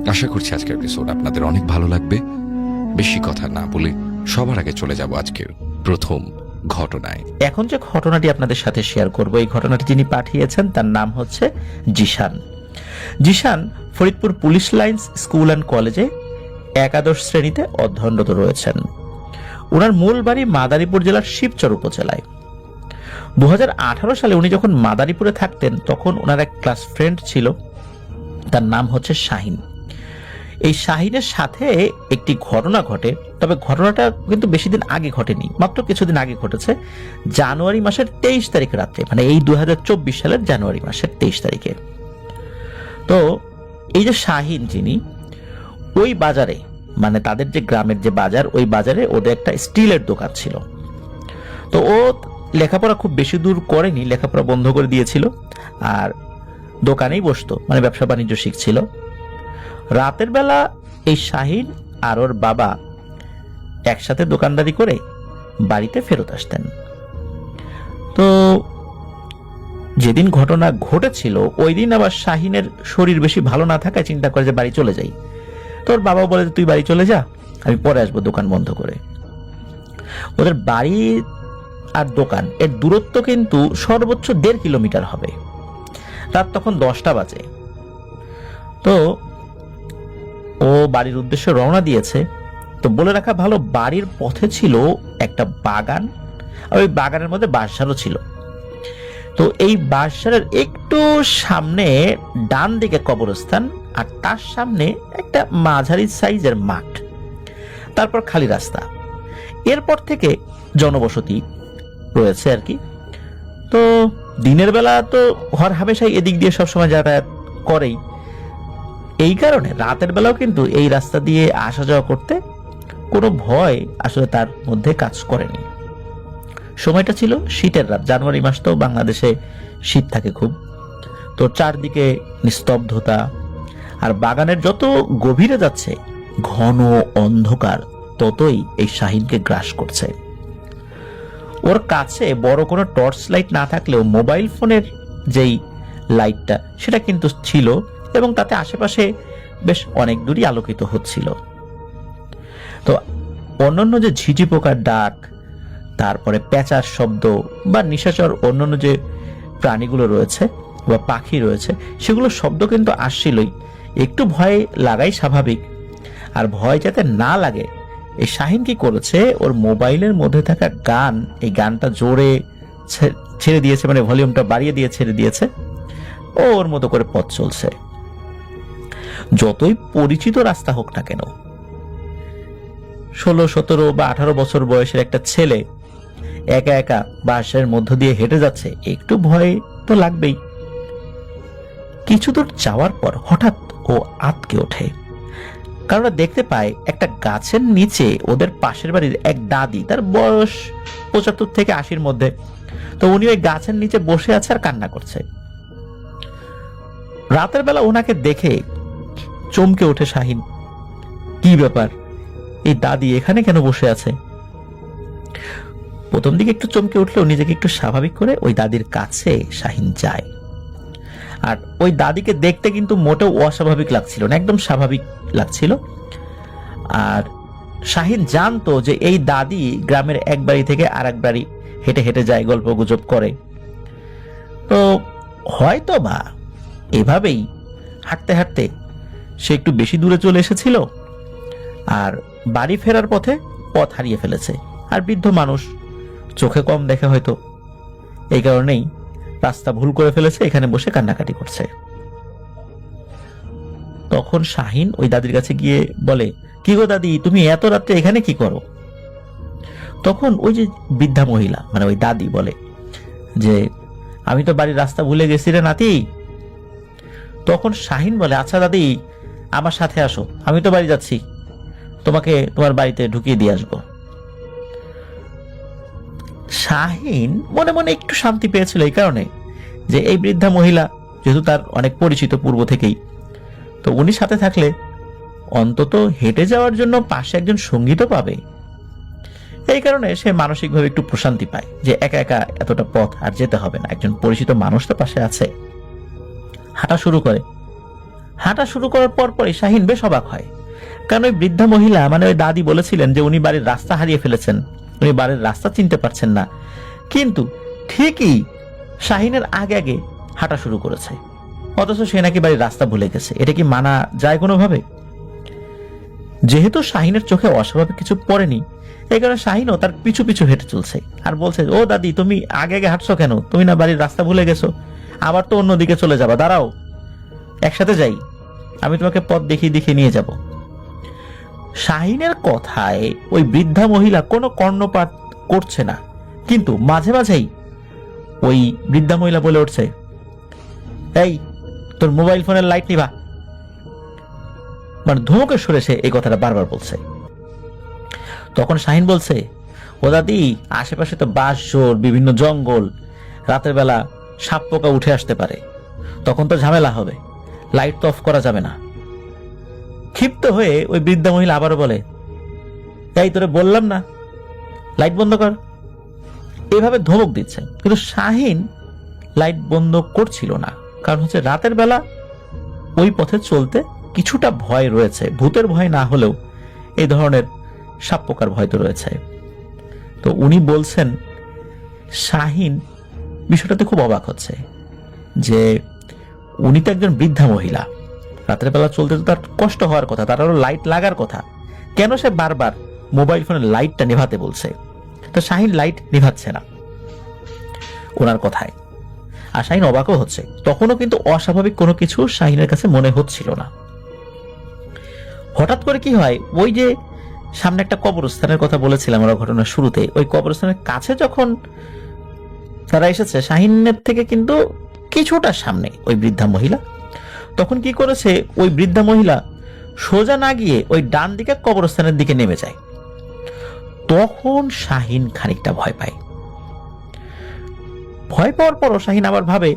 আশা করছি আজকের এপিসোড আপনাদের অনেক ভালো লাগবে। বেশি কথা না বলে সবার আগে চলে যাব আজকের প্রথম ঘটনায়। এখন যে ঘটনাটি আপনাদের সাথে শেয়ার করব, এই ঘটনাটি যিনি পাঠিয়েছেন তার নাম হচ্ছে Zeeshan. Zeeshan Faridpur police lines school and কলেজে একাদশ শ্রেণীতে অধ্যয়নরত রয়েছেন। ওনার মূল বাড়ি মাদারীপুর জেলার শিবচর উপজেলায়। 2018 সালে উনি যখন মাদারীপুরে থাকতেন তখন ওনার এক ক্লাস ফ্রেন্ড ছিল, তার নাম হচ্ছে শাহিন। এই শাহিনের সাথে একটি ঘটনা ঘটে, তবে ঘটনাটা কিন্তু বেশি দিন আগে ঘটেনি, মাত্র কিছুদিন আগে ঘটেছে। জানুয়ারি মাসের 23 তারিখ রাত্রে, মানে এই 2024 সালের জানুয়ারি মাসের 23 তারিখে। তো এই যে শাহিন, যিনি ওই বাজারে, মানে তাদের যে গ্রামের যে বাজার, ওই বাজারে ওদের একটা স্টিলের দোকান ছিল। তো ও লেখাপড়া খুব বেশি দূর করেনি, লেখাপড়া বন্ধ করে দিয়েছিল আর দোকানেই বসতো, মানে ব্যবসা বাণিজ্য শিখছিল। রাতের বেলা এই শাহিন আর ওর বাবা একসাথে দোকানদারি করে বাড়িতে ফেরত আসতেন। তো যেদিন ঘটনা ঘটেছিল ওই দিন আবার শাহিনের শরীর বেশি ভালো না থাকায় চিন্তা করে যে বাড়ি চলে যাই। তোর বাবা বলে তুই বাড়ি চলে যা, আমি পরে আসবো দোকান বন্ধ করে। ওদের বাড়ি আর দোকান এর দূরত্ব কিন্তু সর্বোচ্চ 1.5 কিলোমিটার হবে। রাত তখন 10টা বাজে। তো ও বাড়ির উদ্দেশ্যে রওনা দিয়েছে। তো বলে রাখা ভালো, বাড়ির পথে ছিল একটা বাগান, আর ওই বাগানের মধ্যে বাঁশঝাড়ও ছিল। তো এই বাঁশঝাড়ের একটু সামনে ডান দিকে কবরস্থান, আর তার সামনে একটা মাঝারি সাইজের মাঠ, তারপর খালি রাস্তা। এরপর থেকে জনবসতি রয়েছে আর কি। তো দিনের বেলা তো হর হামেশাই এদিক দিয়ে সবসময় যাতায়াত করেই, এই কারণে রাতের বেলাও কিন্তু এই রাস্তা দিয়ে আসা যাওয়া করতে কোনো ভয় আসলে তার মধ্যে কাজ করেনি। সময়টা ছিল শীতের রাত, জানুয়ারি মাস তো বাংলাদেশে শীত থাকে খুব। তো চারদিকে নিস্তব্ধতা, আর বাগানের যত গভীরে যাচ্ছে ঘন অন্ধকার ততই এই শাহিনকে গ্রাস করছে। ওর কাছে বড় কোনো টর্চ লাইট না থাকলেও মোবাইল ফোনের যেই লাইটটা সেটা কিন্তু ছিল, এবং তাতে আশেপাশে বেশ অনেক দূরই আলোকিত হচ্ছিল। তো অন্যান্য যে ঝিঝি পোকার ডাক, তারপরে পেঁচার শব্দ বা নিশাচর অন্যান্য যে প্রাণীগুলো রয়েছে বা পাখি রয়েছে, সেগুলো শব্দ কিন্তু আসছিলই। একটু ভয় লাগাই স্বাভাবিক। আর ভয় যাতে না লাগে, এই শাহিন কি করেছে, ওর মোবাইলের মধ্যে থাকা গান, এই গানটা জোরে ছেড়ে দিয়েছে, মানে ভলিউমটা বাড়িয়ে দিয়ে ছেড়ে দিয়েছে। ও ওর মতো করে পথ চলছে। যতই পরিচিত রাস্তা হোক না কেন, 16, 17 বা 18 বছর বয়সের একটা ছেলে একা একা বাঁশের মধ্য দিয়ে হেঁটে যাচ্ছে, একটু ভয় তো লাগবেই। কিছু দূর যাওয়ার পর হঠাৎ ও আঁতকে ওঠে, কারণ দেখতে পায় একটা গাছের নিচে ওদের পাশের বাড়ির এক দাদি, তার বয়স 75 থেকে 80-র মধ্যে। তো উনি ওই গাছের নিচে বসে আছে আর কান্না করছে। রাতের বেলা ওনাকে দেখে চমকে ওঠে শাহিন। কি ব্যাপার, এই দাদি এখানে কেন বসে আছে? প্রথম দিকে একটু চমকে উঠলেও নিজেকে একটু স্বাভাবিক করে ওই দাদির কাছে শাহিন যায়। আর ওই দাদিকে দেখতে কিন্তু মোটেও অস্বাভাবিক লাগছিল না, একদম স্বাভাবিক লাগছিল। আর শাহিন জানতো যে এই দাদি গ্রামের এক বাড়ি থেকে আর এক বাড়ি হেঁটে হেঁটে যায়, গল্প গুজব করে। তো হয়তো বা এভাবেই হাঁটতে হাঁটতে সে একটু বেশি দূরে চলে এসেছিল আর বাড়ি ফেরার পথে পথ হারিয়ে ফেলেছে। আর বৃদ্ধ মানুষ, চোখে কম দেখে হয়তো, এই কারণেই রাস্তা ভুল করে ফেলেছে, এখানে বসে কান্নাকাটি করছে। তখন শাহিন ওই দাদির কাছে গিয়ে বলে, কি গো দাদি, তুমি এত রাত্রে এখানে কি করো? তখন ওই যে বৃদ্ধা মহিলা, মানে ওই দাদি বলে যে, আমি তো বাড়ির রাস্তা ভুলে গেছি রে নাতি। তখন শাহিন বলে, আচ্ছা দাদি, আমার সাথে আসো, আমি তো বাড়ি যাচ্ছি, তোমাকে তোমার বাড়িতে ঢুকিয়ে দিয়ে আসবো। শাহিন মনে মনে একটু শান্তি পেয়েছিল এই কারণে যে এই বৃদ্ধা মহিলা যেহেতু তার অনেক পরিচিত পূর্ব থেকেই, তো উনি সাথে থাকলে অন্তত হেঁটে যাওয়ার জন্য পাশে একজন সঙ্গী তো পাবে। এই কারণে সে মানসিকভাবে একটু প্রশান্তি পায় যে একা একা এতটা পথ আর যেতে হবে না, একজন পরিচিত মানুষ তো পাশে আছে। হাঁটা শুরু করে। হাঁটা শুরু করার পরই শাহিন বেশ অবাক হয়, কারণ ওই বৃদ্ধা মহিলা মানে ওই দাদি বলেছিলেন যে উনি বাড়ির রাস্তা হারিয়ে ফেলেছেন, উনি বাড়ির রাস্তা চিনতে পারছেন না, কিন্তু ঠিকই শাহিনের আগে আগে হাঁটা শুরু করেছে, অথচ সে নাকি বাড়ির রাস্তা ভুলে গেছে। এটা কি মানা যায় কোনোভাবে? যেহেতু শাহিনের চোখে অস্বাভাবিক কিছু পড়েনি, এই কারণে শাহিনও তার পিছু পিছু হেঁটে চলছে আর বলছে, ও দাদি, তুমি আগে আগে হাঁটছো কেন? তুমি না বাড়ির রাস্তা ভুলে গেছো? আবার তো অন্যদিকে চলে যাবা, দাঁড়াও, একসাথে যাই, আমি তোমাকে পথ দেখিয়ে দেখিয়ে নিয়ে যাব। শাহিনের কথায় ওই বৃদ্ধা মহিলা কোনো কর্ণপাত করছে না, কিন্তু মাঝে মাঝেই ওই বৃদ্ধা মহিলা বলে উঠছে, এই তোর মোবাইল ফোনের লাইট নিভা। মানে ধমকের সুরে সে এই কথাটা বারবার বলছে। তখন শাহিন বলছে, ও দাদি, আশেপাশে তো বাঁশ ঝোড়, বিভিন্ন জঙ্গল, রাতের বেলা সাপ পোকা উঠে আসতে পারে, তখন তো ঝামেলা হবে, লাইট তো অফ করা যাবে না। ক্ষিপ্ত হয়ে ওই বৃদ্ধা মহিলা আবারও বলে, এই তোরে বললাম না লাইট বন্ধ কর। এভাবে ধমক দিচ্ছে, কিন্তু শাহিন লাইট বন্ধ করছিল না, কারণ হচ্ছে রাতের বেলা ওই পথে চলতে কিছুটা ভয় রয়েছে, ভূতের ভয় না হলেও এই ধরনের সাপ পোকার ভয় তো রয়েছে। তো উনি বলছেন, শাহিন বিষয়টাতে খুব অবাক হচ্ছে যে উনি তো একজন বৃদ্ধা মহিলা, রাতের বেলা চলতে তো তার কষ্ট হওয়ার কথা, তার আরো লাইট লাগার কথা, কেন সে বারবার মোবাইল ফোনের লাইটটা নেভাতে বলছে? তো শাহিন লাইট নেভাচ্ছে না ওনার কথায়, আর শাহিন অবাকও হচ্ছে। তখনও কিন্তু অস্বাভাবিক কোনো কিছু শাহিনের কাছে মনে হচ্ছিল না। হঠাৎ করে কি হয়, ওই যে সামনে একটা কবরস্থানের কথা বলেছিলাম আমরা ঘটনার শুরুতে, ওই কবরস্থানের কাছে যখন তারা এসেছে, শাহিনের থেকে কিন্তু কিছুটা সামনে ওই বৃদ্ধা মহিলা, তখন কি করেছে, ওই বৃদ্ধা মহিলা সোজা না গিয়ে ওই ডান দিকে কবরস্থানের দিকে নেমে যায়। তখন শাহিন খানিকটা ভয় পায়। ভয় পাওয়ার পরও শাহিন আবার ভাবে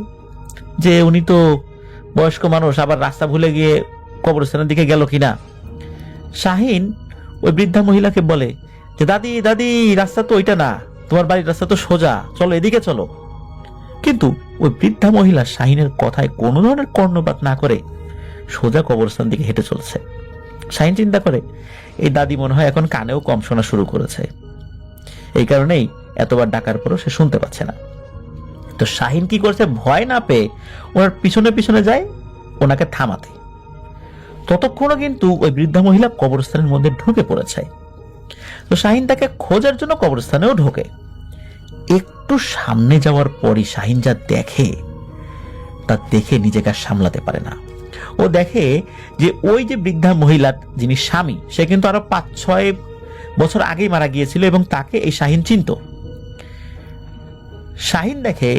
যে উনি তো বয়স্ক মানুষ, আবার রাস্তা ভুলে গিয়ে কবরস্থানের দিকে গেল কিনা। শাহিন ওই বৃদ্ধা মহিলাকে বলে যে, দাদি দাদি, রাস্তা তো ওইটা না, তোমার বাড়ির রাস্তা তো সোজা, চলো এদিকে চলো। কিন্তু ওই বৃদ্ধা মহিলা শাহিনের কথায় কোনো ধরনের কর্ণপাত না করে সোজা কবরস্থান দিকে হেঁটে চলছে। শাহিন চিন্তা করে, এই দাদি মনে হয় এখন কানেও কম শোনা শুরু করেছে, এই কারণেই এতবার ডাকার পরও সে শুনতে পাচ্ছে না। তো শাহিন কি করছে, ভয় না পেয়ে ওনার পিছনে পিছনে যায় ওনাকে থামাতে। ততক্ষণও কিন্তু ওই বৃদ্ধা মহিলা কবরস্থানের মধ্যে ঢুকে পড়েছে। তো শাহিন তাকে খোঁজার জন্য কবরস্থানেও ঢোকে। একটু সামনে যাওয়ার পরই শাহিন যা দেখে, তা দেখে নিজেকে আর সামলাতে পারে না। ও দেখে যে ওই যে বৃদ্ধা মহিলা যিনি স্বামী, সে কিন্তু আরো 5-6 বছর আগেই মারা গিয়েছিল এবং তাকে এই শাহিন চিনত। শাহিন দেখে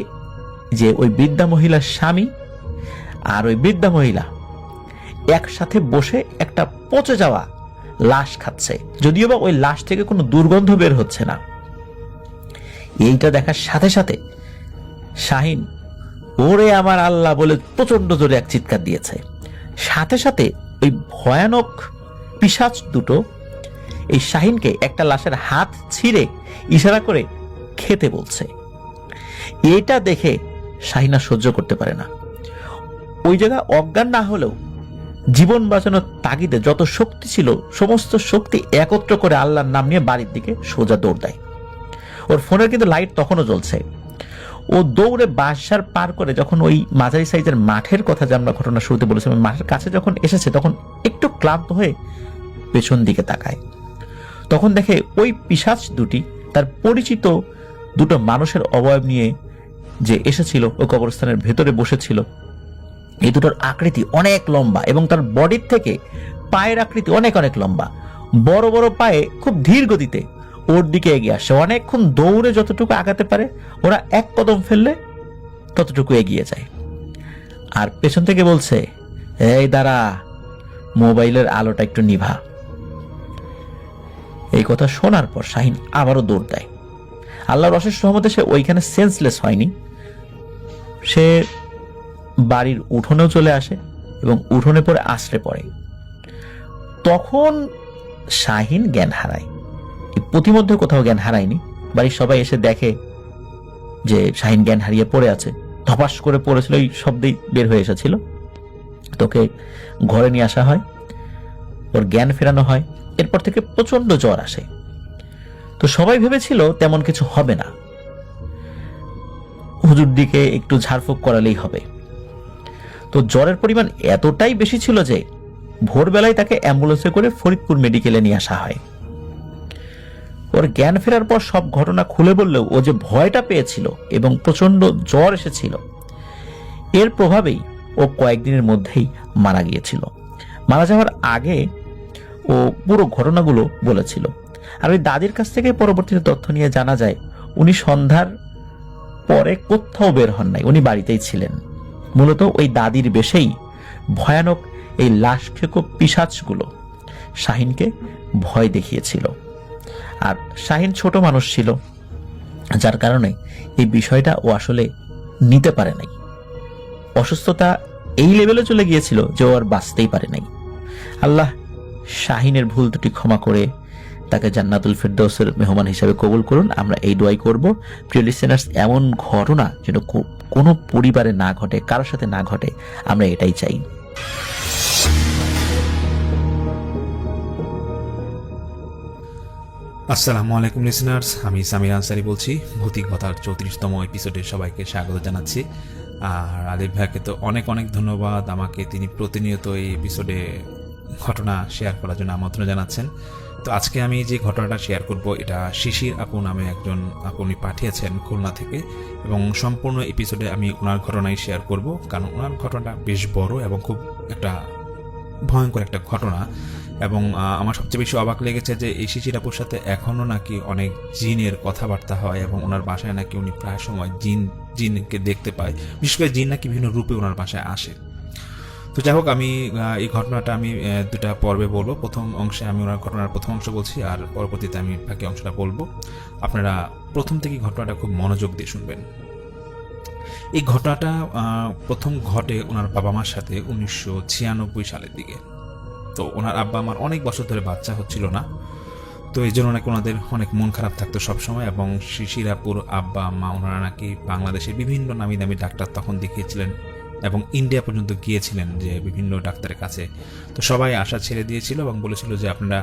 যে ওই বৃদ্ধা মহিলার স্বামী আর ওই বৃদ্ধা মহিলা একসাথে বসে একটা পচে যাওয়া লাশ খাচ্ছে, যদিও বা ওই লাশ থেকে কোনো দুর্গন্ধ বের হচ্ছে না। এইটা দেখার সাথে সাথে শাহিন ওরে আমার আল্লাহ বলে প্রচন্ড জোরে এক চিৎকার দিয়েছে। সাথে সাথে ওই ভয়ানক পিশাচ দুটো এই শাহিনকে একটা লাশের হাত ছিঁড়ে ইশারা করে খেতে বলছে। এটা দেখে শাহিন আর সহ্য করতে পারে না। ওই জায়গা অজ্ঞান না হলেও জীবন বাঁচানোর তাগিদে যত শক্তি ছিল সমস্ত শক্তি একত্র করে আল্লাহর নাম নিয়ে বাড়ির দিকে সোজা দৌড় দেয়। ওর ফোনের কিন্তু লাইট তখনও জ্বলছে। ও দৌড়ে বাঁশঝাড় পার করে যখন ওই মাঝারি সাইজের মাঠের কথা যে আমরা ঘটনা শুরুতে বলেছিলাম, মাঠের কাছে যখন এসেছে তখন একটু ক্লান্ত হয়ে পেছন দিকে তাকায়। তখন দেখে ওই পিশাচ দুটি তার পরিচিত দুটো মানুষের অবয়ব নিয়ে যে এসেছিল ও কবরস্থানের ভেতরে বসেছিল। এই দুটোর আকৃতি অনেক লম্বা এবং তার বডির থেকে পায়ের আকৃতি অনেক অনেক লম্বা। বড় বড় পায়ে খুব ধীর গতিতে ওর দিকে এগিয়ে আসে। অনেকক্ষণ দৌড়ে যতটুকু আগাতে পারে ওরা এক কদম ফেললে ততটুকু এগিয়ে যায়। আর পেছন থেকে বলছে, এই দাঁড়া, মোবাইলের আলোটা একটু নিভা। এই কথা শোনার পর শাহিন আবারও দৌড় দেয়। আল্লাহর অশেষ রহমতে সে ওইখানে সেন্সলেস হয়নি। সে বাড়ির উঠোনেও চলে আসে এবং উঠোনে পড়ে আশ্রে পড়ে। তখন শাহিন জ্ঞান হারায়। প্রতিমধ্যে কোথাও জ্ঞান হারায়নি। বাড়ির সবাই এসে দেখে যে শাহিন জ্ঞান হারিয়ে পড়ে আছে। ধপাস করে পড়েছিল, এই শব্দেই বের হয়ে এসেছিল। তোকে ঘরে নিয়ে আসা হয়, ওর জ্ঞান ফেরানো হয়, এরপর থেকে প্রচন্ড জ্বর আসে। তো সবাই ভেবেছিল তেমন কিছু হবে না, হুজুর দিকে একটু ঝাড়ফুঁক করালেই হবে। তো জ্বরের পরিমাণ এতটাই বেশি ছিল যে ভোরবেলায় তাকে অ্যাম্বুলেন্সে করে ফরিদপুর মেডিকেলে নিয়ে আসা হয়। ওর জ্ঞান ফেরার পর সব ঘটনা খুলে বললেও ও যে ভয়টা পেয়েছিল এবং প্রচন্ড জ্বর এসেছিল, এর প্রভাবেই ও কয়েকদিনের মধ্যেই মারা গিয়েছিল। মারা যাওয়ার আগে ও পুরো ঘটনাগুলো বলেছিল। আর ওই দাদির কাছ থেকে পরবর্তীতে তথ্য নিয়ে জানা যায় উনি সন্ধ্যার পরে কোথাও বের হন নাই, উনি বাড়িতেই ছিলেন। মূলত ওই দাদির বেশেই ভয়ানক এই লাশখেকো পিশাচগুলো শাহিনকে ভয় দেখিয়েছিল। আর শাহিন ছোট মানুষ ছিল, যার কারণে এই বিষয়টা ও আসলে নিতে পারে নাই। অসুস্থতা এই লেভেলে চলে গিয়েছিল যে ও আর বাঁচতেই পারে নাই। আল্লাহ শাহিনের ভুল ত্রুটি ক্ষমা করে তাকে জান্নাতুল ফেরদৌসের মেহমান হিসেবে কবুল করুন, আমরা এই দোয়াই করব। প্রিয় লিসেনার্স, এমন ঘটনা যেন কোনো পরিবারে না ঘটে, কারোর সাথে না ঘটে, আমরা এটাই চাই। আসসালামু আলাইকুম লিসেনার্স, আমি সামির আনসারি বলছি। ভৌতিক কথার 34তম এপিসোডে সবাইকে স্বাগত জানাচ্ছি। আর আলিফ ভাইকে তো অনেক অনেক ধন্যবাদ, আমাকে তিনি প্রতিনিয়ত এই এপিসোডে ঘটনা শেয়ার করার জন্য আমন্ত্রণ জানাচ্ছেন। তো আজকে আমি যে ঘটনাটা শেয়ার করব এটা শিশির আপু নামে একজন আপু উনি পাঠিয়েছেন খুলনা থেকে, এবং সম্পূর্ণ এপিসোডে আমি ওনার ঘটনাই শেয়ার করব, কারণ ওনার ঘটনাটা বেশ বড় এবং খুব একটা ভয়ঙ্কর একটা ঘটনা। এবং আমার সবচেয়ে বেশি অবাক লেগেছে যে এই শিশির আপুর সাথে এখনও নাকি অনেক জিনের কথাবার্তা হয়, এবং ওনার বাসায় নাকি উনি প্রায় সময় জিনকে দেখতে পায়, বিশেষ করে জিন নাকি বিভিন্ন রূপে ওনার বাসায় আসে। তো যাই হোক, আমি এই ঘটনাটা আমি দুটা পর্বে বলবো। প্রথম অংশে আমি ওনার ঘটনার প্রথম অংশ বলছি, আর পরবর্তীতে আমি বাকি অংশটা বলবো। আপনারা প্রথম থেকে ঘটনাটা খুব মনোযোগ দিয়ে শুনবেন। এই ঘটনাটা প্রথম ঘটে ওনার বাবা মার সাথে 1996 সালের দিকে। তো ওনার আব্বা আমার অনেক বছর ধরে বাচ্চা হচ্ছিল না, তো এই জন্য নাকি ওনাদের অনেক মন খারাপ থাকতো সবসময়। এবং শিশিরাপুর আব্বা আম্মা ওনারা নাকি বাংলাদেশের বিভিন্ন নামি দামি ডাক্তার তখন দেখিয়েছিলেন এবং ইন্ডিয়া পর্যন্ত গিয়েছিলেন যে বিভিন্ন ডাক্তারের কাছে। তো সবাই আশা ছেড়ে দিয়েছিল এবং বলেছিল যে আপনারা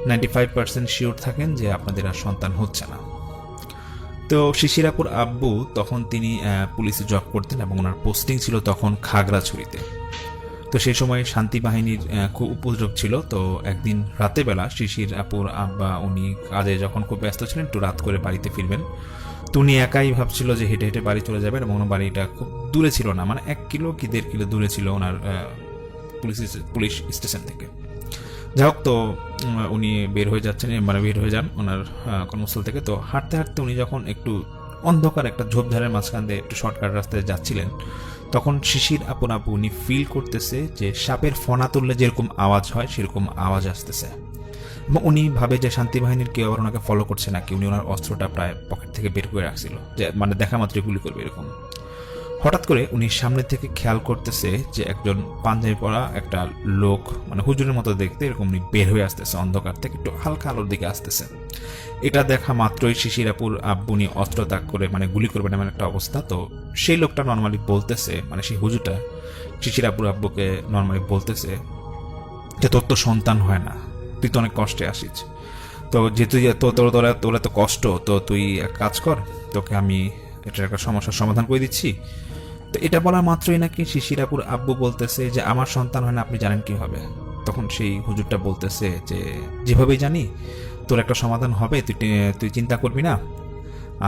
95% শিওর থাকেন যে আপনাদের আর সন্তান হচ্ছে না। তো শিশিরাপুর আব্বু তখন তিনি পুলিশে জব করতেন এবং ওনার পোস্টিং ছিল তখন খাগড়াছড়িতে। তো সেই সময় শান্তি বাহিনীর খুব উপদ্রব ছিল। তো একদিন রাতের বেলা শিশির আপুর আব্বা উনি কাজে যখন খুব ব্যস্ত ছিলেন, একটু রাত করে বাড়িতে ফিরবেন। তো উনি একাই ভাবছিল যে হেঁটে হেঁটে বাড়ি চলে যাবেন, এবং ওনার বাড়িটা খুব দূরে ছিল না, মানে 1 কিলো কি 1.5 কিলো দূরে ছিল ওনার পুলিশ স্টেশন থেকে। যাই হোক, তো উনি বের হয়ে যান ওনার কর্মস্থল থেকে। তো হাঁটতে হাঁটতে উনি যখন একটু অন্ধকার একটা ঝোপঝাড়ের মাঝখান দিয়ে একটু শর্টকাট রাস্তায় যাচ্ছিলেন, তখন শিশির আপন আপু উনি ফিল করতেছে যে সাপের ফনা তুললে যেরকম আওয়াজ হয় সেরকম আওয়াজ আসতেছে। এবং উনি ভাবে যে শান্তি বাহিনীর কেউ আবার ওনাকে ফলো করছে নাকি। উনি ওনার অস্ত্রটা প্রায় পকেট থেকে বের করে রাখছিল, যে মানে দেখা মাত্রই গুলি করবে এরকম। হঠাৎ করে উনি সামনে থেকে খেয়াল করতেছে যে একজন পাঞ্জাবি পরা একটা লোক, মানে হুজুরের মতো দেখতে, এরকম উনি বের হয়ে আসতেছে অন্ধকার থেকে, একটু হালকা আলোর দিকে আসতেছে। এটা দেখা মাত্রই শিশিরাপুর আব্বু উনি অস্ত্র তাক করে মানে গুলি করবেন এমন একটা অবস্থা। তো সেই লোকটা নর্মালি বলতেছে, মানে সেই হুজুরটা শিশিরাপুর আব্বুকে নর্মালি বলতেছে যে তোর তো সন্তান হয় না, তুই তো অনেক কষ্টে আসিস, তো যেহেতু তোর এত কষ্ট, তো তুই এক কাজ কর, তোকে আমি এটার একটা সমস্যার সমাধান করে দিচ্ছি। তো এটা বলা মাত্রই নাকি শিশিরাপুর আব্বু বলতেছে যে আমার সন্তান হয় না, আপনি জানেন কিভাবে? তখন সেই হুজুরটা বলতেছে যে যেভাবেই জানি, তোর একটা সমাধান হবে, তুই চিন্তা করবি না,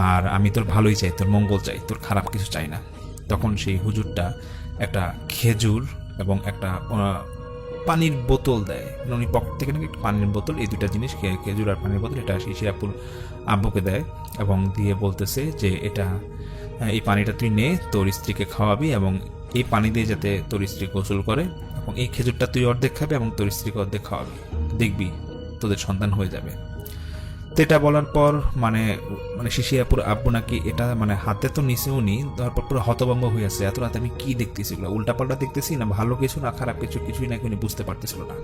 আর আমি তোর ভালোই চাই, তোর মঙ্গল চাই, তোর খারাপ কিছু চাই না। তখন সেই হুজুরটা একটা খেজুর এবং একটা পানির বোতল দেয়, উনি পকেট থেকে নাকি একটা পানির বোতল, এই দুটা জিনিস, খেজুর আর পানির বোতল, এটা শিশিরাপুর আব্বুকে দেয় এবং দিয়ে বলতেছে যে এই পানিটা তুই নে, তোর স্ত্রীকে খাওয়াবি, এবং এই পানি দিয়ে যাতে তোর স্ত্রী গোসল করে, এবং এই খেজুরটা তুই অর্ধেক খাবি এবং তোর স্ত্রীকে অর্ধেক খাওয়াবি, দেখবি তোদের সন্তান হয়ে যাবে। তো এটা বলার পর মানে শিশিরাপুর আব্বু নাকি এটা মানে হাতে তো নিচে উনি, তারপর পুরো হতভম্ব হয়ে আছে, এত রাতে আমি কি দেখতেছি, উল্টাপাল্টা দেখতেছি না ভালো কিছু না খারাপ কিছু, কিছুই নাকি উনি বুঝতে পারতেছিল না।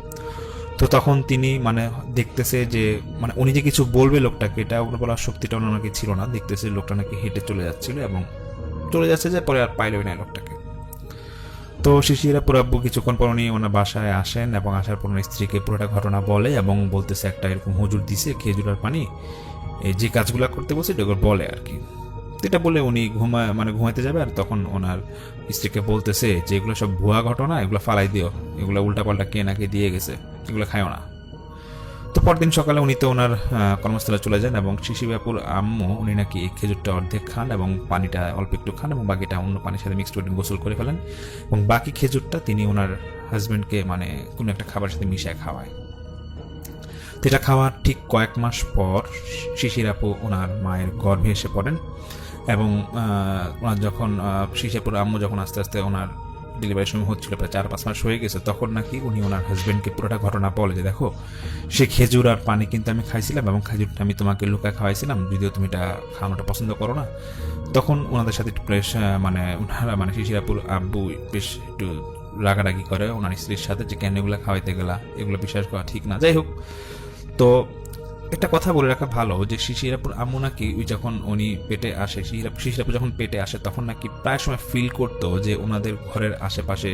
তো তখন তিনি মানে দেখতেছে যে মানে উনি যে কিছু বলবে লোকটাকে, এটা বলার শক্তিটা ওনার নাকি ছিল না। দেখতেছে লোকটা নাকি হেঁটে চলে যাচ্ছিল এবং চলে যাচ্ছে, যে পরে আর পাইলই না লোকটাকে। তো শিশিরা পুরো আব্বু কিছুক্ষণ পর উনি ওনার বাসায় আসেন এবং আসার পর ওনার স্ত্রীকে পুরোটা ঘটনা বলে এবং বলতেছে একটা এরকম হুজুর দিছে খেজুর আর পানি, এই যে কাজগুলো করতে বলছে এটা বলে আর কি। তো এটা বলে উনি ঘুমাইতে যাবে, আর তখন ওনার স্ত্রীকে বলতেছে যে এগুলো সব ভুয়া ঘটনা, এগুলো ফালাই দিও, এগুলো উল্টাপাল্টা কে নাকি দিয়ে গেছে, এগুলো খায়ও না। তো পরদিন সকালে উনি তো ওনার কর্মস্থলে চলে যান এবং শিশিরাপুর আম্মু উনি নাকি এই খেজুরটা অর্ধেক খান এবং পানিটা অল্প একটু খান এবং বাকিটা অন্য পানির সাথে মিক্সড করে গোসল করে ফেলেন এবং বাকি খেজুরটা তিনি ওনার হাজবেন্ডকে মানে কোনো একটা খাবারের সাথে মিশিয়ে খাওয়ায়। তো এটা খাওয়ার ঠিক কয়েক মাস পর শিশিরাপু ওনার মায়ের গর্ভে এসে পড়েন এবং ওনার যখন শিশিরাপুর আম্মু যখন আস্তে আস্তে ওনার ডেলিভারির সময় হচ্ছিল, প্রায় 4-5 মাস হয়ে গেছে, তখন নাকি উনি ওনার হাজবেন্ডকে পুরোটা ঘটনা বলে যে দেখো সে খেজুর আর পানি কিন্তু আমি খাইছিলাম এবং খেজুরটা আমি তোমাকে লুকায় খাওয়াইছিলাম, যদিও তুমি এটা খাওয়ানোটা পছন্দ করো না। তখন ওনাদের সাথে একটু বেশ ওনারা শিশিরাপুর আব্বু বেশ একটু রাগারাগি করে ওনার স্ত্রীর সাথে যে কেন এগুলো খাওয়াইতে গেলা, এগুলো বিশ্বাস করা ঠিক না। যাই হোক, তো একটা কথা বলে রাখা ভালো যে শিশিরাপুর আম্মু নাকি ওই যখন উনি পেটে আসে, শিশিরাপুর যখন পেটে আসে তখন নাকি প্রায় সময় ফিল করতো যে ওনাদের ঘরের আশেপাশে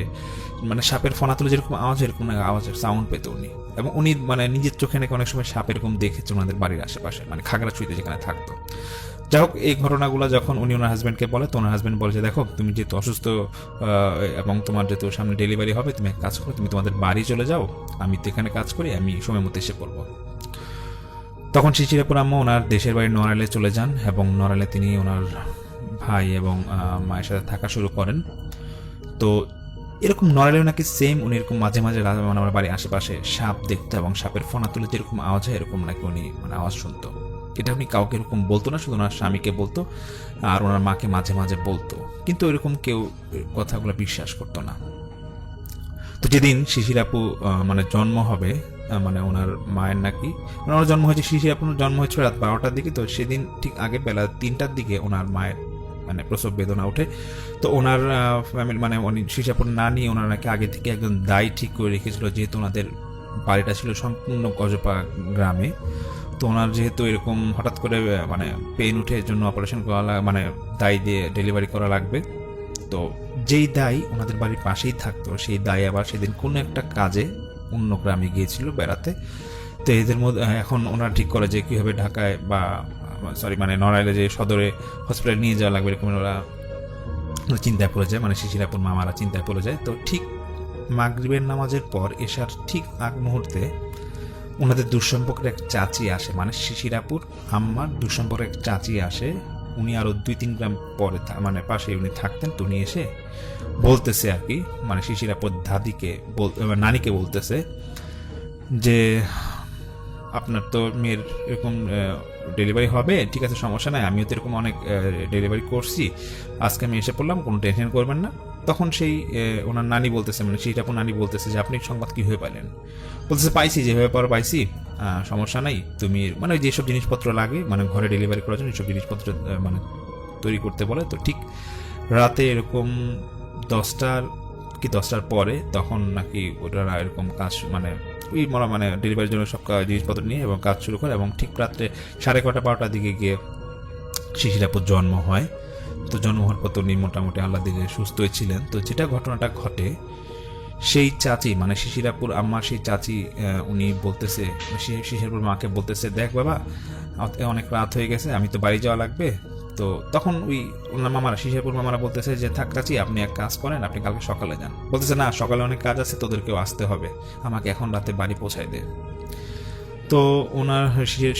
মানে সাপের ফনা তুলে যেরকম আওয়াজ, এরকম আওয়াজের সাউন্ড পেত উনি, এবং উনি মানে নিজের চোখে নাকি অনেক সময় সাপ এরকম দেখেছে ওনাদের বাড়ির আশেপাশে, মানে খাগড়াছড়িতে যেখানে থাকতো। যাই হোক, এই ঘটনাগুলো যখন উনি ওনার হাজব্যান্ডকে বলে তো ওনার হাজব্যান্ড বলে যে দেখো তুমি যেহেতু অসুস্থ এবং তোমার যেহেতু সামনে ডেলিভারি হবে, তুমি এক কাজ করো, তুমি তোমাদের বাড়ি চলে যাও, আমি তো এখানে কাজ করি, আমি সময় মতো এসে পড়বো। তখন শিশিরাপুর আম্মু ওনার দেশের বাড়ি নড়াইলে চলে যান এবং নড়াইলে তিনি ওনার ভাই এবং মায়ের সাথে থাকা শুরু করেন। তো এরকম নড়াইলেও নাকি সেম উনি এরকম মাঝে মাঝে আমার বাড়ির আশেপাশে সাপ দেখতো এবং সাপের ফনা তুলে যেরকম আওয়াজ হয় এরকম নাকি উনি মানে আওয়াজ শুনতো। এটা উনি কাউকে এরকম বলতো না, শুধু ওনার স্বামীকে বলতো আর ওনার মাকে মাঝে মাঝে বলতো, কিন্তু এরকম কেউ কথাগুলো বিশ্বাস করতো না। তো যেদিন শিশিরাপু মানে জন্ম হবে, মানে ওনার মায়ের নাকি ওনার জন্ম হয়েছে, শিশিরাপুর জন্ম হয়েছিল রাত 12টার দিকে। তো সেদিন ঠিক আগের বেলা 3টার দিকে ওনার মায়ের মানে প্রসব বেদনা ওঠে। তো ওনার ফ্যামিলি মানে শিশিরাপুর নানি ওনার নাকি আগে থেকে একজন দায় ঠিক করে রেখেছিল, যেহেতু ওনাদের বাড়িটা ছিল সম্পূর্ণ গজপা গ্রামে। তো ওনার যেহেতু এরকম হঠাৎ করে মানে পেন উঠে এর জন্য অপারেশন করা মানে দায় দিয়ে ডেলিভারি করা লাগবে। তো যেই দায় ওনাদের বাড়ির পাশেই থাকতো, সেই দায় আবার সেদিন কোনো একটা কাজে অন্য গ্রামে গিয়েছিল বেড়াতে। তো এদের মধ্যে এখন ওনারা ঠিক করে যে কীভাবে ঢাকায় বা মানে নড়াইলে যে সদরে হসপিটালে নিয়ে যাওয়া লাগবে, এরকম ওরা চিন্তায় পড়ে যায়, মানে শিশিরাপুর মামারা চিন্তায় পড়ে যায়। তো ঠিক মাগরিবের নামাজের পর এসার ঠিক আগ মুহূর্তে ওনাদের দুঃসম্পর্কের এক চাচি আসে, মানে শিশিরাপুর আম্মার দুঃসম্পর্কের এক চাচি আসে। উনি আরো 2-3 গ্রাম পরে মানে পাশে উনি থাকতেন। তো উনি এসে বলতেছে আর কি, মানে শিশিরাপুর দাদিকে নানিকে বলতেছে যে আপনার তো মেয়ের এরকম ডেলিভারি হবে, ঠিক আছে সমস্যা নাই, আমিও তো এরকম অনেক ডেলিভারি করছি, আজকে আমি এসে পড়লাম, কোনো টেনশন করবেন না। তখন সেই ওনার নানি বলতেছে, মানে শিশিরাপুর নানি বলতেছে যে আপনি সংবাদ কীভাবে পাইলেন? বলতেছে পাইছি, যেভাবে পারো পাইছি, সমস্যা নাই, তুমি মানে ওই যেসব জিনিসপত্র লাগে মানে ঘরে ডেলিভারি করার জন্য এইসব জিনিসপত্র মানে তৈরি করতে বলে। তো ঠিক রাতে এরকম 10টার পরে তখন নাকি ওরা এরকম কাজ মানে ওই মানে ডেলিভারির জন্য সব জিনিসপত্র নিয়ে এবং কাজ শুরু করে এবং ঠিক রাত্রে 9:30-12টার দিকে গিয়ে শিশিরাপুর জন্ম হয়। তো জন্ম হওয়ার পর উনি মোটামুটি আল্লাহ দিকে সুস্থই ছিলেন। তো যেটা ঘটনাটা ঘটে, সেই চাচি মানে শিশিরাপুর আম্মার সেই চাচি উনি বলতেছে শিশিরাপুর মাকে বলতেছে, দেখ বাবা অনেক রাত হয়ে গেছে, আমি তো বাড়ি যাওয়া লাগবে। তো তখন ওই ওনার মামারা শিশিরাপুর মামারা বলতেছে যে থাক চাচি, আপনি এক কাজ করেন, আপনি কালকে সকালে যান। বলতেছে না, সকালে অনেক কাজ আছে, তোদেরকেও আসতে হবে, আমাকে এখন রাতে বাড়ি পৌঁছায় দে। তো ওনার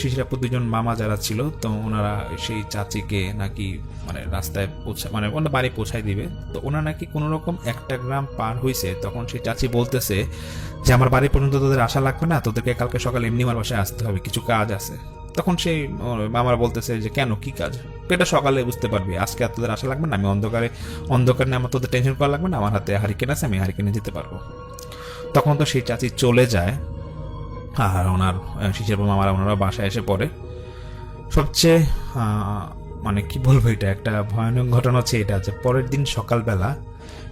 শিশিরাপুর 2জন মামা যারা ছিল, তো ওনারা সেই চাচিকে নাকি মানে রাস্তায় মানে ওনার বাড়ি পৌঁছায় দিবে। তো ওনার নাকি কোনো রকম 1টা গ্রাম পার হয়েছে, তখন সেই চাচি বলতেছে যে আমার বাড়ি পর্যন্ত তোদের আসা লাগবে না, তোদেরকে কালকে সকালে এমনি আমার বাসায় আসতে হবে, কিছু কাজ আছে। তখন সেই মামারা বলতেছে যে কেন, কি কাজ? এটা সকালে বুঝতে পারবি, আজকে আর তোদের আসা লাগবে না, আমি অন্ধকারে আমার তোদের টেনশন করা লাগবে না, আমার হাতে হারিকেন আছে, আমি হারিকেনে যেতে পারবো। তখন তো সেই চাচি চলে যায় আর ওনার শিশিরাপুর মামারা ওনারা বাসায় এসে পড়ে। সবচেয়ে মানে কি বলবো, এটা একটা ভয়ানক ঘটনা হচ্ছে এটা যে পরের দিন সকালবেলা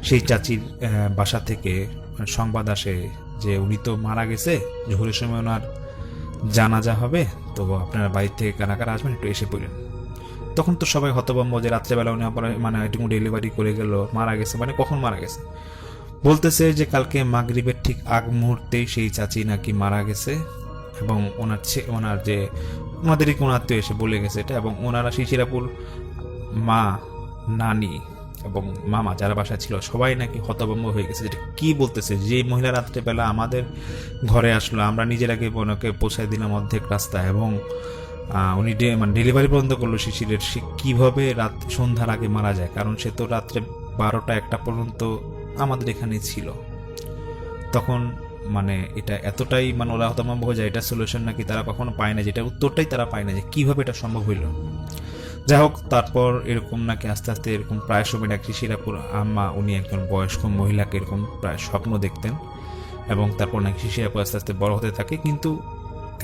সেই চাচির বাসা থেকে সংবাদ আসে যে উনি তো মারা গেছে, জোহরের সময় ওনার জানাজা হবে, তো আপনারা বাড়ি থেকে কারা কারা আসবেন একটু এসে পড়লেন। তখন তো সবাই হতভম্ব যে রাত্রেবেলা উনি মানে একটু ডেলিভারি করে গেল, মারা গেছে, মানে কখন মারা গেছে। বলতেছে যে কালকে মাগরিবের ঠিক আগ মুহূর্তে সেই চাচি নাকি মারা গেছে, এবং ওনার যে ওনাদেরই কোন আত্মীয় এসে বলে গেছে এটা, এবং ওনারা শিশিরাপুর মা, নানি এবং মামা যারা বাসায় ছিল সবাই নাকি হতভম্ব হয়ে গেছে। যেটা কি বলতেছে, যে মহিলা রাত্রেবেলা আমাদের ঘরে আসলো, আমরা নিজের আগে ওনাকে পৌঁছায় দিলাম অর্ধেক রাস্তা, এবং উনি ডেলিভারি বন্ধ করলো শিশিরের, সে কীভাবে সন্ধ্যার আগে মারা যায়? কারণ সে তো রাত্রে 12টা-1টা পর্যন্ত আমাদের এখানে ছিল। তখন এটা এতটাই ওরা হতভম্ব হয়ে যায়, এটা সলিউশন নাকি তারা কখনো পায় না, যেটা উত্তরটাই তারা পায় না যে কীভাবে এটা সম্ভব হইল। যাই হোক, তারপর এরকম নাকি আস্তে আস্তে এরকম প্রায় সময় নাকি শিশিরাপুর আম্মা, উনি একজন বয়স্ক মহিলাকে এরকম প্রায় স্বপ্ন দেখতেন, এবং তারপর নাকি শিশিরাপুর আস্তে আস্তে বড় হতে থাকে। কিন্তু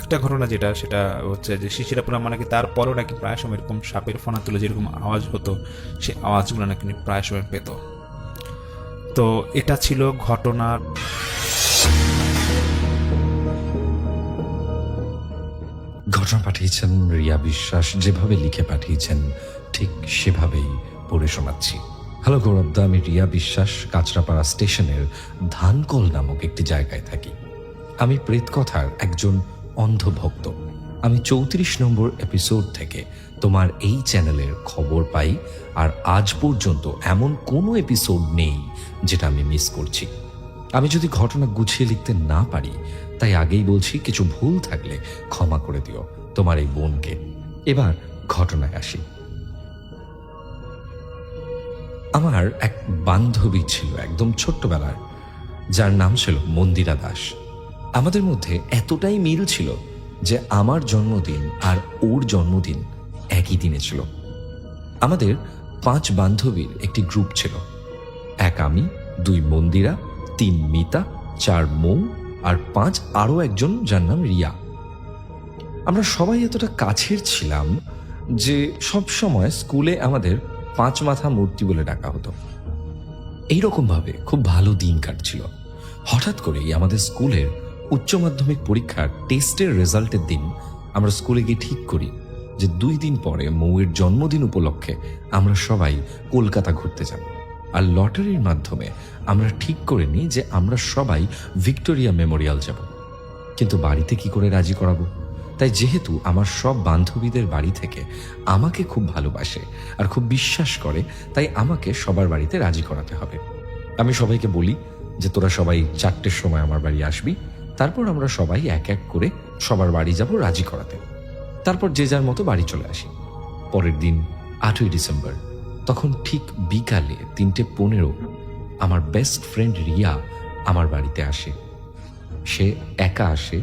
একটা ঘটনা সেটা হচ্ছে যে শিশিরাপুর আম্মা নাকি তারপরও নাকি প্রায় সময় এরকম সাপের ফোনা তুলে যেরকম আওয়াজ হতো, সে আওয়াজগুলো নাকি প্রায় সময় পেত। তো এটা ছিল ঘটনার। ঘটনা পাঠিয়েছেন রিয়া বিশ্বাস, যেভাবে লিখে পাঠিয়েছেন ঠিক সেভাবেই পড়ে শোনাচ্ছি। হ্যালো গৌরবদা, আমি রিয়া বিশ্বাস, কাঁচরাপাড়া স্টেশনের ধানকল নামক একটি জায়গায় থাকি। আমি প্রেতকথার একজন অন্ধভক্ত। আমি 34 নম্বর এপিসোড থেকে তোমার এই চ্যানেলের খবর পাই, আর আজ পর্যন্ত এমন কোনো এপিসোড নেই যেটা আমি মিস করছি। আমি যদি ঘটনা গুছিয়ে লিখতে না পারি, তাই আগেই বলছি, কিছু ভুল থাকলে ক্ষমা করে দিও তোমার এই বোনকে। এবার ঘটনায় আসি। আমার এক বান্ধবী ছিল একদম ছোট্টবেলার, যার নাম ছিল মন্দিরা দাস। আমাদের মধ্যে এতটাই মিল ছিল যে আমার জন্মদিন আর ওর জন্মদিন একই দিনে ছিল। আমাদের 5 বান্ধবীর একটি গ্রুপ ছিল। 1 আমি, 2 মন্দিরা, 3 মিতা, 4 মৌ, আর 5 আরো একজন যার নাম রিয়া। আমরা সবাই এতটা কাছের ছিলাম যে সব সময় স্কুলে আমাদের 5 মাথা মূর্তি বলে ডাকা হতো। এইরকম ভাবে খুব ভালো দিন কাটছিল। হঠাৎ করেই আমাদের স্কুলের উচ্চ মাধ্যমিক পরীক্ষার টেস্টের রেজাল্টের দিন আমরা স্কুলে গিয়ে ঠিক করি যে 2 দিন পরে মৌয়ের জন্মদিন উপলক্ষে আমরা সবাই কলকাতা ঘুরতে যাব। আর লটারির মাধ্যমে আমরা ঠিক করে নিই যে আমরা সবাই ভিক্টোরিয়া মেমোরিয়াল যাব। কিন্তু বাড়িতে কি করে রাজি করাবো? তাই যেহেতু আমার সব বান্ধবীদের বাড়ি থেকে আমাকে খুব ভালোবাসে আর খুব বিশ্বাস করে, তাই আমাকে সবার বাড়িতে রাজি করাতে হবে। আমি সবাইকে বলি যে তোরা সবাই 4টের সময় আমার বাড়ি আসবি, তারপর আমরা সবাই এক এক করে সবার বাড়ি যাব রাজি করাতে। তারপর যে যার মতো বাড়ি চলে আসি। পরের দিন 8ই ডিসেম্বর, তখন ঠিক বিকালে 3:15 আমার বেস্ট ফ্রেন্ড রিয়া আমার বাড়িতে আসে। সে একা আসে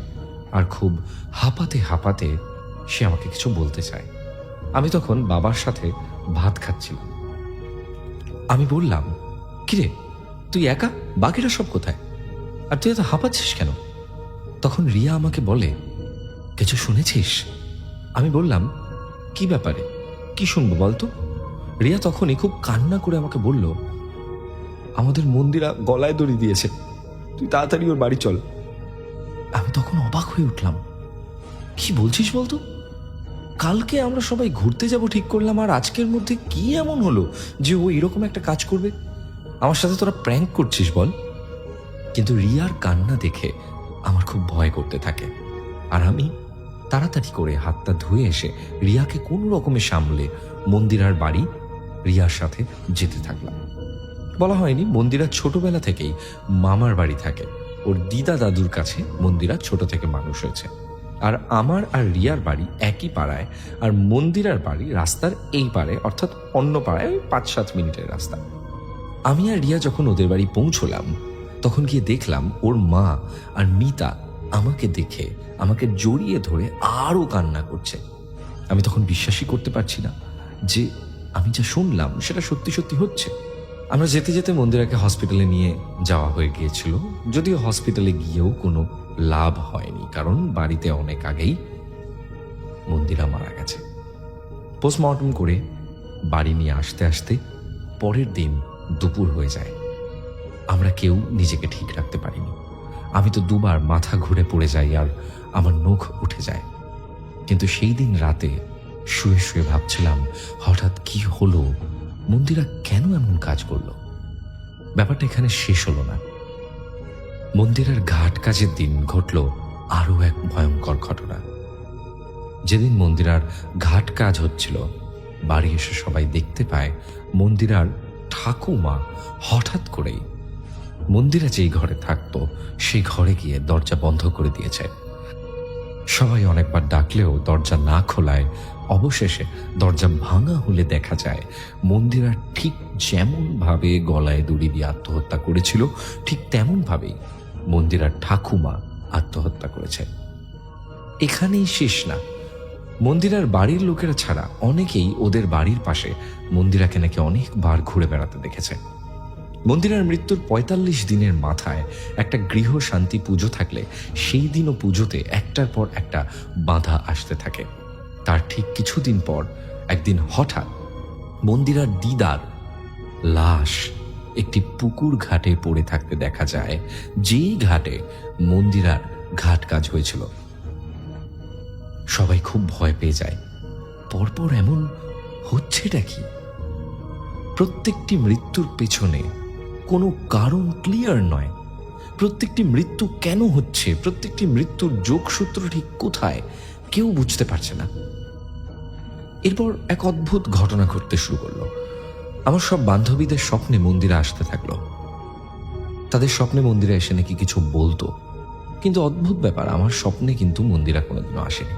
আর খুব হাঁপাতে হাঁপাতে সে আমাকে কিছু বলতে চায়। আমি তখন বাবার সাথে ভাত খাচ্ছিলাম। আমি বললাম, কিরে তুই একা, বাকিরা সব কোথায়, আর তুই এত হাঁপাচ্ছিস কেন? তখন রিয়া আমাকে বলে, কিছু শুনেছিস? আমি বললাম, কি ব্যাপারে, কি শুনবো বলতো? রিয়া তখনই খুব কান্না করে আমাকে বলল, আমাদের মন্দিরা গলায় দড়ি দিয়েছে, তুই তাড়াতাড়ি ওর বাড়ি চল। আমি তখন অবাক হয়ে উঠলাম, কি বলছিস বলতো? কালকে আমরা সবাই ঘুরতে যাব ঠিক করলাম, আর আজকের মধ্যে কি এমন হলো যে ও এরকম একটা কাজ করবে? আমার সাথে তোরা প্র্যাঙ্ক করছিস বল? কিন্তু রিয়ার কান্না দেখে আমার খুব ভয় করতে থাকে, আর আমি তাড়াতাড়ি করে হাতটা ধুয়ে এসে রিয়াকে কোনো রকমে সামলে মন্দিরার বাড়ি রিয়ার সাথে যেতে থাকলাম। বলা হয়নি, মন্দিরা ছোটবেলা থেকেই মামার বাড়ি থাকে। ওর দিদা দাদুর কাছে মন্দিরা ছোট থেকে মানুষ হয়েছে। আর আমার আর রিয়ার বাড়ি একই পাড়ায়, আর মন্দিরার বাড়ি রাস্তার এই পাড়ে, অর্থাৎ অন্য পাড়ায় 5-7 মিনিটের রাস্তা। আমি আর রিয়া যখন ওদের বাড়ি পৌঁছলাম, তখন গিয়ে দেখলাম ওর মা আর মিতা আমাকে দেখে আমাকে জড়িয়ে ধরে আরও কান্না করছে। আমি তখন বিশ্বাসই করতে পারছি না যে আমি যা শুনলাম সেটা সত্যি সত্যি হচ্ছে। আমরা যেতে যেতে মন্দিরাকে হসপিটালে নিয়ে যাওয়া হয়ে গিয়েছিল, যদিও হসপিটালে গিয়েও কোনো লাভ হয়নি, কারণ বাড়িতে অনেক আগেই মন্দিরা মারা গেছে। পোস্টমর্টম করে বাড়ি নিয়ে আসতে আসতে পরের দিন দুপুর হয়ে যায়। আমরা কেউ নিজেকে ঠিক রাখতে পারিনি। আমি তো 2বার মাথা ঘুরে পড়ে যাই আর আমার নখ উঠে যায়। কিন্তু সেই দিন রাতে শুয়ে শুয়ে ভাবছিলাম, হঠাৎ কি হলো, মন্দিরা কেন এমন কাজ করলো? ব্যাপারটা এখানে শেষ হলো না। মন্দিরের ঘাট কাজের দিন ঘটল আরো এক ভয়ঙ্কর ঘটনা। যেদিন মন্দিরার ঘাট কাজ হচ্ছিল, বাড়ি এসে সবাই দেখতে পায় মন্দিরার ঠাকুমা হঠাৎ করেই মন্দিরা যেই ঘরে থাকতো সেই ঘরে গিয়ে দরজা বন্ধ করে দিয়েছে। সবাই অনেকবার ডাকলেও দরজা না খোলায় অবশেষে দরজা ভাঙা হলে দেখা যায় মন্দিরা ঠিক যেমন ভাবে গলায় দড়ি দিয়ে আত্মহত্যা করেছিল, ঠিক তেমন ভাবেই মন্দিরার ঠাকুমা আত্মহত্যা করেছে। এখানেই শেষ না, মন্দিরার বাড়ির লোকেরা ছাড়া অনেকেই ওদের বাড়ির পাশে মন্দিরাকে নাকি অনেকবার ঘুরে বেড়াতে দেখেছে। মন্দিরার মৃত্যুর ৪৫ দিনের মাথায় একটা গৃহ শান্তি পুজো থাকলে সেই দিনও পুজোতে একটার পর একটা বাধা আসতে থাকে। তার ঠিক কিছুদিন পর একদিন হঠাৎ মন্দিরার দিদার লাশ একটি পুকুর ঘাটে পড়ে থাকতে দেখা যায়, যেই ঘাটে মন্দিরার ঘাট কাজ হয়েছিল। সবাই খুব ভয় পেয়ে যায়, পরপর এমন হচ্ছেটা কি? প্রত্যেকটি মৃত্যুর পেছনে কোনো কারণ ক্লিয়ার নয়। প্রত্যেকটি মৃত্যু কেন হচ্ছে, প্রত্যেকটি মৃত্যুর যোগসূত্র ঠিক কোথায়, কেউ বুঝতে পারছে না। এরপর এক অদ্ভুত ঘটনা ঘটতে শুরু করলো। আমার সব বান্ধবীদের স্বপ্নে মন্দিরে আসতে থাকলো। তাদের স্বপ্নে মন্দিরে এসে নাকি কিছু বলতো, কিন্তু অদ্ভুত ব্যাপার, আমার স্বপ্নে কিন্তু মন্দিরা কোনোদিনও আসেনি,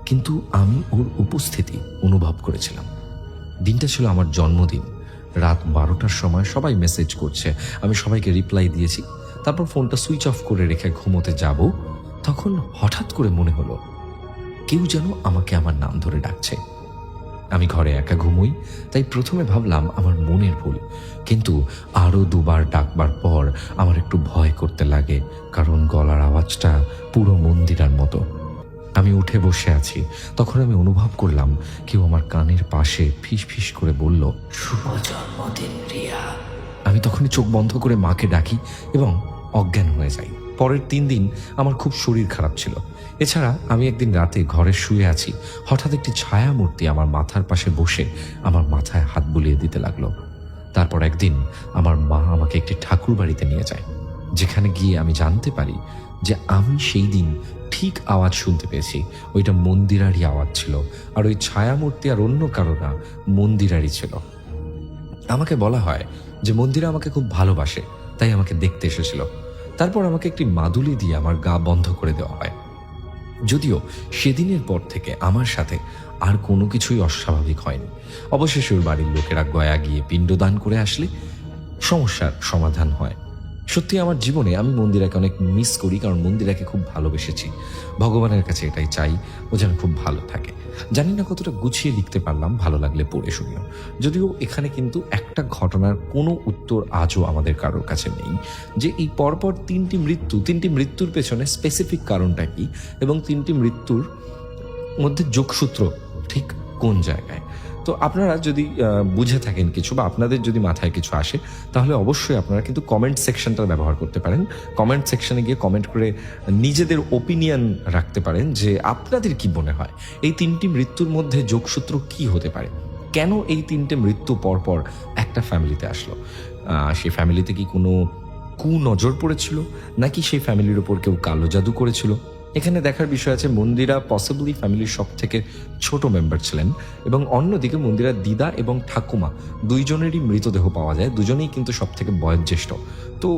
কিন্তু আমি ওর উপস্থিতি অনুভব করেছিলাম। দিনটা ছিল আমার জন্মদিন। রাত 12টার সময় সবাই মেসেজ করছে, আমি সবাইকে রিপ্লাই দিয়েছি। তারপর ফোনটা সুইচ অফ করে রেখে ঘুমোতে যাব, তখন হঠাৎ করে মনে হলো কেউ যেন আমাকে আমার নাম ধরে ডাকছে। আমি ঘরে একা ঘুমোই, তাই প্রথমে ভাবলাম আমার মনের ভুল, কিন্তু আরো দুবার ডাকবার পর আমার একটু ভয় করতে লাগে, কারণ গলার আওয়াজটা পুরো মন্দিরার মতো। আমি উঠে বসে আছি, তখন আমি অনুভব করলাম কেউ আমার কানের পাশে ফিস ফিস করে বলল, শুভ জন্মদিন রিয়া। আমি তখনই চোখ বন্ধ করে মাকে ডাকি এবং অজ্ঞান হয়ে যাই। পরের 3 দিন আমার খুব শরীর খারাপ ছিল। এছাড়া আমি একদিন রাতে ঘরে শুয়ে আছি, হঠাৎ একটি ছায়া মূর্তি আমার মাথার পাশে বসে আমার মাথায় হাত বুলিয়ে দিতে লাগলো। তারপর একদিন আমার মা আমাকে একটি ঠাকুর বাড়িতে নিয়ে যায়, যেখানে গিয়ে আমি জানতে পারি যে আমি সেই দিন ঠিক আওয়াজ শুনতে পেয়েছি, ওইটা মন্দিরারই আওয়াজ ছিল, আর ওই ছায়ামূর্তি আর অন্য কারো না, মন্দিরারই ছিল। আমাকে বলা হয় যে মন্দিরা আমাকে খুব ভালোবাসে, তাই আমাকে দেখতে এসেছিল। তারপর আমাকে একটি মাদুলি দিয়ে আমার গা বন্ধ করে দেওয়া হয়। যদিও সেদিনের পর থেকে আমার সাথে আর কোনো কিছুই অস্বাভাবিক হয়নি। অবশেষে ওর বাড়ির লোকেরা গয়া গিয়ে পিণ্ডদান করে আসলে সমস্যার সমাধান হয়। সত্যি আমার জীবনে আমি মন্দিরাকে অনেক মিস করি, কারণ মন্দিরাকে খুব ভালোবেসেছি। ভগবানের কাছে এটাই চাই, ও যেন খুব ভালো থাকে। জানি না কতটা গুছিয়ে লিখতে পারলাম, ভালো লাগলে পড়ে শুনিও। যদিও এখানে কিন্তু একটা ঘটনার কোনো উত্তর আজও আমাদের কারোর কাছে নেই, যে এই পরপর 3টি মৃত্যুর পেছনে স্পেসিফিক কারণটা কি, এবং 3টি মৃত্যুর মধ্যে যোগসূত্র ঠিক কোন জায়গায়। তো আপনারা যদি বুঝে থাকেন কিছু, বা আপনাদের যদি মাথায় কিছু আসে, তাহলে অবশ্যই আপনারা কিন্তু কমেন্ট সেকশনটা ব্যবহার করতে পারেন। কমেন্ট সেকশনে গিয়ে কমেন্ট করে নিজেদের ওপিনিয়ন রাখতে পারেন যে আপনাদের কি মনে হয় এই 3টি মৃত্যুর মধ্যে যোগসূত্র কি হতে পারে, কেন এই 3টে মৃত্যু পরপর একটা ফ্যামিলিতে আসলো। সেই ফ্যামিলিতে কি কোনো কুনজর পড়েছিল, নাকি সেই ফ্যামিলির ওপর কেউ কালো জাদু করেছিল? এখানে দেখার বিষয় আছে, মন্দিরা পসিবলি ফ্যামিলির সব থেকে ছোট মেম্বার ছিলেন, এবং অন্যদিকে মন্দিরার দিদা এবং ঠাকুমা দুইজনেরই মৃতদেহ পাওয়া যায়, দুজনেই কিন্তু সব থেকে বয়োজ্যেষ্ঠ। তো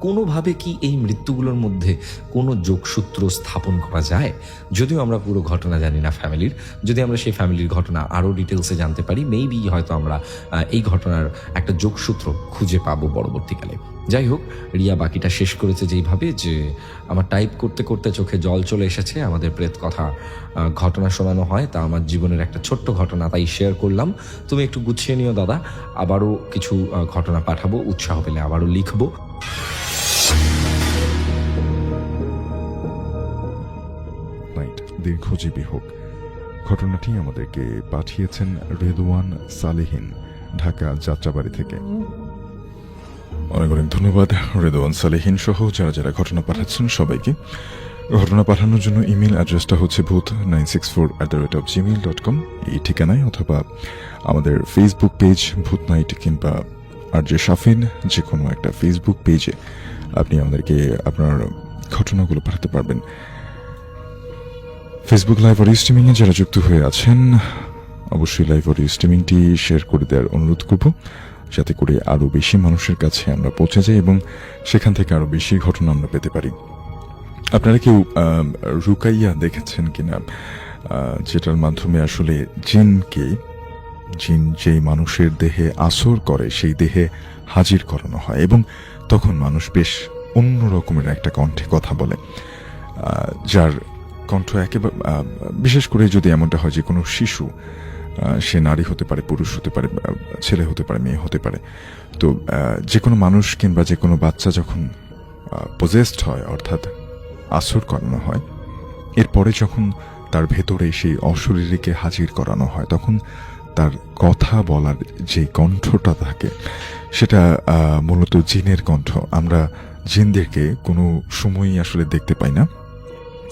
কোনোভাবে কি এই মৃত্যুগুলোর মধ্যে কোনো যোগসূত্র স্থাপন করা যায়? যদিও আমরা পুরো ঘটনা জানি না ফ্যামিলির, যদি আমরা সেই ফ্যামিলির ঘটনা আরও ডিটেলসে জানতে পারি, মেবি হয়তো আমরা এই ঘটনার একটা যোগসূত্র খুঁজে পাবো পরবর্তীকালে। যাই হোক, রিয়া বাকিটা শেষ করেছে যেইভাবে, যে আমার টাইপ করতে করতে চোখে জল চলে এসেছে। আমাদের প্রেত কথা ঘটনা শোনানো হয়, তা আমার জীবনের একটা ছোট্ট ঘটনা, তাই শেয়ার করলাম। তুমি একটু গুছিয়ে নিও দাদা, আবারও কিছু ঘটনা পাঠাবো, উৎসাহ পেলে আবারও লিখবো। দীর্ঘজীবী হোক। ঘটনাটি আমাদেরকে পাঠিয়েছেন রেদওয়ান সালেহিন, ঢাকা যাত্রাবাড়ি থেকে। অনেক অনেক ধন্যবাদ রেদওয়ান সালেহিন সহ যারা যারা ঘটনা পাঠাচ্ছেন সবাইকে। ঘটনা পাঠানোর জন্য ইমেল অ্যাড্রেসটা হচ্ছে ভূত964@gmail.com এই ঠিকানায়, অথবা আমাদের ফেসবুক পেজ ভূত নাইট কিংবা আর যে শাফিন, যে কোনো একটা ফেসবুক পেজে আপনি আমাদেরকে আপনার ঘটনাগুলো পাঠাতে পারবেন। ফেসবুক লাইভ অডিও স্ট্রিমিংয়ে যারা যুক্ত হয়ে আছেন, অবশ্যই লাইভ অডিও স্ট্রিমিংটি শেয়ার করে দেওয়ার অনুরোধ করব, যাতে করে আরও বেশি মানুষের কাছে আমরা পৌঁছে যাই এবং সেখান থেকে আরও বেশি ঘটনা আমরা পেতে পারি। আপনারা কেউ রুকাইয়া দেখেছেন কিনা, যেটার মাধ্যমে আসলে জিন যেই মানুষের দেহে আসর করে সেই দেহে হাজির করানো হয় এবং তখন মানুষ বেশ অন্য রকমের একটা কণ্ঠে কথা বলে, যার কণ্ঠ একেবারে বিশেষ করে যদি এমনটা হয় যে কোনো শিশু, সে নারী হতে পারে, পুরুষ হতে পারে, ছেলে হতে পারে, মেয়ে হতে পারে, তো যে কোনো মানুষ কিংবা যে কোনো বাচ্চা যখন পজেসড হয়, অর্থাৎ আসর করানো হয়, এরপরে যখন তার ভেতরে সেই অশরীরীকে হাজির করানো হয়, তখন তার কথা বলার যে কণ্ঠটা থাকে সেটা মূলত জিনের কণ্ঠ। আমরা জিনদেরকে কোনো সময়ই আসলে দেখতে পাই না।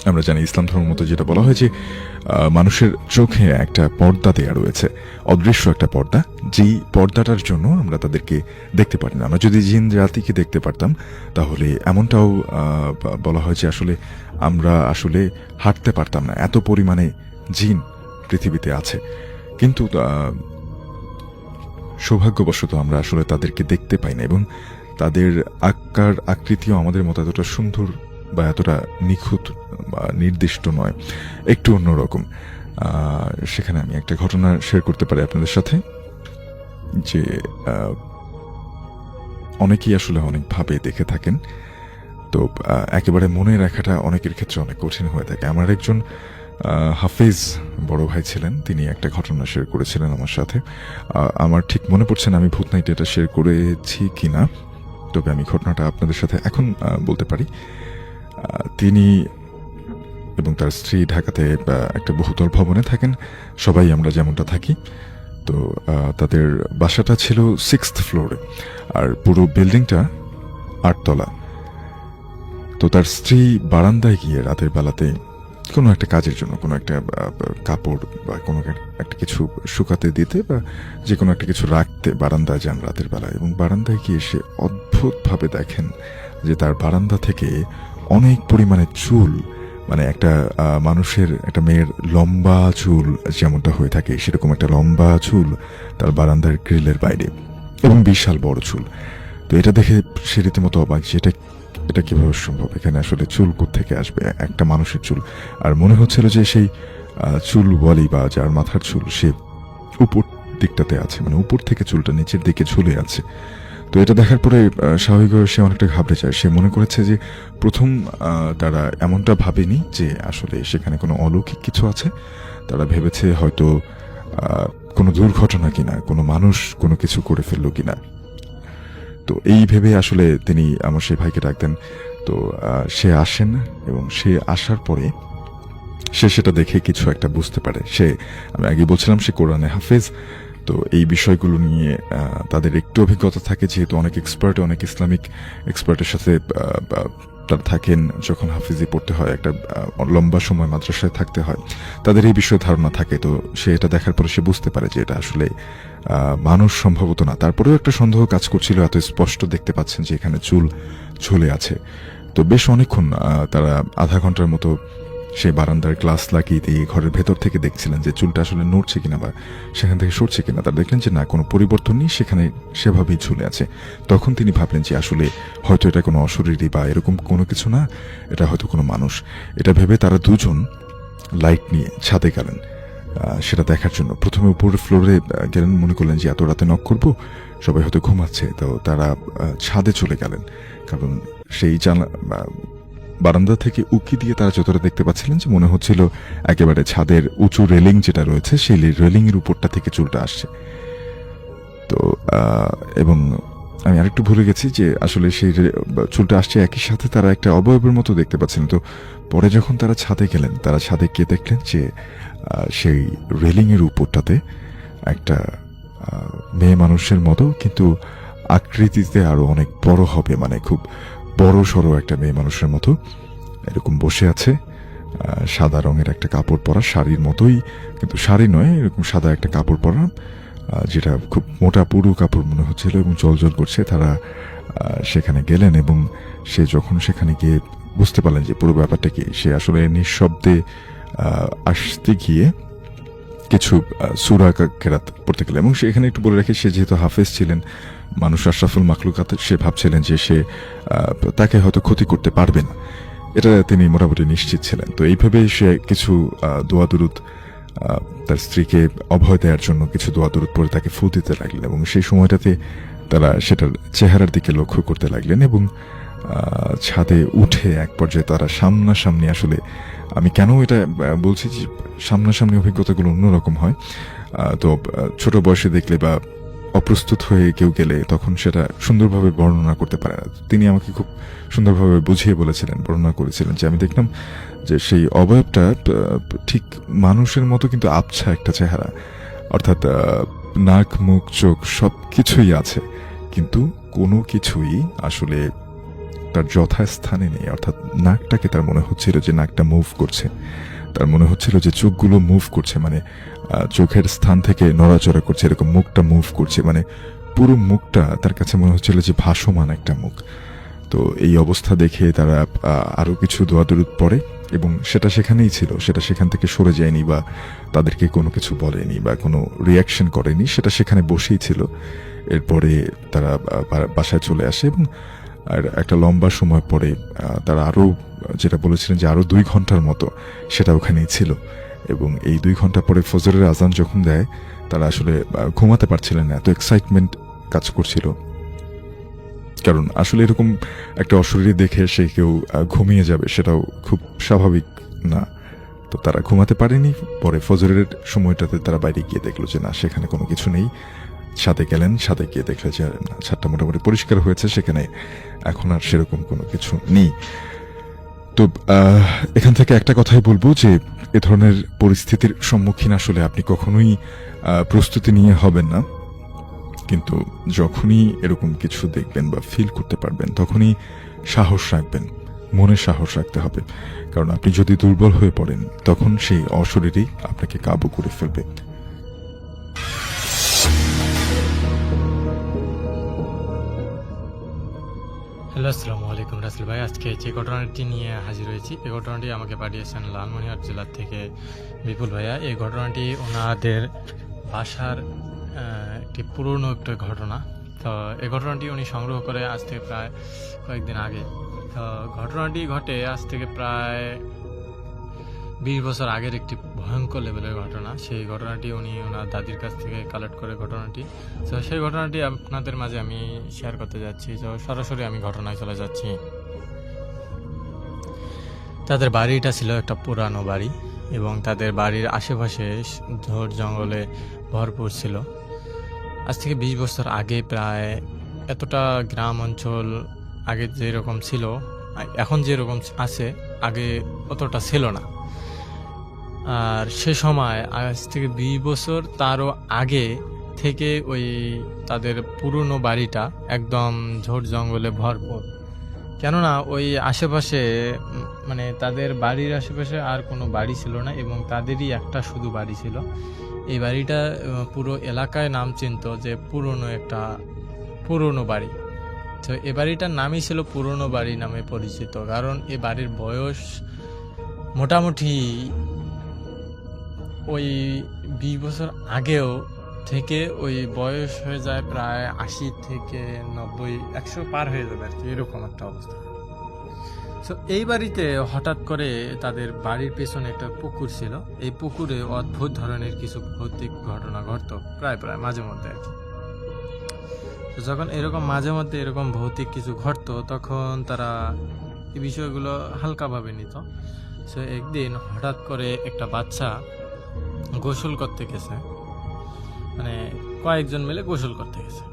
আমরা জানি ইসলাম ধর্মের মতো যেটা বলা হয় যে মানুষের চোখে একটা পর্দা দেয়া রয়েছে, অদৃশ্য একটা পর্দা, যেই পর্দাটার জন্য আমরা তাদেরকে দেখতে পারি না। আমরা যদি জিন জাতিকে দেখতে পারতাম তাহলে এমনটাও বলা হয় যে আসলে আমরা আসলে হাঁটতে পারতাম না, এত পরিমাণে জিন পৃথিবীতে আছে। কিন্তু সৌভাগ্যবশত আমরা আসলে তাদেরকে দেখতে পাই না এবং তাদের আকার আকৃতিও আমাদের মতো এতটা সুন্দর বা এতটা নিখুঁত বা নির্দিষ্ট নয়, একটু অন্যরকম। সেখানে আমি একটা ঘটনা শেয়ার করতে পারি আপনাদের সাথে, যে অনেকেই আসলে অনেকভাবে দেখে থাকেন, তো একেবারে মনে রাখাটা অনেকের ক্ষেত্রে অনেক কঠিন হয়ে থাকে। আমার একজন হাফেজ বড় ভাই ছিলেন, তিনি একটা ঘটনা শেয়ার করেছিলেন আমার সাথে। আমার ঠিক মনে পড়ছে না আমি ভূত নাইটে এটা শেয়ার করেছি কিনা, তবে আমি ঘটনাটা আপনাদের সাথে এখন বলতে পারি। তিনি এবং তার স্ত্রী ঢাকাতে একটা বহুতল ভবনে থাকেন, সবাই আমরা যেমনটা থাকি। তো তাদের বাসাটা ছিল 6th ফ্লোরে, আর পুরো বিল্ডিংটা 8 তলা। তো তার স্ত্রী বারান্দায় গিয়ে রাতের বেলাতে কোনো একটা কাজের জন্য, কোনো একটা কাপড় বা কোনো একটা কিছু শুকাতে দিতে বা যে কোনো একটা কিছু রাখতে বারান্দায় যান রাতের বেলা, এবং বারান্দায় গিয়ে সে অদ্ভুতভাবে দেখেন যে তার বারান্দা থেকে অনেক পরিমাণে চুল, মানে একটা মানুষের, একটা মেয়ের লম্বা চুল যেমনটা হয়ে থাকে সেরকম একটা লম্বা চুল তার বারান্দার গ্রিলের বাইরে, এবং বিশাল বড় চুল। তো এটা দেখে সে রীতিমতো অবাক যে এটা কিভাবে সম্ভব, এখানে আসলে চুল থেকে আসবে, একটা মানুষের চুল। আর মনে হচ্ছিল যে সেই চুল ওয়ালি বা যার মাথার চুল সে উপর দিকটাতে আছে, মানে উপর থেকে চুলটা নিচের দিকে ঝুলে আছে। তো এটা দেখার পরে স্বাভাবিকভাবে সে অনেকটা ঘাবড়ে যায়। সে মনে করেছে যে প্রথম তারা এমনটা ভাবেনি যে আসলে সেখানে কোনো অলৌকিক কিছু আছে, তারা ভেবেছে হয়তো কোনো দুর্ঘটনা কিনা, কোনো মানুষ কোনো কিছু করে ফেললো কিনা। তো এই ভেবে আসলে তিনি আমার সেই ভাইকে ডাকতেন। তো সে আসেন এবং সে আসার পরে সে সেটা দেখে কিছু একটা বুঝতে পারে। আমি আগে বলছিলাম সে কোরআনে হাফেজ, তো এই বিষয়গুলো নিয়ে তাদের একটু অভিজ্ঞতা থাকে, যেহেতু অনেক ইসলামিক এক্সপার্টের সাথে তারা থাকেন। যখন হাফিজি পড়তে হয়, একটা লম্বা সময় মাদ্রাসায় থাকতে হয়, তাদের এই বিষয়ে ধারণা থাকে। তো সে এটা দেখার পরে সে বুঝতে পারে যে এটা আসলে মানুষ সম্ভবত না। তারপরেও একটা সন্দেহ কাজ করছিল, এত স্পষ্ট দেখতে পাচ্ছেন যে এখানে চুল ঝুলে আছে। তো বেশ অনেকক্ষণ তারা আধা ঘন্টার মতো সেই বারান্দার গ্লাস লাগিয়ে দিয়ে ঘরের ভেতর থেকে দেখছিলেন যে চুলটা আসলে নড়ছে কিনা বা সেখান থেকে সরছে কিনা। তারা দেখলেন যে না, কোনো পরিবর্তন নেই, সেখানে সেভাবেই ঝুলে আছে। তখন তিনি ভাবলেন যে আসলে হয়তো এটা কোনো অশরীরী বা এরকম কোনো কিছু না, এটা হয়তো কোনো মানুষ। এটা ভেবে তারা দুজন লাইট নিয়ে ছাদে গেলেন সেটা দেখার জন্য। প্রথমে উপরের ফ্লোরে গেলেন, মনে করলেন যে এত রাতে নক করবো, সবাই হয়তো ঘুমাচ্ছে। তো তারা ছাদে চলে গেলেন, কারণ সেই বারান্দা থেকে উকি দিয়ে তারা যতটা দেখতে পাচ্ছিলেন যে মনে হচ্ছিল একেবারে ছাদের উঁচু রেলিং যেটা রয়েছে সেই রেলিং এর উপরটা থেকে চুলটা আসছে। তো এবং আমি আরেকটু ভুলে গেছি যে আসলে সেই চুলটা আসছে, একই সাথে তারা একটা অবয়বের মতো দেখতে পাচ্ছিলেন। তো পরে যখন তারা ছাদে গেলেন, তারা ছাদে গিয়ে দেখলেন যে সেই রেলিং এর উপরটাতে একটা মেয়ে মানুষের মতো, কিন্তু আকৃতিতে আরো অনেক বড় হবে, মানে খুব বড় সড়ো একটা মেয়ে মানুষের মতো এরকম বসে আছে। সাদা রঙের একটা কাপড় পরা, শাড়ির মতোই, কিন্তু শাড়ি নয়, এরকম সাদা একটা কাপড় পরা, যেটা খুব মোটা পুরু কাপড় মনে হচ্ছিল এবং জল করছে। তারা সেখানে গেলেন এবং সে যখন সেখানে গিয়ে বুঝতে পারলেন যে পুরো ব্যাপারটা কি, সে আসলে নিঃশব্দে আসতে গিয়ে কিছু সূরা কেরাত পড়তে গেলেন। এবং সেখানে একটু বলে রাখি, সে যেহেতু হাফেজ ছিলেন, মানুষ আশরাফুল মাখলুকাত, সে ভাবছিলেন যে সে তাকে হয়তো ক্ষতি করতে পারবে না, এটা তিনি মোটামুটি নিশ্চিত ছিলেন। তো এইভাবে সে কিছু দোয়া দুরুদ, তার স্ত্রীকে অভয় দেওয়ার জন্য কিছু দোয়া দুরুদ পড়ে তাকে ফু দিতে লাগলেন এবং সেই সময়টাতে তারা সেটার চেহারার দিকে লক্ষ্য করতে লাগলেন এবং ছাদে উঠে এক পর্যায়ে তারা সামনাসামনি, আসলে আমি কেন এটা বলছি যে সামনাসামনি অভিজ্ঞতাগুলো অন্যরকম হয়, তো ছোট বয়সে দেখলে বা অপ্রস্তুত হয়ে কেউ গেলে তখন সেটা সুন্দরভাবে বর্ণনা করতে পারে না। তিনি আমাকে খুব সুন্দরভাবে বুঝিয়ে বলেছিলেন, বর্ণনা করেছিলেন যে আমি দেখলাম যে সেই অবয়বটা ঠিক মানুষের মতো কিন্তু আবছা একটা চেহারা, অর্থাৎ নাক মুখ চোখ সব কিছুই আছে, কিন্তু কোনো কিছুই আসলে তার যথাস্থানে নেই। অর্থাৎ নাকটাকে তার মনে হচ্ছিল যে নাকটা মুভ করছে, তার মনে হচ্ছিল যে চোখগুলো মুভ করছে, মানে চোখের স্থান থেকে নড়াচড়া করছে, এরকম মুখটা মুভ করছে, মানে পুরো মুখটা তার কাছে মনে হচ্ছিল যে ভাসমান একটা মুখ। তো এই অবস্থা দেখে তারা আরও কিছু দোয়া দরুদ পড়ে এবং সেটা সেখানেই ছিল, সেটা সেখান থেকে সরে যায়নি বা তাদেরকে কোনো কিছু বলেনি বা কোনো রিয়াকশন করেনি, সেটা সেখানে বসেই ছিল। এরপরে তারা বাসায় চলে আসে এবং আর একটা লম্বা সময় পরে তারা আরও, যেটা বলেছিলেন যে আরও 2 ঘন্টার মতো সেটা ওখানেই ছিল। এবং এই 2 ঘন্টা পরে ফজরের আজান যখন দেয়, তারা আসলে ঘুমাতে পারছিলেন না, এত এক্সাইটমেন্ট কাজ করছিল। কারণ আসলে এরকম একটা অশরীরী দেখে সে কেউ ঘুমিয়ে যাবে সেটাও খুব স্বাভাবিক না। তো তারা ঘুমাতে পারেনি। পরে ফজরের সময়টাতে তারা বাইরে গিয়ে দেখলো যে না, সেখানে কোনো কিছু নেই। ছাদে গেলেন, ছাদে গিয়ে দেখলে যে ছাদটা মোটামুটি পরিষ্কার হয়েছে, সেখানে এখন আর সেরকম কোনো কিছু নেই। তো এখান থেকে একটা কথাই বলবো যে এ ধরনের পরিস্থিতির সম্মুখীন আসলে আপনি কখনোই প্রস্তুতি নিয়ে হবেন না, কিন্তু যখনই এরকম কিছু দেখবেন বা ফিল করতে পারবেন তখনই সাহস রাখবেন, মনে সাহস রাখতে হবে। কারণ আপনি যদি দুর্বল হয়ে পড়েন তখন সেই অশরীরই আপনাকে কাবু করে ফেলবে। হ্যালো, আসসালামু আলাইকুম রাসেল ভাই। আজকে যে ঘটনাটি নিয়ে হাজির হয়েছি, এই ঘটনাটি আমাকে পাঠিয়েছেন লালমনিরহাট জেলার থেকে বিপুল ভাইয়া। এই ঘটনাটি ওনাদের বাসার একটি পুরনো একটা ঘটনা। তো এই ঘটনাটি উনি সংগ্রহ করে আজ থেকে প্রায় কয়েকদিন আগে। তো ঘটনাটি ঘটে আজ থেকে প্রায় 20 বছর আগের একটি ভয়ঙ্কর লেভেলের ঘটনা। সেই ঘটনাটি উনি ওনার দাদির কাছ থেকে কালেক্ট করে ঘটনাটি। তো সেই ঘটনাটি আপনাদের মাঝে আমি শেয়ার করতে যাচ্ছি। তো সরাসরি আমি ঘটনায় চলে যাচ্ছি। তাদের বাড়িটা ছিল একটা পুরানো বাড়ি এবং তাদের বাড়ির আশেপাশে ঝোড় জঙ্গলে ভরপুর ছিল। আজ থেকে 20 বছর আগে প্রায় এতটা গ্রাম অঞ্চল আগে যেরকম ছিল, এখন যেরকম আছে, আগে অতটা ছিল না। আর সে সময় আজ থেকে 20 বছর তারও আগে থেকে ওই তাদের পুরনো বাড়িটা একদম ঝোড় জঙ্গলে ভরপুর। কেননা ওই আশেপাশে, মানে তাদের বাড়ির আশেপাশে আর কোনো বাড়ি ছিল না এবং তাদেরই একটা শুধু বাড়ি ছিল। এই বাড়িটা পুরো এলাকায় নাম চিনত যে পুরনো বাড়ি। তো এ বাড়িটার নামই ছিল পুরনো বাড়ি নামে পরিচিত, কারণ এ বাড়ির বয়স মোটামুটি ওই 20 বছর আগেও থেকে ওই বয়স হয়ে যায় প্রায় 80 থেকে 90, 100 পার হয়ে যাবে আর কি, এরকম একটা অবস্থা। তো এই বাড়িতে হঠাৎ করে তাদের বাড়ির পেছনে একটা পুকুর ছিল। এই পুকুরে অদ্ভুত ধরনের কিছু ভৌতিক ঘটনা ঘটতো প্রায় মাঝে মধ্যে আর কি। তো যখন এরকম মাঝে মধ্যে এরকম ভৌতিক কিছু ঘটতো তখন তারা এই বিষয়গুলো হালকাভাবে নিত। সো একদিন হঠাৎ করে একটা বাচ্চা গোসল করতে গেছে, মানে কয়েকজন মিলে গোসল করতে গেছে।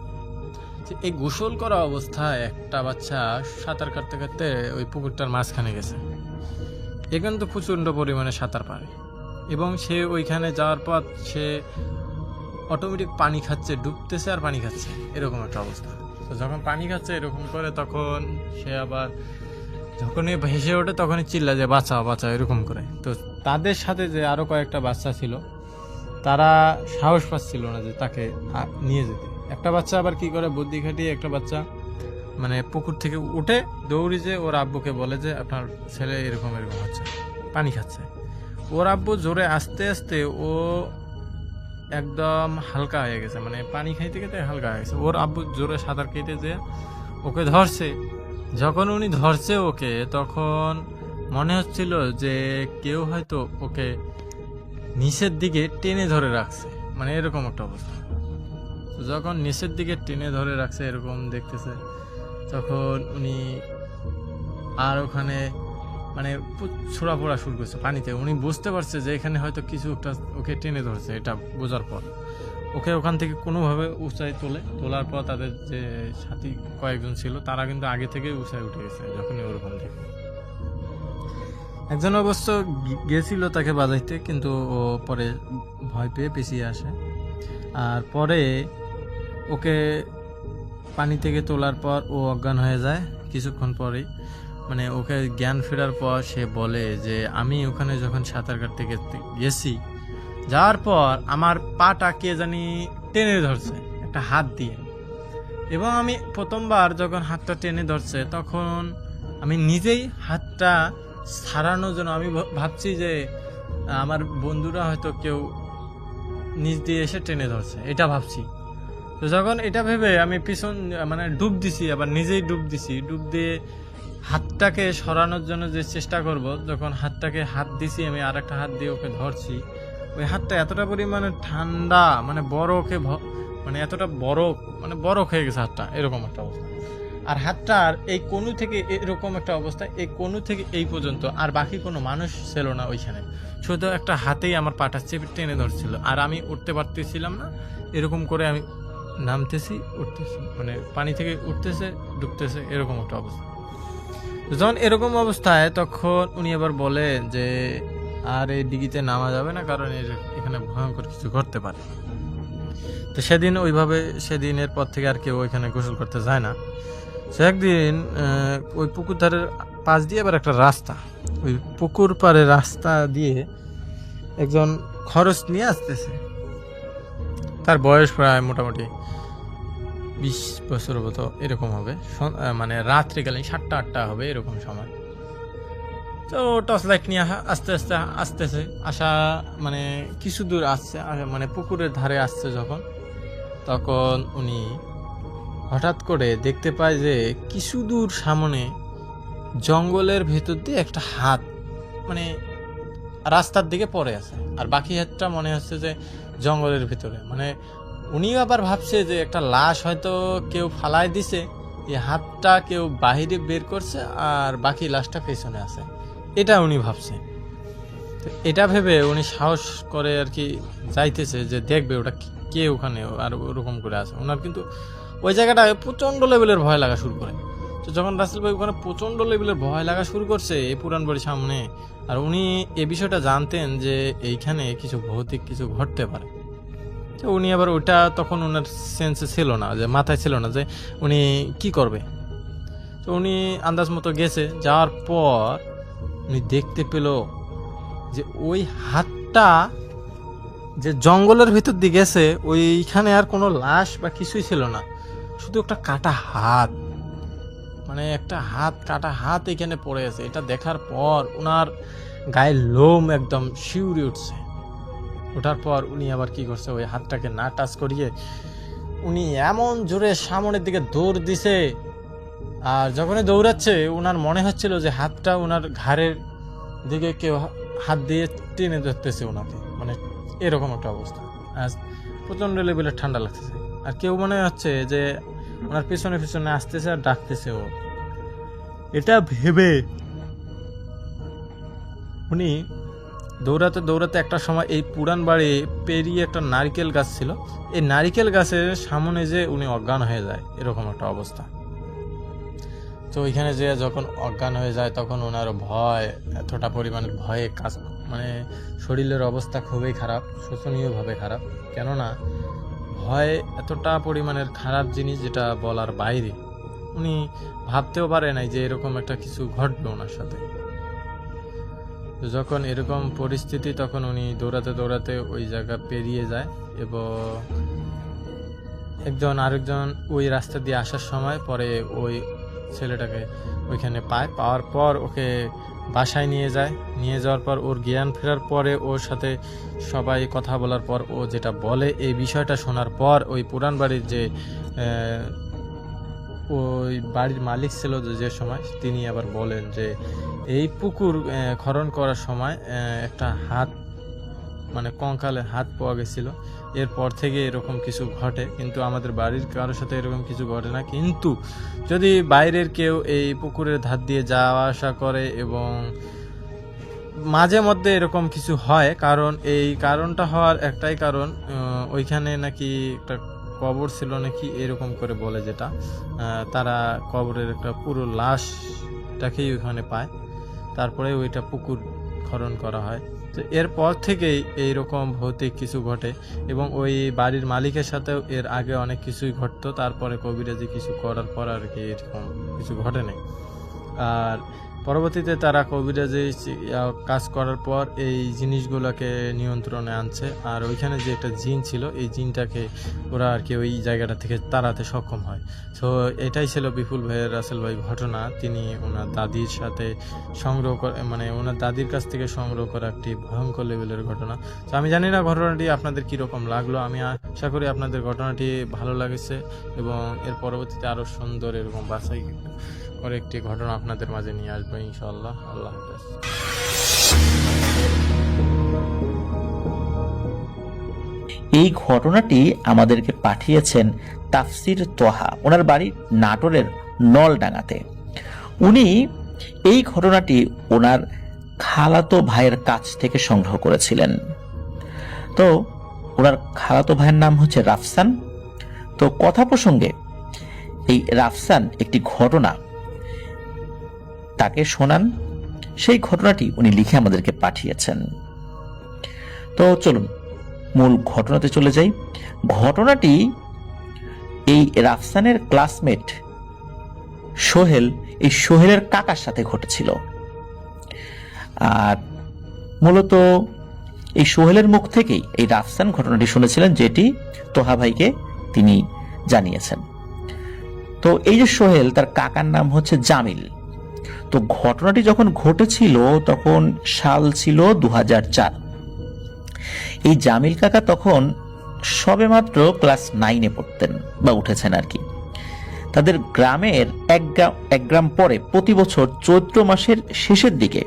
এই গোসল করা অবস্থায় একটা বাচ্চা সাঁতার কাটতে কাটতে ওই পুকুরটার মাঝখানে গেছে। এখানে তো প্রচণ্ড পরিমাণে সাঁতার পারে এবং সে ওইখানে যাওয়ার পর সে অটোমেটিক পানি খাচ্ছে, ডুবতেছে আর পানি খাচ্ছে, এরকম একটা অবস্থা। তো যখন পানি খাচ্ছে এরকম করে তখন সে আবার যখনই ভেসে ওঠে তখনই চিল্লা যে বাঁচাও বাঁচাও এরকম করে। তো তাদের সাথে যে আরও কয়েকটা বাচ্চা ছিল তারা সাহস পাচ্ছিল না যে তাকে নিয়ে যেতে। একটা বাচ্চা আবার কি করে, বুদ্ধি খাটিয়ে একটা বাচ্চা মানে পুকুর থেকে উঠে দৌড়ি যে ওর আব্বুকে বলে যে আপনার ছেলে এরকম এরকম হচ্ছে, পানি খাচ্ছে। ওর আব্বু জোরে আস্তে আস্তে ও একদম হালকা হয়ে গেছে, মানে পানি খাইতে খাইতে হালকা হয়ে গেছে। ওর আব্বু জোরে সাঁতার কেটে যে ওকে ধরছে। যখন উনি ধরছে ওকে, তখন মনে হচ্ছিল যে কেউ হয়তো ওকে নিচের দিকে টেনে ধরে রাখছে, মানে এরকম একটা অবস্থা। তো যখন নিচের দিকে টেনে ধরে রাখছে এরকম দেখতেছে, তখন উনি আর ওখানে মানে ছোড়া পড়া শুরু করছে পানিতে। উনি বুঝতে পারছে যে এখানে হয়তো কিছু একটা ওকে টেনে ধরছে। এটা বোঝার পর ওকে ওখান থেকে কোনোভাবে উঁচাই তোলার পর তাদের যে সাথী কয়েকজন ছিল তারা কিন্তু আগে থেকে উঁচাই উঠে গেছে। যখনই ওরকম থেকে একজন অবশ্য গেছিল তাকে বাজাইতে, কিন্তু ও পরে ভয় পেয়ে পিছিয়ে আসে। আর পরে ওকে পানি থেকে তোলার পর ও অজ্ঞান হয়ে যায় কিছুক্ষণ পরেই। মানে ওকে জ্ঞান ফেরার পর সে বলে যে আমি ওখানে যখন সাঁতার কাটতে গেছি, যাওয়ার পর আমার পাটা কে জানি টেনে ধরছে একটা হাত দিয়ে, এবং আমি প্রথমবার যখন হাতটা টেনে ধরছে তখন আমি নিজেই হাতটা ছাড়ানোর জন্য আমি ভাবছি যে আমার বন্ধুরা হয়তো কেউ নিচ দিয়ে এসে টেনে ধরছে, এটা ভাবছি। তো যখন এটা ভেবে আমি পিছন মানে ডুব দিছি, আবার নিজেই ডুব দিছি, ডুব দিয়ে হাতটাকে সরানোর জন্য যে চেষ্টা করব, যখন হাত দিছি আমি আর একটা হাত দিয়ে ওকে ধরছি, ওই হাতটা এতটা পরিমাণে ঠান্ডা, মানে বরফে মানে এতটা বরফ হয়ে গেছে হাতটা, এরকম একটা অবস্থা। আর হাতটার এই কোণু থেকে এরকম একটা অবস্থা, এই কোণু থেকে এই পর্যন্ত আর বাকি কোনো মানুষ ছিল না ওইখানে, শুধু একটা হাতেই আমার পাটা চেপে টেনে ধরছিল। আর আমি উঠতে পারতেছিলাম না, এরকম করে আমি নামতেছি উঠতেছি, মানে পানি থেকে উঠতেছে ঢুকতেছে, এরকম একটা অবস্থা। যখন এরকম অবস্থায় তখন উনি আবার বলে যে আর এই দিঘিতে নামা যাবে না, কারণ এখানে ভয়ঙ্কর কিছু ঘটতে পারে। তো সেদিনের পর থেকে আর কেউ ওইখানে গোসল করতে যায় না। সে একদিন ওই পুকুর ধারের পাশ দিয়ে আবার একটা রাস্তা, ওই পুকুর পাড়ে রাস্তা দিয়ে একজন খরচ নিয়ে আসতেছে। তার বয়স প্রায় মোটামুটি 20 বছর মতো এরকম হবে, মানে রাত্রিকালীন 7টা-8টা হবে এরকম সময়। তো টর্চ লাইট নিয়ে আস্তে আস্তে আসতেছে, আসা মানে কিছু দূর আসছে, মানে পুকুরের ধারে আসছে যখন, তখন উনি হঠাৎ করে দেখতে পায় যে কিছু দূর সামনে জঙ্গলের ভেতর দিয়ে একটা হাত মানে রাস্তার দিকে পড়ে আছে, আর বাকি হাতটা মনে হচ্ছে যে জঙ্গলের ভিতরে। মানে উনিও আবার ভাবছে যে একটা লাশ হয়তো কেউ ফালাই দিছে, এই হাতটা কেউ বাহিরে বের করছে আর বাকি লাশটা পেছনে আছে, এটা উনি ভাবছে। তো এটা ভেবে উনি সাহস করে আর কি যাইতেছে যে দেখবে ওটা কে ওখানে আর ওরকম করে আছে। ওনার কিন্তু ওই জায়গাটায় প্রচণ্ড লেভেলের ভয় লাগা শুরু করে। তো যখন রাসেল ভাই ওখানে প্রচণ্ড লেভেলের ভয় লাগা শুরু করছে এই পুরান বাড়ির সামনে, আর উনি এ বিষয়টা জানতেন যে এইখানে কিছু ভৌতিক কিছু ঘটতে পারে। তো উনি আবার ওইটা তখন ওনার সেন্সে ছিল না, যে মাথায় ছিল না যে উনি কি করবে। তো উনি আন্দাজ মতো গেছে, যাওয়ার পর উনি দেখতে পেল যে ওই হাতটা যে জঙ্গলের ভিতর দিয়ে গেছে, ওইখানে আর কোনো লাশ বা কিছুই ছিল না, শুধু একটা কাটা হাত, মানে একটা কাটা হাত এখানে পড়ে আছে। এটা দেখার পর ওনার গায়ের লোম একদম শিউরে উঠছে। ওঠার পর উনি আবার কি করছে, ওই হাতটাকে না টাচ করিয়ে উনি এমন জোরে সামনের দিকে দৌড় দিছে। আর যখনই দৌড়াচ্ছে ওনার মনে হচ্ছিল যে হাতটা ওনার ঘাড়ের দিকে কেউ হাত দিয়ে টেনে ধরতেছে ওনাকে, মানে এরকম একটা অবস্থা। আর প্রচণ্ড লেভেলের ঠান্ডা লাগতেছে, আর কেউ মনে হচ্ছে যে ওনার পিছনে পিছনে আসতেছে আর ডাকতেছে ও। এটা ভেবে উনি দৌড়াতে দৌড়াতে একটা সময় এই পুরান বাড়ি পেরিয়ে একটা নারকেল গাছ ছিল, এই নারকেল গাছের সামনে যে উনি অজ্ঞান হয়ে যায়, এরকম একটা অবস্থা। তো ওইখানে যে যখন অজ্ঞান হয়ে যায় তখন ওনার ভয়, এতটা পরিমাণের ভয়ে কাজ, মানে শরীরের অবস্থা খুবই খারাপ, শোচনীয়ভাবে খারাপ। কেননা ভয় এতটা পরিমাণের খারাপ জিনিস যেটা বলার বাইরে। উনি ভাবতেও পারে নাই যে এরকম একটা কিছু ঘটবে ওনার সাথে। তো যখন এরকম পরিস্থিতি তখন উনি দৌড়াতে দৌড়াতে ওই জায়গা পেরিয়ে যায় এবং আরেকজন ওই রাস্তা দিয়ে আসার সময় পরে ওই ছেলেটাকে ওইখানে পাওয়ার পর ওকে বাসায় নিয়ে যাওয়ার পর ওর জ্ঞান ফেরার পরে ওর সাথে সবাই কথা বলার পর ও যেটা বলে এই বিষয়টা শোনার পর ওই পুরান বাড়ির যে ওই বাড়ির মালিক ছিল যে সময় তিনি আবার বলেন যে এই পুকুর খনন করার সময় একটা হাত মানে কঙ্কালে হাত পাওয়া গেছিল, এরপর থেকে এরকম কিছু ঘটে, কিন্তু আমাদের বাড়ির কারোর সাথে এরকম কিছু ঘটে না। কিন্তু যদি বাইরের কেউ এই পুকুরের ধার দিয়ে যাওয়া আসা করে এবং মাঝে মধ্যে এরকম কিছু হয়, কারণ এই কারণটা হওয়ার একটাই কারণ ওইখানে নাকি একটা কবর ছিল নাকি এরকম করে বলে, যেটা তারা কবরের একটা পুরো লাশটাকেই ওইখানে পায়, তারপরে ওইটা পুকুর খনন করা হয়। তো এরপর থেকেই এইরকম ভৌতিক কিছু ঘটে এবং ওই বাড়ির মালিকের সাথেও এর আগে অনেক কিছুই ঘটতো, তারপরে কবিরাজি কিছু করার পর আর কি এরকম কিছু ঘটে নাই। আর পরবর্তীতে তারা কবিরাজি কাজ করার পর এই জিনিসগুলোকে নিয়ন্ত্রণে আনছে, আর ওইখানে যে একটা জিন ছিল এই জিনটাকে ওরা আর কি ওই জায়গাটা থেকে তাড়াতে সক্ষম হয়। তো এটাই ছিল বিপুল ভাইয়ের, রাসেল ভাই ঘটনা। তিনি ওনার দাদির সাথে সংগ্রহ করে, মানে ওনার দাদির কাছ থেকে সংগ্রহ করা একটি ভয়ঙ্কর লেভেলের ঘটনা। তো আমি জানি না ঘটনাটি আপনাদের কীরকম লাগলো, আমি আশা করি আপনাদের ঘটনাটি ভালো লাগেছে এবং এর পরবর্তীতে আরও সুন্দর এরকম বাছাই করে একটি ঘটনা আপনাদের মাঝে নিয়ে আসবো ইনশাআল্লাহ। আল্লাহ হাফেজ। এই ঘটনাটি আমাদেরকে পাঠিয়েছেন তাফসির তোহা, ওনার বাড়ি নাটোরের নলডাঙ্গাতে। উনি এই ঘটনাটি ওনার খালাতো ভাইয়ের কাছ থেকে সংগ্রহ করেছিলেন। তো ওনার খালাতো ভাইয়ের নাম হচ্ছে রাফসান। তো কথা প্রসঙ্গে এই রাফসান একটি ঘটনা তাকে শোনান, সেই ঘটনাটি উনি লিখে আমাদেরকে পাঠিয়েছেন। তো চলুন মূল ঘটনাতে চলে যাই। ঘটনাটি এই রাফসানের ক্লাসমেট সোহেল, এই সোহেলের কাকার সাথে ঘটেছিল। আর মূলত এই সোহেলের মুখ থেকেই এই রাফসান ঘটনাটি শুনেছিলেন, যেটি তোহা ভাইকে তিনি জানিয়েছেন। তো এই যে সোহেল, তার কাকার নাম হচ্ছে জামিল। তো ঘটনাটি যখন ঘটেছিল তখন সাল ছিল 2004। এই জামিল কাকা তখন সবেমাত্র ক্লাস 9-এ পড়তেন বা উঠেছেন আর কি। তাদের গ্রামের এক গ্রাম পরে প্রতি বছর চৈত্র মাসের শেষের দিকে,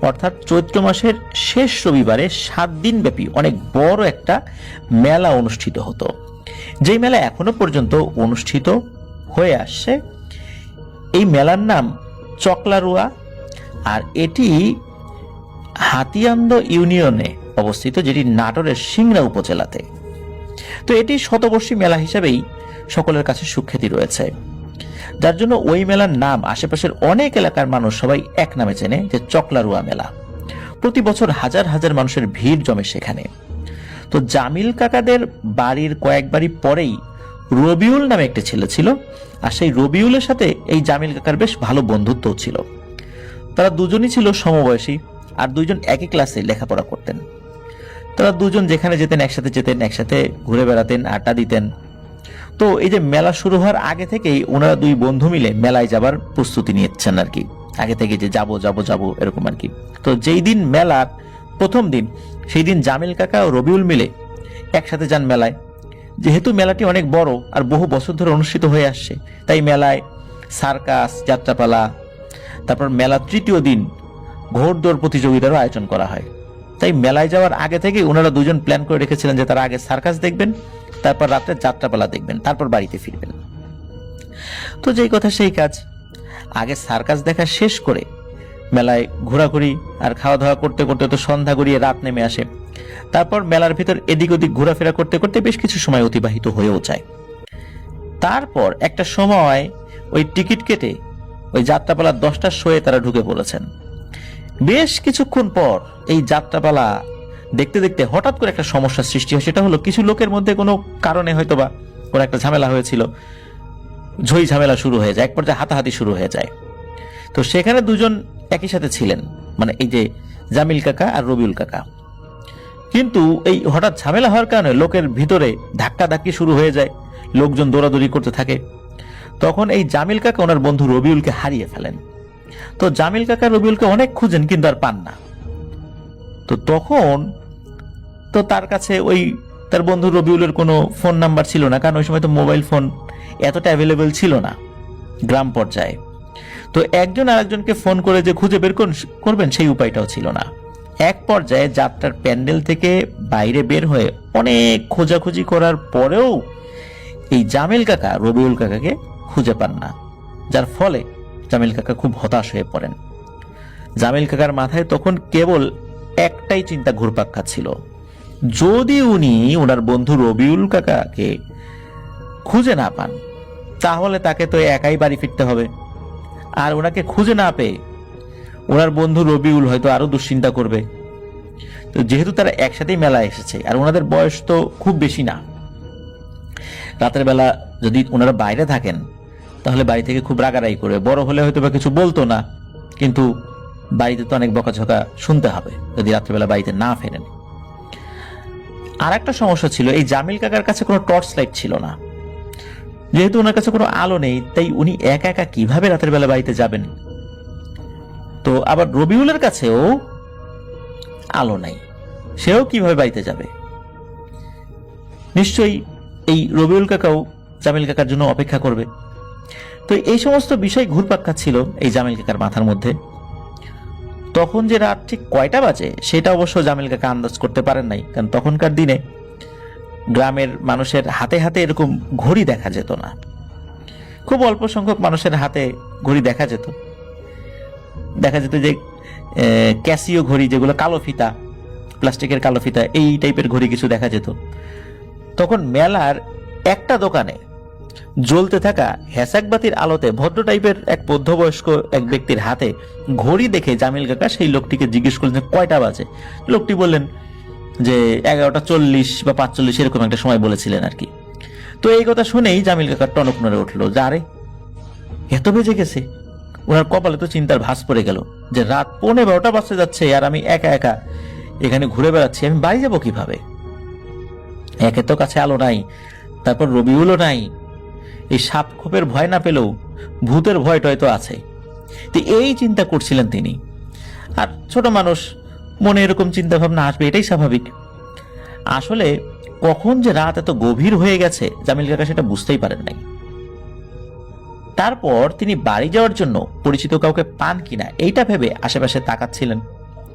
অর্থাৎ চৈত্র মাসের শেষ রবিবারে 7 দিন ব্যাপী অনেক বড় একটা মেলা অনুষ্ঠিত হতো, যেই মেলা এখনো পর্যন্ত অনুষ্ঠিত হয়ে আসছে। এই মেলার নাম চকলারুয়া, আর এটি হাতিয়ান্দ ইউনিয়নে অবস্থিত, যেটি নাটোরের সিংড়া উপজেলাতে। তো এটি শতবর্ষী মেলা হিসেবেই সকলের কাছে সুখ্যাতি রয়েছে, যার জন্য ওই মেলার নাম আশেপাশের অনেক এলাকার মানুষ সবাই এক নামে চেনে, যে চকলারুয়া মেলা। প্রতি বছর হাজার হাজার মানুষের ভিড় জমে সেখানে। তো জামিল কাকাদের বাড়ির কয়েক বাড়ি পরেই রবিউল নামে একটা ছেলে ছিল, আর সেই রবিউলের সাথে এই জামিল কাকার বেশ ভালো বন্ধুত্বও ছিল। তারা দুজনই ছিল সমবয়সী, আর দুইজন একই ক্লাসে লেখাপড়া করতেন। তারা দুজন যেখানে যেতেন একসাথে ঘুরে বেড়াতেন, আড্ডা দিতেন। তো এই যে মেলা শুরু হওয়ার আগে থেকেই ওনারা দুই বন্ধু মিলে মেলায় যাবার প্রস্তুতি নিচ্ছেন আর কি, আগে থেকে যে যাবো এরকম আর কি। তো যেই দিন মেলার প্রথম দিন, সেই দিন জামিল কাকা ও রবিউল মিলে একসাথে যান মেলায়। যেহেতু মেলাটি অনেক বড় আর বহু বছর ধরে অনুষ্ঠিত হয়ে আসছে, তাই মেলায় সার্কাস, যাত্রাপালা, তারপর মেলার তৃতীয় দিন ঘোড়দৌড় প্রতিযোগিতারও আয়োজন করা হয়। তাই মেলায় যাওয়ার আগে থেকে ওনারা দুজন প্ল্যান করে রেখেছিলেন যে তারা আগে সার্কাস দেখবেন, তারপর রাত্রে যাত্রাপালা দেখবেন, তারপর বাড়িতে ফিরবেন। তো যেই কথা সেই কাজ, আগে সার্কাস দেখা শেষ করে মেলায় ঘোরাঘুরি আর খাওয়া দাওয়া করতে করতে তো সন্ধ্যা গড়িয়ে রাত নেমে আসে। তারপর মেলার ভিতর এদিক ওদিক ঘোরাফেরা করতে করতে বেশ কিছু সময় অতিবাহিত হয়েও যায়। তারপর একটা সময় ওই টিকিট কেটে ওই যাত্রাপালা 10টার শোয়ে তারা ঢুকে পড়েছেন। বেশ কিছুক্ষণ পর এই যাত্রাপালা দেখতে দেখতে হঠাৎ করে একটা সমস্যার সৃষ্টি হয়। সেটা হলো কিছু লোকের মধ্যে কোনো কারণে হয়তোবা কোনো একটা ঝামেলা হয়েছিল, ঝই ঝামেলা শুরু হয়ে যায়, এক পর্যায়ে হাতাহাতি শুরু হয়ে যায়। তো সেখানে দুজন একই সাথে ছিলেন, মানে এই যে জামিল কাকা আর রবিউল কাকা। কিন্তু এই হঠাৎ ঝামেলা হওয়ার কারণে লোকের ভিতরে ধাক্কাধাক্কি শুরু হয়ে যায়, লোকজন দৌড়াদৌড়ি করতে থাকে। তখন এই জামিল কাকা ওনার বন্ধু রবিউলকে হারিয়ে ফেলেন। তো জামিল কাকা রবিউলকে অনেক খুঁজেন কিন্তু আর পান না। তো তখন তো তার কাছে ওই তার বন্ধু রবিউলের কোনো ফোন নাম্বার ছিল না, কারণ ওই সময় তো মোবাইল ফোন এতটা অ্যাভেলেবেল ছিল না গ্রাম পর্যায়ে। তো একজন আরেকজনকে ফোন করে যে খুঁজে বের করবেন সেই উপায়টাও ছিল না। এক পর্যায়ে যাত্রার প্যান্ডেল থেকে বাইরে বের হয়ে অনেক খোঁজাখুঁজি করার পরেও এই জামিল কাকা রবিউল কাকাকে খুঁজে পান না, যার ফলে জামিল কাকা খুব হতাশ হয়ে পড়েন। জামিল কাকার মাথায় তখন কেবল একটাই চিন্তা ঘুরপাক খাচ্ছিল, যদি উনি ওনার বন্ধু রবিউল কাকাকে খুঁজে না পান তাহলে তাকে তো একাই বাড়ি ফিরতে হবে। আর ওনাকে খুঁজে না পেয়ে ওনার বন্ধু রবিউল হয়তো আরো দুশ্চিন্তা করবে। তো যেহেতু তারা একসাথেই মেলায় এসেছে আর ওনাদের বয়স তো খুব বেশি না, রাতের বেলা যদি ওনারা বাইরে থাকেন তাহলে বাড়ি থেকে খুব রাগারাগি করবে, বড় হলে হয়তো বা কিছু বলতো না, কিন্তু বাড়িতে তো অনেক বকাঝকা শুনতে হবে যদি রাত্রেবেলা বাড়িতে না ফেরেন। আর একটা সমস্যা ছিল, এই জামিল কাকার কাছে কোনো টর্চ লাইট ছিল না। যেহেতু ওনার কাছে কোনো আলো নেই, তাই উনি একা একা কিভাবে রাতের বেলা বাড়িতে যাবেন। তো আবার রবিউলের কাছেও আলো নাই, সেও কিভাবে বাড়িতে যাবে। নিশ্চয়ই এই রবিউল কাকাও জামিল কাকার জন্য অপেক্ষা করবে। তো এই সমস্ত বিষয় ঘুরপাক খাচ্ছিল এই জামিল কাকার মাথার মধ্যে। তখন যে রাত ঠিক কয়টা বাজে সেটা অবশ্য জামিল কাকা আন্দাজ করতে পারেন নাই, কারণ তখনকার দিনে গ্রামের মানুষের হাতে হাতে এরকম ঘড়ি দেখা যেত না। খুব অল্প সংখ্যক মানুষের হাতে ঘড়ি দেখা যেত যে ক্যাসিও ঘড়ি, যেগুলো কালো ফিতা, প্লাস্টিকের কালো ফিতা, এই টাইপের ঘড়ি কিছু দেখা যেত। তখন মেলার একটা দোকানে জ্বলতে থাকা হ্যাসাক বাতির আলোতে ভদ্র টাইপের এক মধ্যবয়স্ক এক ব্যক্তির হাতে ঘড়ি দেখে জামিল কাকা সেই লোকটিকে জিজ্ঞেস করলেন যে কয়টা বাজে। লোকটি বললেন যে 11:40 বা 45 এরকম একটা সময় বলেছিলেন আর কি। তো এই কথা শুনেই জামিল কাকার টনক নড়ে উঠলো যে আরে এত বেজে গেছে। ওনার কপালে তো চিন্তার ভাঁজ পড়ে গেল যে রাত 11:15 বাজতে যাচ্ছে আর আমি একা একা এখানে ঘুরে বেড়াচ্ছি, আমি বাড়ি যাবো কিভাবে। একে তো কাছে আলো নাই, তারপর রবিউলও নাই, এই সাপ খোপের ভয় না পেলেও ভূতের ভয়টাই তো আছে। তো এই চিন্তা করছিলেন তিনি। আর ছোট মানুষ, মনে এরকম চিন্তা ভাবনা আসবে, এটাই স্বাভাবিক। আসলে কখন যে রাত এত গভীর হয়ে গেছে জামিল কাকা সেটা বুঝতেই পারেন নাই। তারপর তিনি বাড়ি যাওয়ার জন্য পরিচিত কাউকে পান কিনা এইটা ভেবে আশেপাশে তাকাচ্ছিলেন,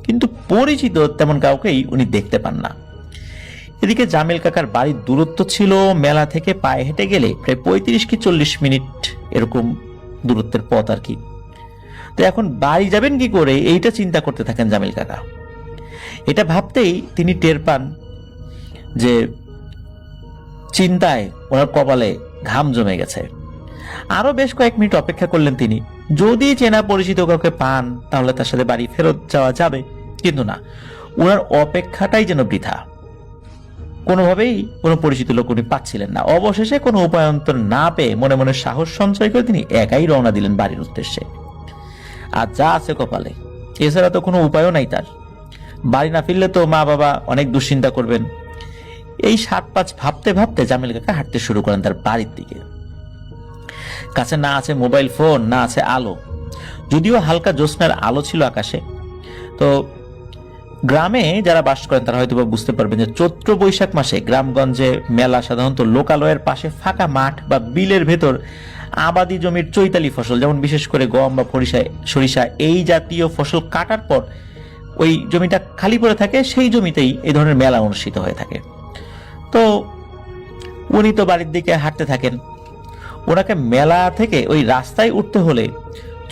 কিন্তু পরিচিত তেমন কাউকেই উনি দেখতে পান না। এদিকে জামিল কাকার বাড়ির দূরত্ব ছিল মেলা থেকে পায়ে হেঁটে গেলে প্রায় 35 কি 40 মিনিট এরকম দূরত্বের পথ আর কি। তো এখন বাড়ি যাবেন কি করে এইটা চিন্তা করতে থাকেন জামিল কাকা। এটা ভাবতেই তিনি টের পান যে চিন্তায় ওনার কপালে ঘাম জমে গেছে। আরো বেশ কয়েক মিনিট অপেক্ষা করলেন তিনি, যদি চেনা পরিচিত কাউকে পান তাহলে তার সাথে বাড়ি ফেরত যাওয়া যাবে, কিন্তু না, ওনার অপেক্ষাটাই যেন বৃথা। কোনোভাবেই কোনো পরিচিত লোক উনি পাচ্ছিলেন না। অবশেষে কোনো উপায়ন্তর না পেয়ে মনে মনে সাহস সঞ্চয় করে তিনি একাই রওনা দিলেন বাড়ির উদ্দেশ্যে। আর যা আছে কপালে, এছাড়া তো কোনো উপায়ও নাই তার। বাড়ি না ফিরলে তো মা বাবা অনেক দুশ্চিন্তা করবেন। এই 7-5 ভাবতে ভাবতে জামিল কাকা হাঁটতে শুরু করেন তার বাড়ির দিকে। কাছে না আছে মোবাইল ফোন, না আছে আলো, যদিও হালকা জ্যোৎস্নার আলো ছিল আকাশে। তো গ্রামে যারা বাস করেন তারা হয়তো বুঝতে পারবেন যে চৈত্র বৈশাখ মাসে গ্রামগঞ্জে মেলা সাধারণত লোকালয়ের পাশে ফাঁকা মাঠ বা বিলের ভেতর আবাদি জমির চৈতালি ফসল, যেমন বিশেষ করে গম বা সরিষা এই জাতীয় ফসল কাটার পর ওই জমিটা খালি পড়ে থাকে, সেই জমিতেই এই ধরনের মেলা অনুষ্ঠিত হয়ে থাকে। তো উনি তো বাড়ির দিকে হাঁটতে থাকেন। ওনাকে মেলা থেকে ওই রাস্তায় উঠতে হলে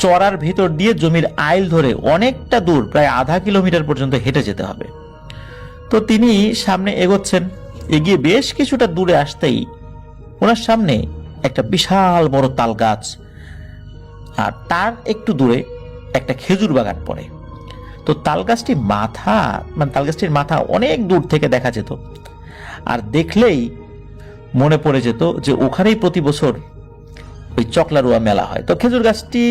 চড়ার ভেতর দিয়ে জমির আইল ধরে অনেকটা দূর, প্রায় আধা কিলোমিটার পর্যন্ত হেঁটে যেতে হবে। তো তিনি সামনে এগোচ্ছেন, এগিয়ে বেশ কিছুটা দূরে আসতেই ওনার সামনে একটা বিশাল বড় তাল গাছ, আর তার একটু দূরে একটা খেজুর বাগান পড়ে। তো তাল গাছটির মাথা অনেক দূর থেকে দেখা যেত, আর দেখলেই মনে পড়ে যেত যে ওখানেই প্রতি বছর ওই চকলারুয়া মেলা হয়। তো খেজুর গাছটি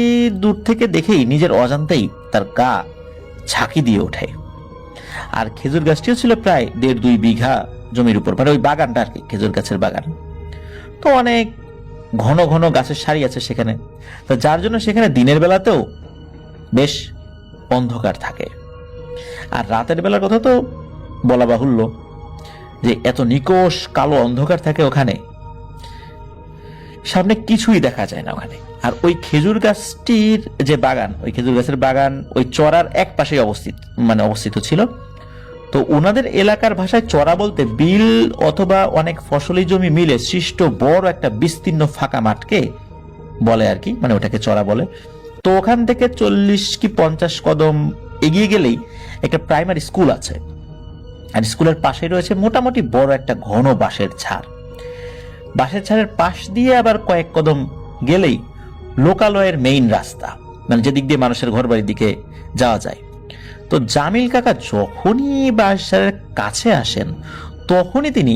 দূর থেকে দেখেই নিজের অজান্তেই তার গা ঝাঁকি দিয়ে ওঠে। আর খেজুর গাছটিও ছিল প্রায় 1.5-2 বিঘা জমির উপর, মানে ওই বাগানটা আর কি, খেজুর গাছের বাগান। তো অনেক ঘন ঘন গাছের সারি আছে সেখানে, তো যার জন্য সেখানে দিনের বেলাতেও বেশ অন্ধকার থাকে। আর রাতের বেলার কথা তো বলা বাহুল্য, যে এত নিকষ কালো অন্ধকার থাকে ওখানে, সামনে কিছুই দেখা যায় না ওখানে। আর ওই খেজুর গাছটির যে বাগান, ওই খেজুর গাছের বাগান ওই চড়ার এক পাশে অবস্থিত ছিল। তো ওনাদের এলাকার ভাষায় চড়া বলতে বিল অথবা অনেক ফসলি জমি মিলে সৃষ্ট বড় একটা বিস্তীর্ণ ফাঁকা মাঠকে বলে আর কি, মানে ওটাকে চড়া বলে। তো ওখান থেকে 40 কি 50 কদম এগিয়ে গেলেই একটা প্রাইমারি স্কুল আছে, আর স্কুলের পাশেই রয়েছে মোটামুটি বড় একটা ঘন বাঁশের ঝাড়। বাঁশের ঝাড়ের পাশ দিয়ে আবার কয়েক কদম গেলেই লোকালয়ের মেইন রাস্তা, মানে যেদিক দিয়ে মানুষের ঘর বাড়ির দিকে যাওয়া যায়। তো জামিল কাকা যখনই বাঁশঝাড়ের কাছে আসেন, তখনই তিনি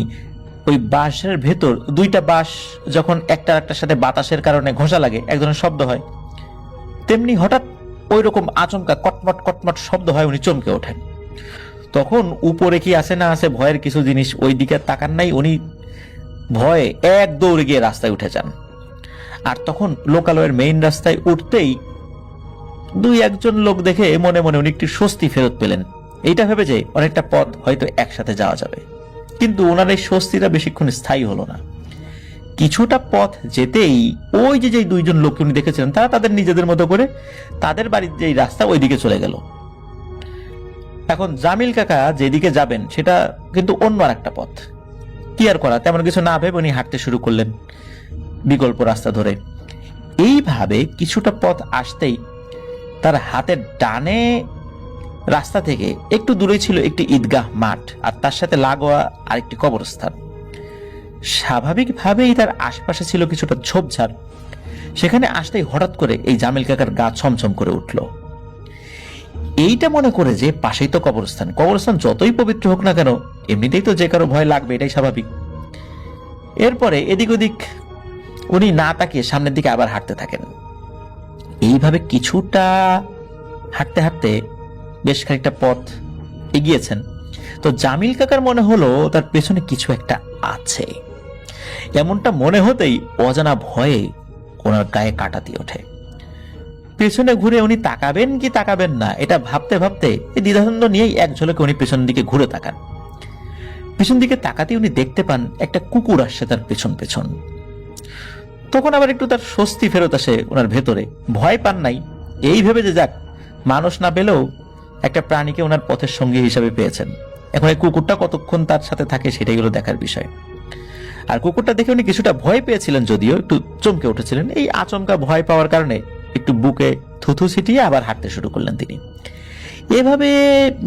ওই বাঁশের ভেতর 2টা বাঁশ যখন একটা একটার সাথে বাতাসের কারণে ঘষা লাগে, এক ধরনের শব্দ হয়, তেমনি হঠাৎ ওই রকম আচমকা কটমট কটমট শব্দ হয়, উনি চমকে ওঠেন। তখন উপরে কি আছে না আছে ভয়ের কিছু জিনিস ওই দিকে তাকান নাই, উনি ভয়ে এক দৌড়ে গিয়ে রাস্তায় উঠে যান। আর তখন লোকালয়ের মেইন রাস্তায় উঠতেই 2-1 লোক দেখে মনে মনে উনি একটি স্বস্তি ফেরত পেলেন, এইটা ভেবে যে অনেকটা পথ হয়তো একসাথে যাওয়া যাবে। কিন্তু ওনার এই স্বস্তিটা বেশিক্ষণ স্থায়ী হলো না। কিছুটা পথ যেতেই ওই যে 2 লোককে উনি দেখেছিলেন, তারা তাদের নিজেদের মতো করে তাদের বাড়ির যে রাস্তা ওই দিকে চলে গেল। এখন জামিল কাকা যেদিকে যাবেন সেটা কিন্তু অন্য আর একটা পথ। কি আর করা, তেমন কিছু না ভেবে উনি হাঁটতে শুরু করলেন বিকল্প রাস্তা ধরে। এইভাবে কিছুটা পথ আসতেই তার হাতের ডানে রাস্তা থেকে একটু দূরে ছিল একটি ঈদগাহ মাঠ, আর তার সাথে লাগোয়া আরেকটি কবরস্থান। স্বাভাবিকভাবেই তার আশেপাশে ছিল কিছুটা ঝোপঝাড়। সেখানে আসতেই হঠাৎ করে এই জামিল কাকার গা ছমছম করে উঠল। এইটা মনে করে যে পাশেই তো কবরস্থান, কবরস্থান যতই পবিত্র হোক না কেন এমনিতেই তো যে কারো ভয় লাগবে, এটাই স্বাভাবিক। এরপরে এদিক ওদিক উনি না তাকিয়ে সামনের দিকে আবার হাঁটতে থাকেন। এইভাবে কিছুটা হাঁটতে হাঁটতে বেশ খানিকটা পথ এগিয়েছেন। তো জামিল কাকার মনে হলো তার পেছনে কিছু একটা আছে। এমনটা মনে হতেই অজানা ভয়ে ওনার গায়ে কাঁটা দিয়ে ওঠে। পেছনে ঘুরে উনি তাকাবেন কি তাকাবেন না এটা ভাবতে ভাবতে এই দ্বিধাদ্বন্দ্ব নিয়েই এক ঝলকে উনি পেছনের দিকে ঘুরে তাকান। পেছন দিকে তাকাতে উনি দেখতে পান একটা কুকুর আসছে তার পেছন পেছন। তখন আবার একটু তার স্বস্তি ফেরত আসে ওনার ভেতরে, ভয় পান নাই, এই ভেবে যে যাক মানুষ না পেলেও একটা প্রাণীকে ওনার পথের সঙ্গী হিসাবে পেয়েছেন। এখন এই কুকুরটা কতক্ষণ তার সাথে থাকে সেটাই হলো দেখার বিষয়। আর কুকুরটা দেখে উনি কিছুটা ভয় পেয়েছিলেন, যদিও একটু চমকে উঠেছিলেন। এই আচমকা ভয় পাওয়ার কারণে একটু বুকে থুথু ছিটিয়ে আবার হাঁটতে শুরু করলেন তিনি। এভাবে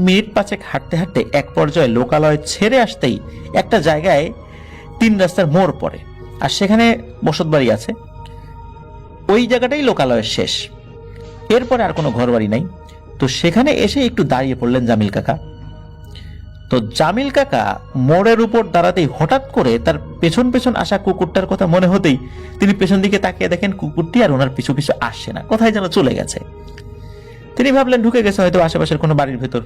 মিনিট 5 হাঁটতে হাঁটতে এক পর্যায়ে লোকালয় ছেড়ে আসতেই একটা জায়গায় 3 রাস্তার মোড় পড়ে, আর সেখানে বসত বাড়ি আছে। ওই জায়গাটাই লোকালয়ের শেষ, এরপরে আর কোনো ঘর বাড়ি নাই। তো সেখানে এসে একটু দাঁড়িয়ে পড়লেন জামিল কাকা। তো জামিল কাকা মোড়ের উপর দাঁড়াতেই হঠাৎ করে তার পেছন পেছন আসা কুকুরটার কথা মনে হতেই তিনি পেছন দিকে তাকিয়ে দেখেন কুকুরটি আর ওনার পিছু পিছু আসছে না, কোথায় যেন চলে গেছে। তিনি ভাবলেন ঢুকে গেছে হয়তো আশেপাশের কোনো বাড়ির ভেতর।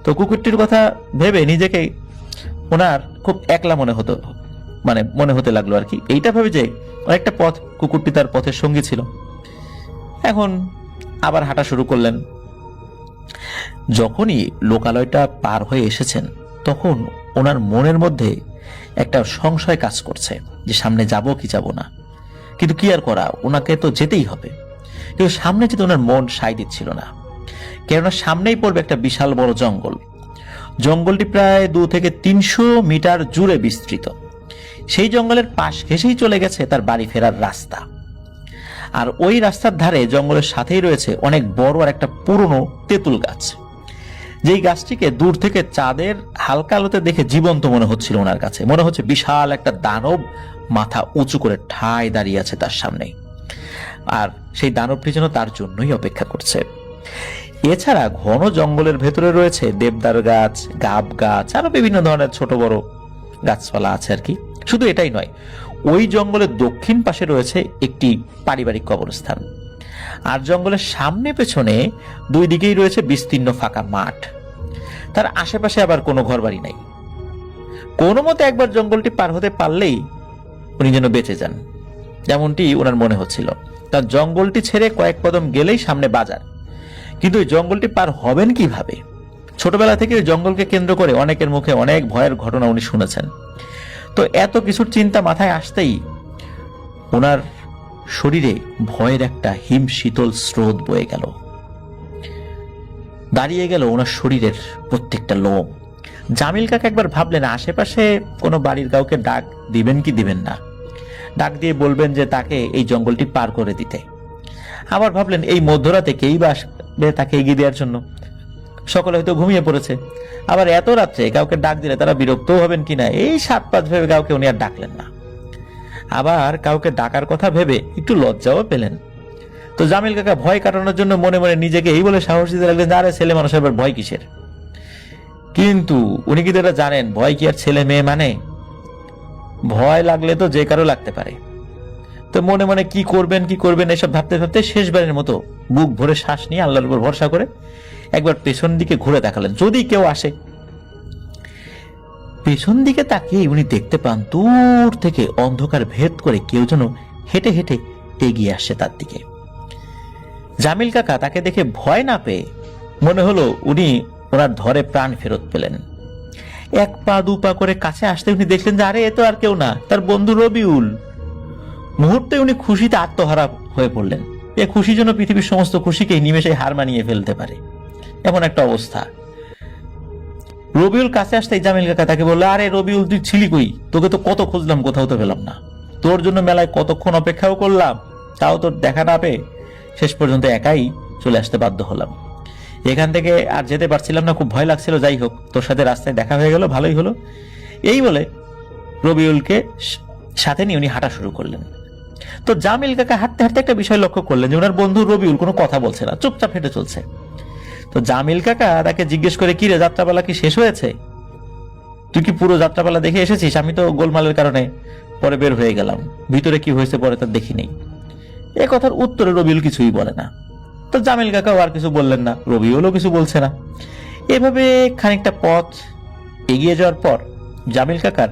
তো কুকুরটির কথা ভেবে নিজেকে ওনার খুব একলা মনে হতে লাগলো আর কি। এইটা ভেবে যে অনেকটা পথ কুকুরটি তার পথের সঙ্গী ছিল। এখন আবার হাঁটা শুরু করলেন। যখনই লোকালয়টা পার হয়ে এসেছেন তখন ওনার মনের মধ্যে একটা সংশয় কাজ করছে যে সামনে যাব কি যাব না, কিন্তু কি আর করা, ওনাকে তো যেতেই হবে। কিন্তু সামনে যেতে ওনার মন সায় দিচ্ছিল না, কেননা সামনেই পড়বে একটা বিশাল বড় জঙ্গল। জঙ্গলটি প্রায় 2 থেকে 300 মিটার জুড়ে বিস্তৃত। সেই জঙ্গলের পাশ ঘেঁষেই চলে গেছে তার বাড়ি ফেরার রাস্তা। আর ওই রাস্তার ধারে জঙ্গলের সাথেই রয়েছে অনেক বড় আর একটা পুরনো তেঁতুল গাছ, যেই গাছটিকে দূর থেকে চাঁদের হালকা আলোতে দেখে জীবন্ত মনে হচ্ছিল ওনার কাছে। মনে হচ্ছে বিশাল একটা দানব মাথা উঁচু করে ঠায় দাঁড়িয়ে আছে তার সামনে, আর সেই দানবটি যেন তার জন্যই অপেক্ষা করছে। এছাড়া ঘন জঙ্গলের ভেতরে রয়েছে দেবদার গাছ, গাব গাছ, আরো বিভিন্ন ধরনের ছোট বড় গাছপালা আছে আর কি। শুধু এটাই নয়, ওই জঙ্গলের দক্ষিণ পাশে রয়েছে একটি পারিবারিক কবরস্থান। আর জঙ্গলের সামনে পেছনে দুই দিকেই রয়েছে বিস্তীর্ণ ফাঁকা মাঠ। তার আশেপাশে আবার কোনো ঘরবাড়ি নাই। কোনো মতে একবার জঙ্গলটি পার হতে পারলেই উনি যেন বেঁচে যান, যেমনটি ওনার মনে হচ্ছিল। তার জঙ্গলটি ছেড়ে কয়েক কদম গেলেই সামনে বাজার, কিন্তু এই জঙ্গলটি পার হবেন কিভাবে? ছোটবেলা থেকে ওই জঙ্গলকে কেন্দ্র করে অনেকের মুখে অনেক ভয়ের ঘটনা উনি শুনেছেন। তো এত কিছুর চিন্তা মাথায় আসতেই ওনার শরীরে ভয়ের একটা হিম শীতল স্রোত বয়ে গেল। দাঁড়িয়ে গেল ওনার শরীরের প্রত্যেকটা লোম। জামিল কাকা একবার ভাবলেন আশেপাশে কোনো বাড়ির কাউকে ডাক দিবেন কি দিবেন না, ডাক দিয়ে বলবেন যে তাকে এই জঙ্গলটি পার করে দিতে। আবার ভাবলেন এই মধ্যরাতে কেই বা আসবে তাকে এগিয়ে দেওয়ার জন্য, সকলে হয়তো ঘুমিয়ে পড়েছে। আবার এত রাত্রে কাউকে ডাক দিলে তারা বিরক্ত হবেন কিনা, এই 7-5 ভেবে কাউকে উনি আর ডাকলেন না। আবার কাউকে ডাকার কথা ভেবে একটু লজ্জাও পেলেন। তো জামিল কাকা ভয় কাটানোর জন্য মনে মনে নিজেকে এই বলে সাহস দিতে লাগলেন, আরে ছেলে মানুষ আবার ভয় কিসের। কিন্তু উনি কিন্তু এটা জানেন, ভয় কি আর ছেলে মেয়ে মানে? ভয় লাগলে তো যে কারো লাগতে পারে। তো মনে মনে কি করবেন এসব ভাবতে ভাবতে শেষবারের মতো বুক ভরে শ্বাস নিয়ে আল্লাহর উপর ভরসা করে একবার পেছন দিকে ঘুরে তাকালেন যদি কেউ আসে। পেছন দিকে তাকিয়ে উনি দেখতে পান দূর থেকে অন্ধকার ভেদ করে কেউ যেন হেঁটে হেঁটে এগিয়ে আসছে তার দিকে। জামিল কাকা তাকে দেখে ভয় না পেয়ে মনে হলো উনি ওনার ধরে প্রাণ ফেরত পেলেন। 1 পা 2 পা করে কাছে আসতে উনি দেখলেন যে আরে এ তো আর কেউ না, তার বন্ধু রবিউল। মুহূর্তে উনি খুশিতে আত্মহারা হয়ে পড়লেন। এ খুশি যেন পৃথিবীর সমস্ত খুশিকেই নিমেষে হার মানিয়ে ফেলতে পারে, এমন একটা অবস্থা। রবিউল কাছে আসতেই জামিল কাকা তাকে বললো, আরে রবিউল তুই ছিলি কই? তোকে তো কত খুঁজলাম, কোথাও তো পেলাম না। তোর জন্য মেলায় কতক্ষণ অপেক্ষাও করলাম, তাও তোর দেখা না পেয়ে শেষ পর্যন্ত একাই চলে আসতে বাধ্য হলাম। এখান থেকে আর যেতে পারছিলাম না, খুব ভয় লাগছিল। যাই হোক, তোর সাথে রাস্তায় দেখা হয়ে গেল, ভালোই হলো। এই বলে রবিউলকে সাথে নিয়ে উনি হাঁটা শুরু করলেন। তো জামিল কাকা হাঁটতে হাঁটতে একটা বিষয় লক্ষ্য করলেন যে ওনার বন্ধু রবিউল কোনো কথা বলছে না, চুপচাপ হেঁটে চলছে। তো জামিল কাকা তাকে জিজ্ঞেস করে, কি রে, যাত্রাপালা কি শেষ হয়েছে? তুই কি পুরো যাত্রাপালা দেখে এসেছিস? আমি তো গোলমালের কারণে পরে বের হয়ে গেলাম, ভিতরে কি হয়েছে পরে তার দেখি নেই। এ কথার উত্তরে রবিউল কিছুই বলে না। তো জামিল কাকাও আর কিছু বললেন না, রবিউলও কিছু বলছে না। এভাবে খানিকটা পথ এগিয়ে যাওয়ার পর জামিল কাকার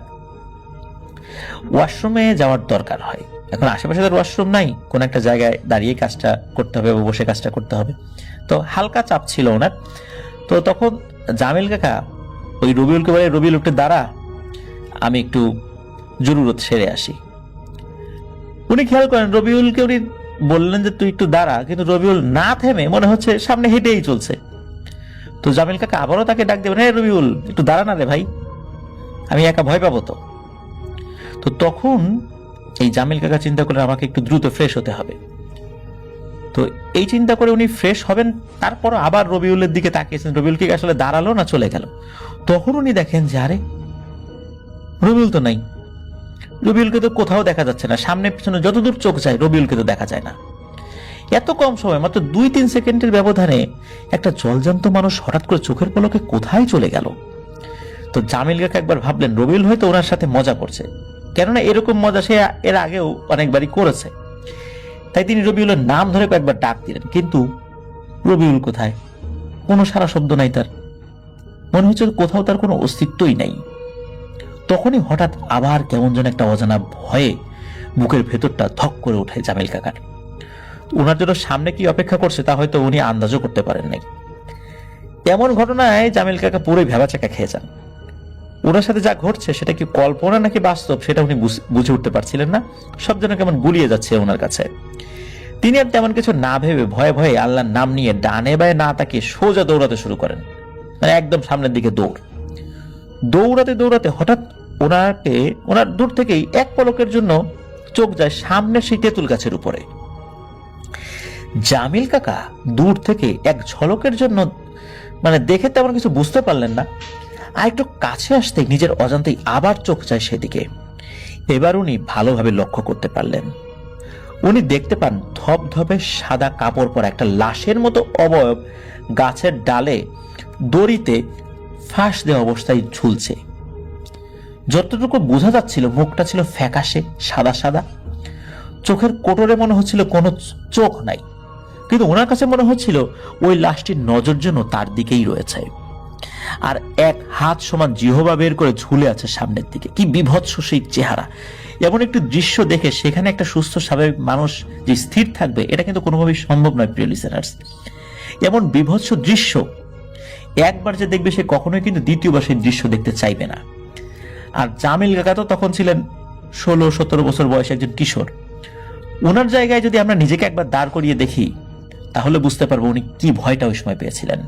ওয়াশরুমে যাওয়ার দরকার হয়। এখন আশেপাশে তার ওয়াশরুম নাই, কোন একটা জায়গায় দাঁড়িয়ে কাজটা করতে হবে বা বসে কাজটা করতে হবে। তো হালকা চাপ ছিল ওনার। তো তখন জামিল কাকা ওই রবিউলকে বলে, রবিউল একটু দাঁড়া, আমি একটু জরুরত সেরে আসি। উনি খেয়াল করেন রবিউলকে উনি বললেন যে তুই একটু দাঁড়া, কিন্তু রবিউল না থেমে মনে হচ্ছে সামনে হেঁটেই চলছে। তো জামিল কাকা আবারও তাকে ডাক দেবেন, হ্যাঁ রবিউল একটু দাঁড়া না রে ভাই, আমি একা ভয় পাবো তো। তো তখন এই জামিল কাকা চিন্তা করলেন আমাকে একটু দ্রুত ফ্রেশ হতে হবে। তো এই চিন্তা করে উনি ফ্রেশ হবেন, তারপর আবার রবিউলের দিকে তাকিয়েছেন, রবিউল কি আসলে দাঁড়ালো না চলে গেল। তখন উনি দেখেন যে আরে রবিউল তো নাই, রবিউলকে তো কোথাও দেখা যাচ্ছে না। সামনে পিছনে যতদূর চোখ যায় রবিউলকে তো দেখা যায় না। এত কম সময়, মাত্র 2-3 সেকেন্ডের ব্যবধানে একটা জলজান্ত মানুষ হঠাৎ করে চোখের পলকে কোথায় চলে গেল। তো জামিল কাকা একবার ভাবলেন রবিউল হয়তো ওনার সাথে মজা করছে, কেননা এরকম মজা সে এর আগেও অনেকবারই করেছে। তাই তিনি রবিউলের নাম ধরে কয়েকবার ডাক দিলেন, কিন্তু রবিউল কোথায়? কোনো সারা শব্দ নাই তার, মনে হচ্ছে কোথাও তার কোনো অস্তিত্বই নাই। তখনই হঠাৎ আবার কেমন যেন একটা অজানা ভয়ে বুকের ভেতরটা ধক করে ওঠে জামিল কাকার। ওনার জন্য সামনে কি অপেক্ষা করছে তা হয়তো উনি আন্দাজও করতে পারেন নাই। এমন ঘটনায় জামিল কাকা পুরোই ভেবাচাকা খেয়ে যান। ওনার সাথে যা ঘটছে সেটা কি কল্পনা নাকি বাস্তব সেটা উনি বুঝে উঠতে পারছিলেন না। সব যেন কেমন গুলিয়ে যাচ্ছে ওনার কাছে। তিনি আর তেমন কিছু না ভেবে ভয়ে ভয়ে আল্লাহর নাম নিয়ে ডানে বায়ে না তাকিয়ে সোজা দৌড়াতে শুরু করেন, মানে একদম সামনের দিকে দৌড়। দৌড়াতে দৌড়াতে হঠাৎ ওনার দূর থেকেই এক পলকের জন্য চোখ যায় সামনে সেই তেঁতুল গাছের উপরে। জামিল কাকা দূর থেকে এক ঝলকের জন্য মানে দেখে তেমন কিছু বুঝতে পারলেন না। আর একটু কাছে আসতে নিজের অজান্তেই আবার চোখ যায় সেদিকে। এবার উনি ভালোভাবে লক্ষ্য করতে পারলেন। উনি দেখতে পান ধপধপে সাদা কাপড় পরা একটা লাশের মতো অবয়ব গাছের ডালে দড়িতে ফাঁস দেওয়া অবস্থায় ঝুলছে। যতটুকু বোঝা যাচ্ছিল মুখটা ছিল ফ্যাকাশে সাদা সাদা, চোখের কোটরে মনে হচ্ছিল কোনো চোখ নাই, কিন্তু ওনার কাছে মনে হচ্ছিল ওই লাশটির নজর যেন তার দিকেই রয়েছে, আর এক হাত সমান জিহবা বের করে ঝুলে আছে সামনের দিকে। কি বিভৎস সেই চেহারা! এমন একটি দৃশ্য দেখে সেখানে একটা সুস্থ স্বাভাবিক মানুষ যে স্থির থাকবে, এটা কিন্তু কোনোভাবেই সম্ভব নয় প্রিয় লিসেনার্স। এমন বিভৎস দৃশ্য একবার যে দেখবে সে কখনোই কিন্তু দ্বিতীয়বার সেই দৃশ্য দেখতে চাইবে না। আর জামিল কাকা তো তখন ছিলেন 16-17 বছর বয়সে একজন কিশোর। ওনার জায়গায় যদি আমরা নিজেকে একবার দাঁড় করিয়ে দেখি, তাহলে বুঝতে পারবো উনি কি ভয়টা ওই সময় পেয়েছিলেন।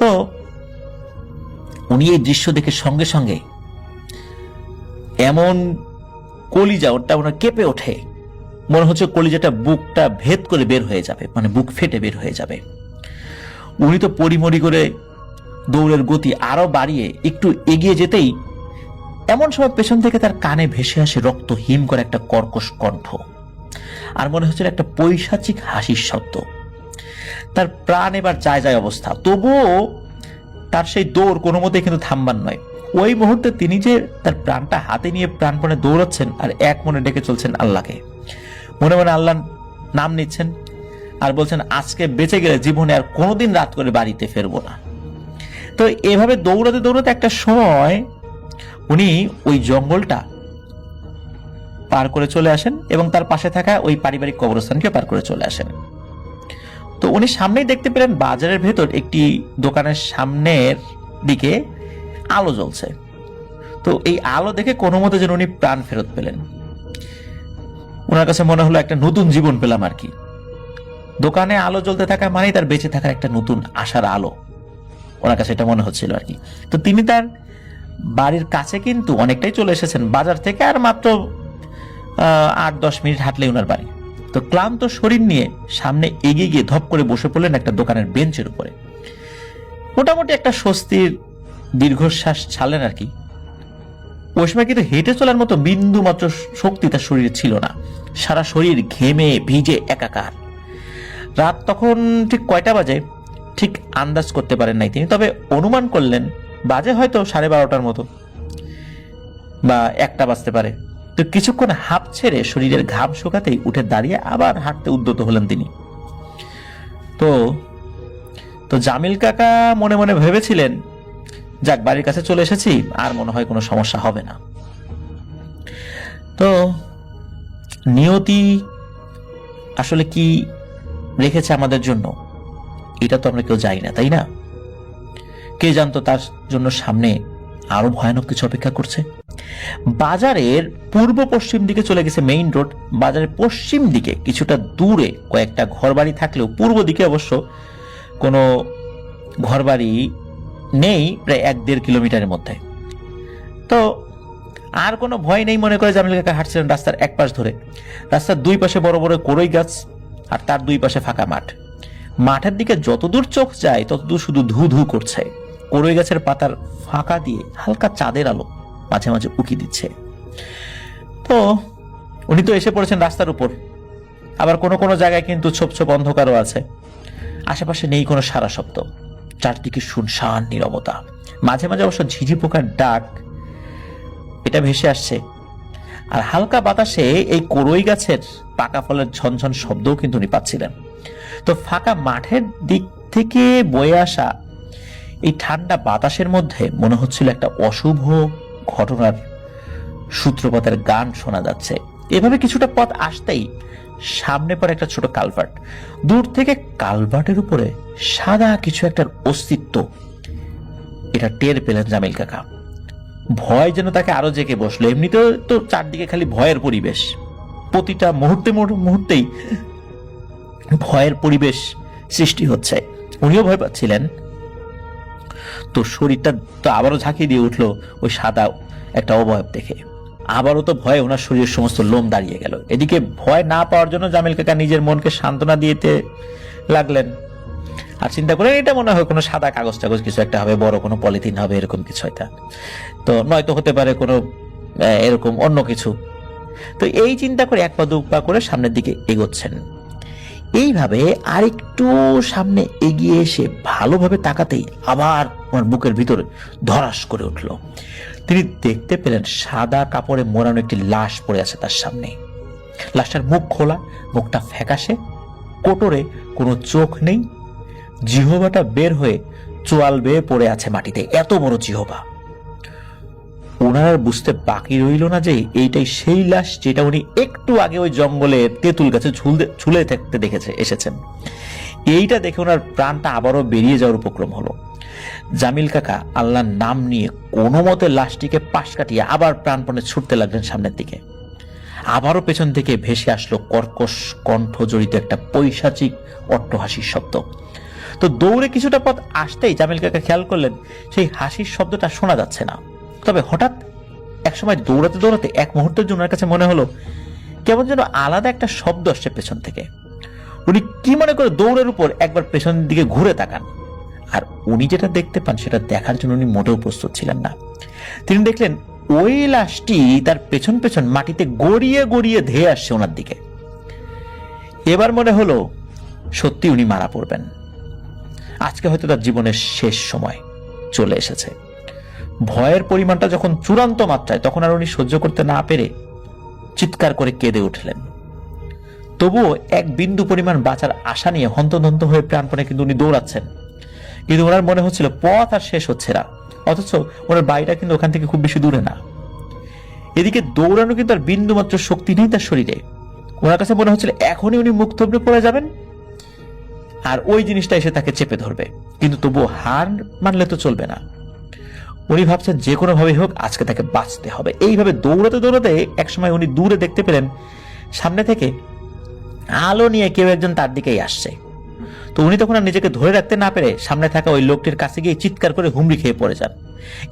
তো উনি এই দৃশ্য দেখে সঙ্গে সঙ্গে এমন কলিজা ওনার কেঁপে ওঠে, মনে হচ্ছে কলিজাটা বুকটা ভেদ করে বের হয়ে যাবে, মানে বুক ফেটে বের হয়ে যাবে। উনি তো পরিমরি করে দৌড়ের গতি আরো বাড়িয়ে একটু এগিয়ে যেতেই এমন সময় পেছন থেকে তার কানে ভেসে আসে রক্তহীন করে একটা কর্কশ কণ্ঠ, আর মনে হচ্ছিল একটা পৈশাচিক হাসির শব্দ। তার প্রাণ এবার যায় যায় অবস্থা, তবুও তার সেই দৌড় কোনো মতেই কিন্তু থামবার নয়। ওই মুহূর্তে তিনি যে তার প্রাণটা হাতে নিয়ে প্রাণপণে দৌড়াচ্ছেন আর এক মনে ডেকে চলছেন আল্লাহকে, মনে মনে আল্লাহর নাম নিচ্ছেন আর বলছেন আজকে বেঁচে গেলে জীবনে আর কোনোদিন রাত করে বাড়িতে ফিরবো না। তো এভাবে দৌড়াতে দৌড়াতে একটা সময় উনি ওই জঙ্গলটা পার করে চলে আসেন এবং তার পাশে থাকা ওই পারিবারিক কবরস্থানকে পার করে চলে আসেন। তো উনি সামনেই দেখতে পেলেন বাজারের ভেতর একটি দোকানের সামনের দিকে আলো জ্বলছে। তো এই আলো দেখে কোনো মতে যেন উনি প্রাণ ফেরত পেলেন। ওনার কাছে মনে হলো একটা নতুন জীবন পেলাম আর কি। দোকানে আলো জ্বলতে থাকা মানেই তার বেঁচে থাকার একটা নতুন আশার আলো, ওনার কাছে এটা মনে হচ্ছিল আর কি। তো তিনি তার বাড়ির কাছে কিন্তু অনেকটাই চলে এসেছেন, বাজার থেকে আর মাত্র 8-10 মিনিট হাঁটলেই ওনার বাড়ি। তো ক্লান্ত শরীর নিয়ে সামনে এগিয়ে গিয়ে ধপ করে বসে পড়লেন একটা দোকানের বেঞ্চের উপরে। মোটামুটি একটা স্বস্তির দীর্ঘশ্বাস ছাড়লেন আর কি। ওই সময় কিন্তু হেঁটে চলার মতো বিন্দু মাত্র শক্তি তার শরীরে ছিল না, সারা শরীর ঘেমে ভিজে একাকার। রাত তখন ঠিক কয়টা বাজে ঠিক আন্দাজ করতে পারেন নাই তিনি, তবে অনুমান করলেন বাজে হয়তো 12:30 মতো বা 1টা বাজতে পারে। তো কিছুক্ষণ হাঁপ ছেড়ে শরীরের ঘাম শুকাতেই উঠে দাঁড়িয়ে আবার হাঁটতে উদ্যত হলেন তিনি। তো জামিল কাকা মনে মনে ভেবেছিলেন যাক বাড়ির কাছে চলে এসেছি, আর মনে হয় কোনো সমস্যা হবে না। তো নিয়তি আসলে কি রেখেছে আমাদের জন্য এটা তো আমরা কেউ জানি না, তাই না? কে জানতো তার জন্য সামনে আরো ভয়ানক কিছু অপেক্ষা করছে। বাজারের পূর্ব পশ্চিম দিকে চলে গেছে মেইন রোড। বাজারের পশ্চিম দিকে কিছুটা দূরে কয়েকটা ঘরবাড়ি থাকলেও পূর্ব দিকে অবশ্য কোনো ঘরবাড়ি নেই, প্রায় 1-1.5 কিলোমিটারের মধ্যে। তো আর কোনো ভয় নেই মনে করে জামিল কাকা হাঁটছিলেন রাস্তার এক পাশ ধরে। রাস্তার দুই পাশে বড় বড় কড়ই গাছ আর তার দুই পাশে ফাঁকা মাঠ। মাঠের দিকে যতদূর চোখ যায় ততদূর শুধু ধু ধু করছে। কড়ই গাছের পাতার ফাঁকা দিয়ে হালকা চাঁদের আলো মাঝে মাঝে উকি দিচ্ছে। তো উনি তো এসে পড়েছেন রাস্তার উপর, আবার কোনো কোনো জায়গায় কিন্তু ছোপ ছোপ অন্ধকারও আছে। আশেপাশে নেই কোনো সারা শব্দ, চারদিকে শুনশান নীরবতা। মাঝে মাঝে অবশ্য ঝিঝি পোকার ডাক এটা ভেসে আসছে, আর হালকা বাতাসে এই কড়ই গাছের পাকা ফলের ঝনঝন শব্দও কিন্তু উনি পাচ্ছিলেন। তো ফাঁকা মাঠের দিক থেকে বয়ে আসা এই ঠান্ডা বাতাসের মধ্যে মনে হচ্ছিল একটা অশুভ ঘটনার সূত্রপাতের গান শোনা যাচ্ছে। এভাবে কিছুটা পথ আসতেই সামনে পড়ে একটা ছোট কালভার্ট। দূর থেকে কালভার্টের উপরে সাদা কিছু একটার অস্তিত্ব এটা টের পেলেন জামিল কাকা। ভয় যেন তাকে আরো জেগে বসলো। এমনিতেও তো চারদিকে খালি ভয়ের পরিবেশ, প্রতিটা মুহূর্তেই ভয়ের পরিবেশ সৃষ্টি হচ্ছে। উনিও ভয় পাচ্ছিলেন। তো শরীরটা তো আবারও ঝাঁকিয়ে দিয়ে উঠলো ওই সাদা একটা অবয়ব দেখে। আবারও তো ভয়ে ওনার শরীরের সমস্ত লোম দাঁড়িয়ে গেল। এদিকে ভয় না পাওয়ার জন্য জামিল কাকা নিজের মনকে সান্ত্বনা দিতে লাগলেন আর চিন্তা করেন এটা মনে হয় কোনো সাদা কাগজ টাগজ কিছু একটা হবে, বড় কোনো পলিথিন হবে, এরকম কিছু একটা, তো নয়তো হতে পারে কোনো এরকম অন্য কিছু। তো এই চিন্তা করে এক পা দু পা করে সামনের দিকে এগোচ্ছেন। এইভাবে আরেকটু সামনে এগিয়ে এসে ভালোভাবে তাকাতেই আবার ওনার বুকের ভিতরে ধরাস করে উঠল। তিনি দেখতে পেলেন সাদা কাপড়ে মোড়ানো একটি লাশ পড়ে আছে তার সামনে। লাশটার মুখ খোলা, মুখটা ফ্যাকাশে, কোটরে কোনো চোখ নেই, জিহবাটা বের হয়ে চোয়াল বেয়ে পড়ে আছে মাটিতে, এত বড় জিহবা। ওনার আর বুঝতে বাকি রইল না যে এইটাই সেই লাশ যেটা উনি একটু আগে ওই জঙ্গলে তেঁতুল গাছে ঝুলে থাকতে এসেছেন। এইটা দেখে ওনার প্রাণটা আবারও বেরিয়ে যাওয়ার উপক্রম হলো। জামিল কাকা আল্লাহর নাম নিয়ে কোনো মতে লাশটিকে পাশ কাটিয়ে আবার প্রাণপণে ছুটতে লাগলেন সামনের দিকে। আবারও পেছন থেকে ভেসে আসলো কর্কশ কণ্ঠ জড়িত একটা পৈশাচিক অট্টহাসির শব্দ। তো দৌড়ে কিছুটা পথ আসতেই জামিল কাকা খেয়াল করলেন সেই হাসির শব্দটা শোনা যাচ্ছে না। তবে হঠাৎ একসময় দৌড়াতে দৌড়াতে এক মুহূর্তের জন্য ওনার কাছে মনে হলো কেমন যেন আলাদা একটা শব্দ আসছে পেছন থেকে। উনি কি মনে করে দৌড়ের উপর একবার পেছন দিকে ঘুরে তাকান, আর উনি যেটা দেখতে পান সেটা দেখার জন্য উনি মোটেও প্রস্তুত ছিলেন না। তিনি দেখলেন ওই লাশটি তার পেছন পেছন মাটিতে গড়িয়ে গড়িয়ে ধেয়ে আসছে ওনার দিকে। এবার মনে হলো সত্যি উনি মারা পড়বেন। আজকে হয়তো তার জীবনের শেষ সময় চলে এসেছে। ভয়ের পরিমাণটা যখন চূড়ান্ত মাত্রায়, তখন আর উনি সহ্য করতে না পেরে চিৎকার করে কেঁদে উঠলেন। তবুও এক বিন্দু পরিমাণ বাঁচার আশা নিয়ে হন্তদন্ত হয়ে প্রাণপণে কিন্তু উনি দৌড়াচ্ছেন। কিন্তু ওনার মনে হচ্ছিল পথ আর শেষ হচ্ছে না, অথচ ওনার বাড়িটা কিন্তু ওখান থেকে খুব বেশি দূরে না। এদিকে দৌড়ানো কিন্তু আর বিন্দু মাত্র শক্তি নেই তার শরীরে। ওনার কাছে মনে হচ্ছিল এখনই উনি মুখ থবড়ে পড়ে যাবেন আর ওই জিনিসটা এসে তাকে চেপে ধরবে। কিন্তু তবুও হার মানলে তো চলবে না। উনি ভাবছেন যে কোনো ভাবে হোক আজকে তাকে বাঁচতে হবে। এইভাবে দৌড়াতে দৌড়াতে একসময় উনি দূরে দেখতে পেলেন সামনে থেকে আলো নিয়ে কেউ একজন তার দিকেই আসছে। তো উনি তখন আর নিজেকে ধরে রাখতে না পেরে সামনে থাকা ওই লোকটির কাছে গিয়ে চিৎকার করে হুমড়ি খেয়ে পড়ে যান।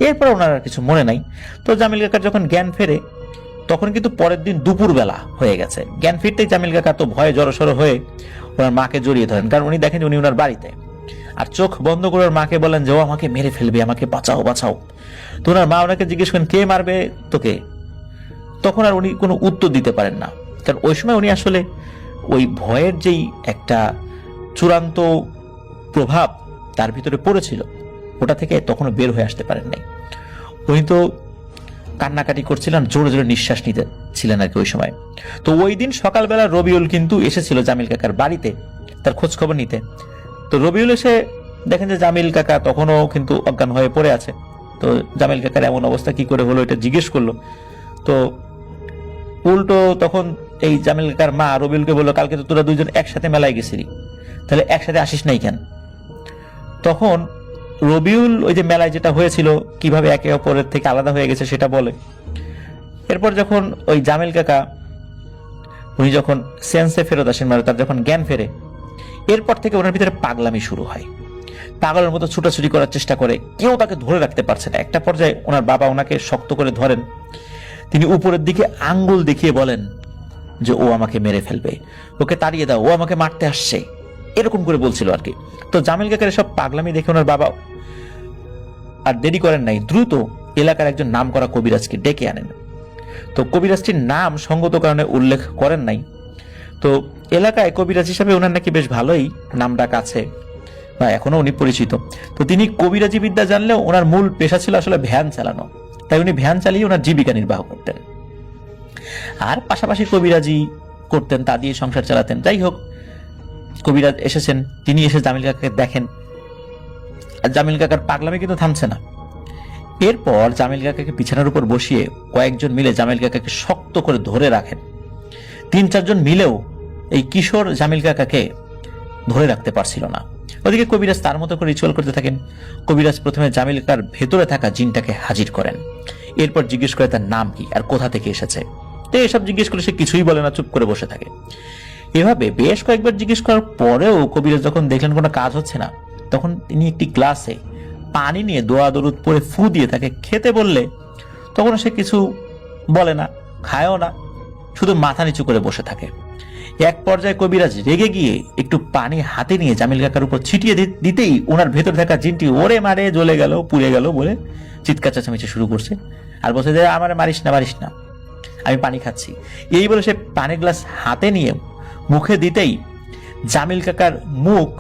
এরপর ওনার আর কিছু মনে নাই। তো জামিল কাকার যখন জ্ঞান ফেরে তখন কিন্তু পরের দিন দুপুরবেলা হয়ে গেছে। জ্ঞান ফিরতেই জামিল কাকা তো ভয়ে জড়সড় হয়ে ওনার মাকে জড়িয়ে ধরেন, কারণ উনি দেখেন উনি ওনার বাড়িতে। আর চোখ বন্ধ করে ওর মাকে বলেন যে ও আমাকে মেরে ফেলবে, আমাকে বাঁচাও বাঁচাও। তো ওনার মা ওনাকে জিজ্ঞেস করেন কে মারবে তোকে? তখন আর উনি কোনো উত্তর দিতে পারেন না, কারণ ওই সময় উনি আসলে ওই ভয়ের যেই একটা চূড়ান্ত প্রভাব তার ভিতরে পড়েছিল ওটা থেকে তখনও বের হয়ে আসতে পারেন নাই। উনি তো কান্নাকাটি করছিলেন, জোরে জোরে নিঃশ্বাস নিতে ছিলেন আর কি ওই সময়। তো ওই দিন সকালবেলা রবিউল কিন্তু এসেছিল জামিল কাকার বাড়িতে তার খোঁজ খবর নিতে। তো রবিউল এসে দেখেন যে জামিল কাকা তখনও কিন্তু অজ্ঞান হয়ে পড়ে আছে। তো জামিল কাকার এমন অবস্থা কি করে হলো এটা জিজ্ঞেস করলো। তো উল্টো তখন এই জামিল কাকার মা রবিউলকে বললো কালকে তো তোরা দুইজন একসাথে মেলায় গেছিলি, তাহলে একসাথে আসিস নাই কেন? তখন রবিউল ওই যে মেলায় যেটা হয়েছিল কিভাবে একে অপরের থেকে আলাদা হয়ে গেছে সেটা বলে। এরপর যখন ওই জামিল কাকা উনি যখন সেন্সে ফেরত আসেন, মানে তার যখন জ্ঞান ফেরে, এরপর থেকে ওনার ভিতরে পাগলামি শুরু হয়। পাগলের মতো ছুটাছুটি করার চেষ্টা করে, কেউ তাকে ধরে রাখতে পারছে না। একটা পর্যায়ে ওনার বাবা ওনাকে শক্ত করে ধরেন। তিনি উপরের দিকে আঙ্গুল দেখিয়ে বলেন যে ও আমাকে মেরে ফেলবে, ওকে তাড়িয়ে দাও, ও আমাকে মারতে আসছে, এরকম করে বলছিল আর কি। তো জামিল কাকার সব পাগলামি দেখে ওনার বাবা আর দেরি করেন নাই, দ্রুত এলাকার একজন নামকরা কবিরাজকে ডেকে আনেন। তো কবিরাজটির নাম সঙ্গত কারণে উল্লেখ করেন নাই। তো এলাকায় কবিরাজ হিসাবে ওনার নাকি বেশ ভালোই নাম ডাক আছে বা এখনো উনি পরিচিত। তো তিনি কবিরাজি বিদ্যা জানলেও ওনার মূল পেশা ছিল আসলে ভ্যান চালানো, তাই উনি ভ্যান চালিয়ে ওনার জীবিকা নির্বাহ করতেন আর পাশাপাশি কবিরাজি করতেন, তা দিয়ে সংসার চালাতেন। যাই হোক, কবিরাজ এসেছেন, তিনি এসে জামিল কাকাকে দেখেন আর জামিল কাকার পাগলামি কিন্তু থামছে না। এরপর জামিল কাকাকে বিছানার উপর বসিয়ে কয়েকজন মিলে জামিল কাকাকে শক্ত করে ধরে রাখেন। 3-4 জন মিলেও এই কিশোর জামিল কাকাকে ধরে রাখতে পারছিল না। ওদিকে কবিরাজ তার মতো করে রিচুয়াল করতে থাকেন। কবিরাজ প্রথমে জামিল কাকার ভেতরে থাকা জিনটাকে হাজির করেন, এরপর জিজ্ঞেস করে তার নাম কি আর কোথা থেকে এসেছে। তো এসব জিজ্ঞেস করে সে কিছুই বলে না, চুপ করে বসে থাকে। এভাবে বেশ কয়েকবার জিজ্ঞেস করার পরেও কবিরাজ যখন দেখলেন কোনো কাজ হচ্ছে না, তখন তিনি একটি গ্লাসে পানি নিয়ে দোয়া দরুদ পরে ফু দিয়ে তাকে খেতে বললে তখন সে কিছু বলে না, খায়ও না, শুধু মাথা নিচু করে বসে থাকে। এক পর্যায়ে কবিরাজ রেগে গিয়ে একটু পানি হাতে নিয়ে জামিল কাকার উপর ছিটিয়ে দিতেই ওনার ভেতর থাকা জিনটি ওরে মারে জ্বলে গেল, পুড়ে গেল বলে চিৎকার চেঁচামেচি শুরু করছে আর বলছে যে আমার মারিস না, আমি পানি খাচ্ছি। এই বলে সে পানির গ্লাস হাতে নিয়ে মুখে দিতেই জামিল কাকার মুখ